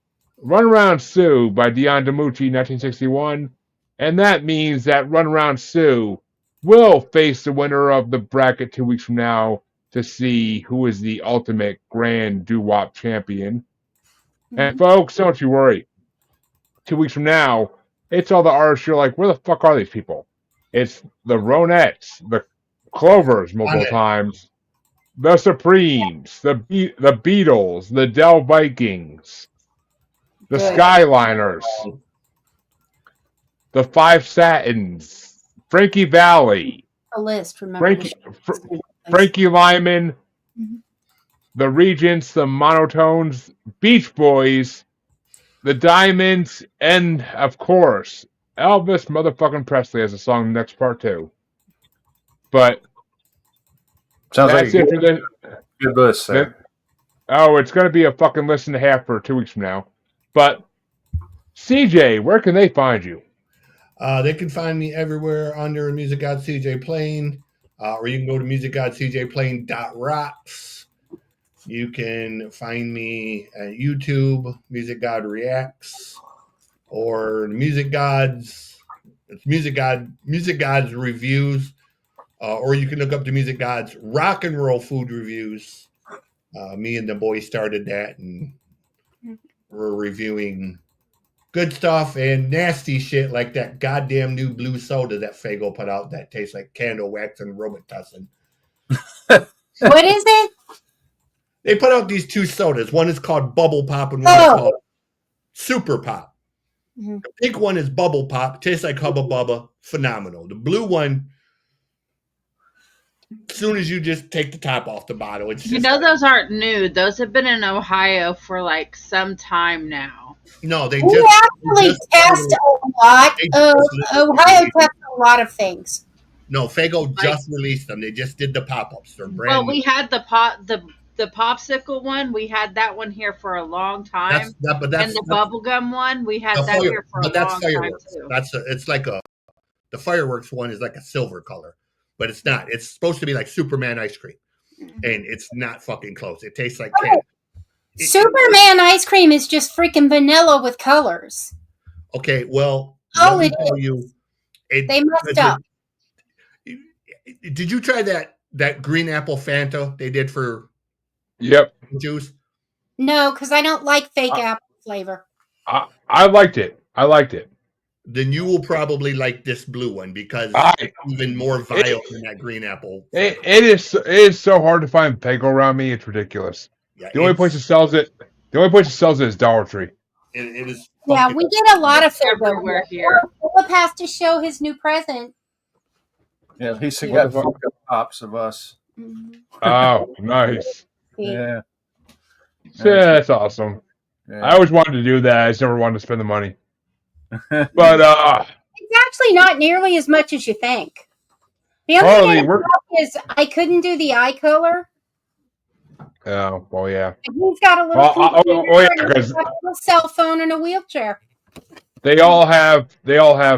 Runaround Sue by Dion DiMucci 1961. And that means that Runaround Sue will face the winner of the bracket 2 weeks from now to see who is the ultimate grand Doo Wop champion. And folks, don't you worry. 2 weeks from now, it's all the artists you're like, where the fuck are these people? It's the Ronettes, the Clovers multiple times, the Supremes, the Beatles, the Del Vikings, the Skyliners, the Five Satins, Frankie Valli, A list, remember. Frankie Lyman, the Regents, the Monotones, Beach Boys, the Diamonds, and, of course, Elvis motherfucking Presley has a song next part 2. But sounds that's like it for this. Good list, sir. Oh, it's going to be a fucking list and a half for 2 weeks from now. But, CJ, where can they find you? They can find me everywhere under Music God CJ Playing, or you can go to musicgodcjplaying.rocks. You can find me at YouTube, Music God Reacts, or Music Gods. It's Music God's Reviews, or you can look up the Music God's Rock and Roll Food Reviews. Me and the boys started that, and we're reviewing good stuff and nasty shit like that goddamn new blue soda that Fago put out that tastes like candle wax and Robitussin. What is it? They put out these 2 sodas. One is called Bubble Pop and one is called Super Pop. The pink one is Bubble Pop. Tastes like Hubba Bubba. Phenomenal. The blue one, as soon as you just take the top off the bottle, it's just those aren't new. Those have been in Ohio for like some time now. No, they We actually test a lot. Ohio tests a lot of things. No, Fago just released them. They just did the pop-ups. They're brand new. We had the popsicle one. We had that one here for a long time. And the bubblegum one, we had that here for a long time too. It's like the fireworks one is like a silver color, but it's not. It's supposed to be like Superman ice cream, and it's not fucking close. It tastes like candy. Superman ice cream is just freaking vanilla with colors. Okay, well, let me tell you, they messed up. Did you try that green apple Fanta they did for juice? No, because I don't like fake apple flavor. I liked it. Then you will probably like this blue one because it's even more vile than that green apple. It is so hard to find Fago around me. It's ridiculous. Yeah, the only place that sells it is Dollar Tree. It is. Yeah, we get a lot of everywhere here. Philip has to show his new present. Yeah, at least he got pops of us. Oh, nice. Yeah. Yeah, that's awesome. Yeah. I always wanted to do that. I just never wanted to spend the money. But it's actually not nearly as much as you think. The only thing is I couldn't do the eye color. Oh, well, yeah. He's got a little a cell phone and a wheelchair. They all have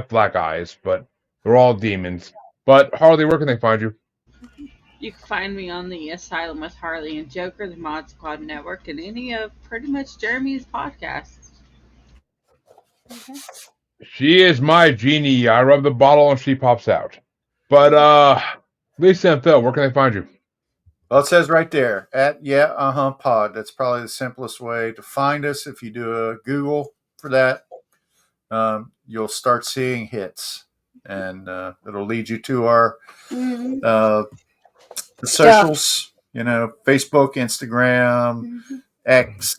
black eyes, but they're all demons. But Harley, where can they find you? You can find me on the Asylum with Harley and Joker, the Mod Squad Network, and any of pretty much Jeremy's podcasts. Okay. She is my genie. I rub the bottle and she pops out. But Lisa and Phil, where can they find you? Well, it says right there at pod. That's probably the simplest way to find us. If you do a Google for that, you'll start seeing hits, and it'll lead you to our socials. Facebook, Instagram, X,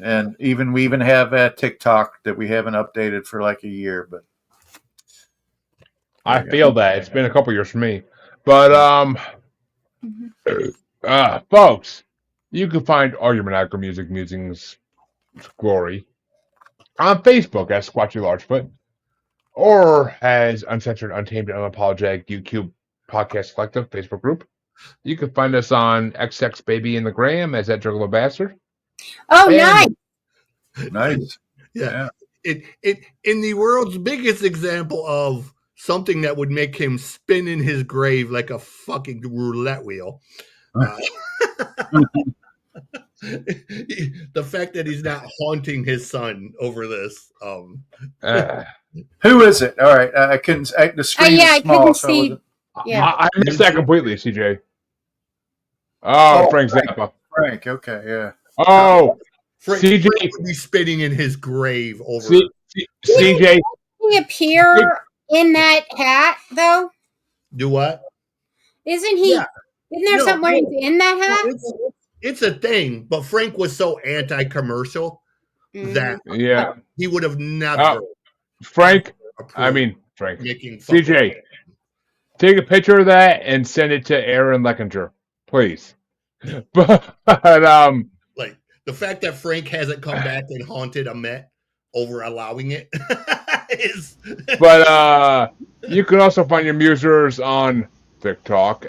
and we even have TikTok that we haven't updated for like a year. But I feel that it's been a couple years for me. But folks, you can find all your Maniacal Musing's glory on Facebook as Squatchy Largefoot, or as Uncensored, Untamed, and Unapologetic YouTube Podcast Collective Facebook group. You can find us on XX Baby in the Gram as that Juggalo Bastard. Oh, nice. Nice. Yeah. It in the world's biggest example of something that would make him spin in his grave like a fucking roulette wheel. The fact that he's not haunting his son over this. Who is it? All right, I couldn't. The screen is small. I couldn't see. Yeah, I missed that completely, CJ. Oh, Frank Zappa. Frank. Okay, yeah. Oh, Frank CJ would be spinning in his grave over. CJ. Did he appear in that hat though? Do what? Isn't he? Yeah. Isn't there somewhere in that hat? It's a thing, but Frank was so anti-commercial that he would have never. Frank, CJ, take a picture of that and send it to Aaron Leckinger, please. But like the fact that Frank hasn't come back and haunted a Met over allowing it is. But you can also find your musers on TikTok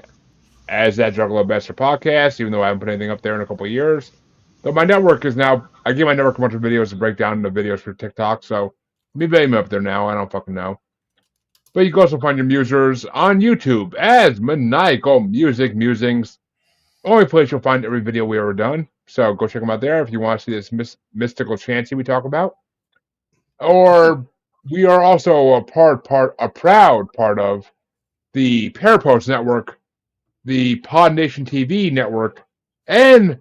as that Juggalo Bastard podcast, even though I haven't put anything up there in a couple of years. But my network is now, I give my network a bunch of videos to break down the videos for TikTok, so maybe I'm up there now, I don't fucking know. But you can also find your musers on YouTube as Maniacal Music Musings. Only place you'll find every video we ever done. So go check them out there if you want to see this mystical chancy we talk about. Or we are also a proud part of the Parapost Network, the Pod Nation TV network, and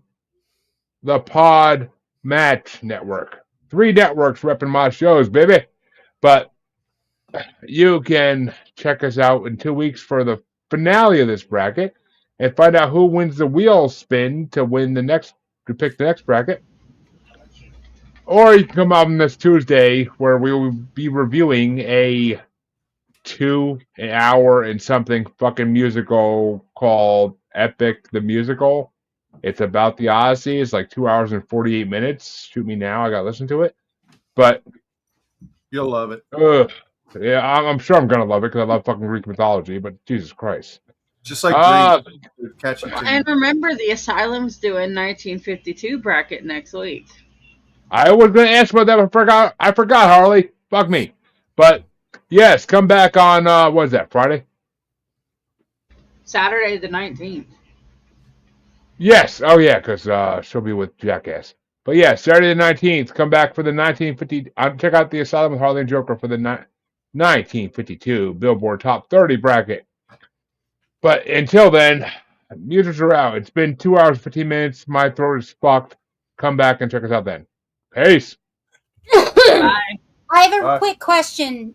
the Pod Match network. 3 networks repping my shows, baby. But you can check us out in 2 weeks for the finale of this bracket and find out who wins the wheel spin to pick the next bracket. Or you can come out on this Tuesday where we will be reviewing a 2 hour and something fucking musical called Epic the Musical. It's about the Odyssey. It's like 2 hours and 48 minutes. Shoot me now. I gotta listen to it. But you'll love it. Yeah, I'm sure I'm gonna love it because I love fucking Greek mythology. But Jesus Christ, just like and remember, the Asylum's doing 1952 bracket next week. I was gonna ask about that, but I forgot, Harley. Fuck me. But yes, come back on what is that, Friday? Saturday the 19th. Yes. Oh yeah, because she'll be with Jackass. But yeah, Saturday the 19th, come back for the 1950. Check out the Asylum with Harley and Joker for the 1952 Billboard Top 30 bracket. But until then, musers are out. It's been 2 hours 15 minutes. My throat is fucked. Come back and check us out then. Peace. Bye. I have a quick question.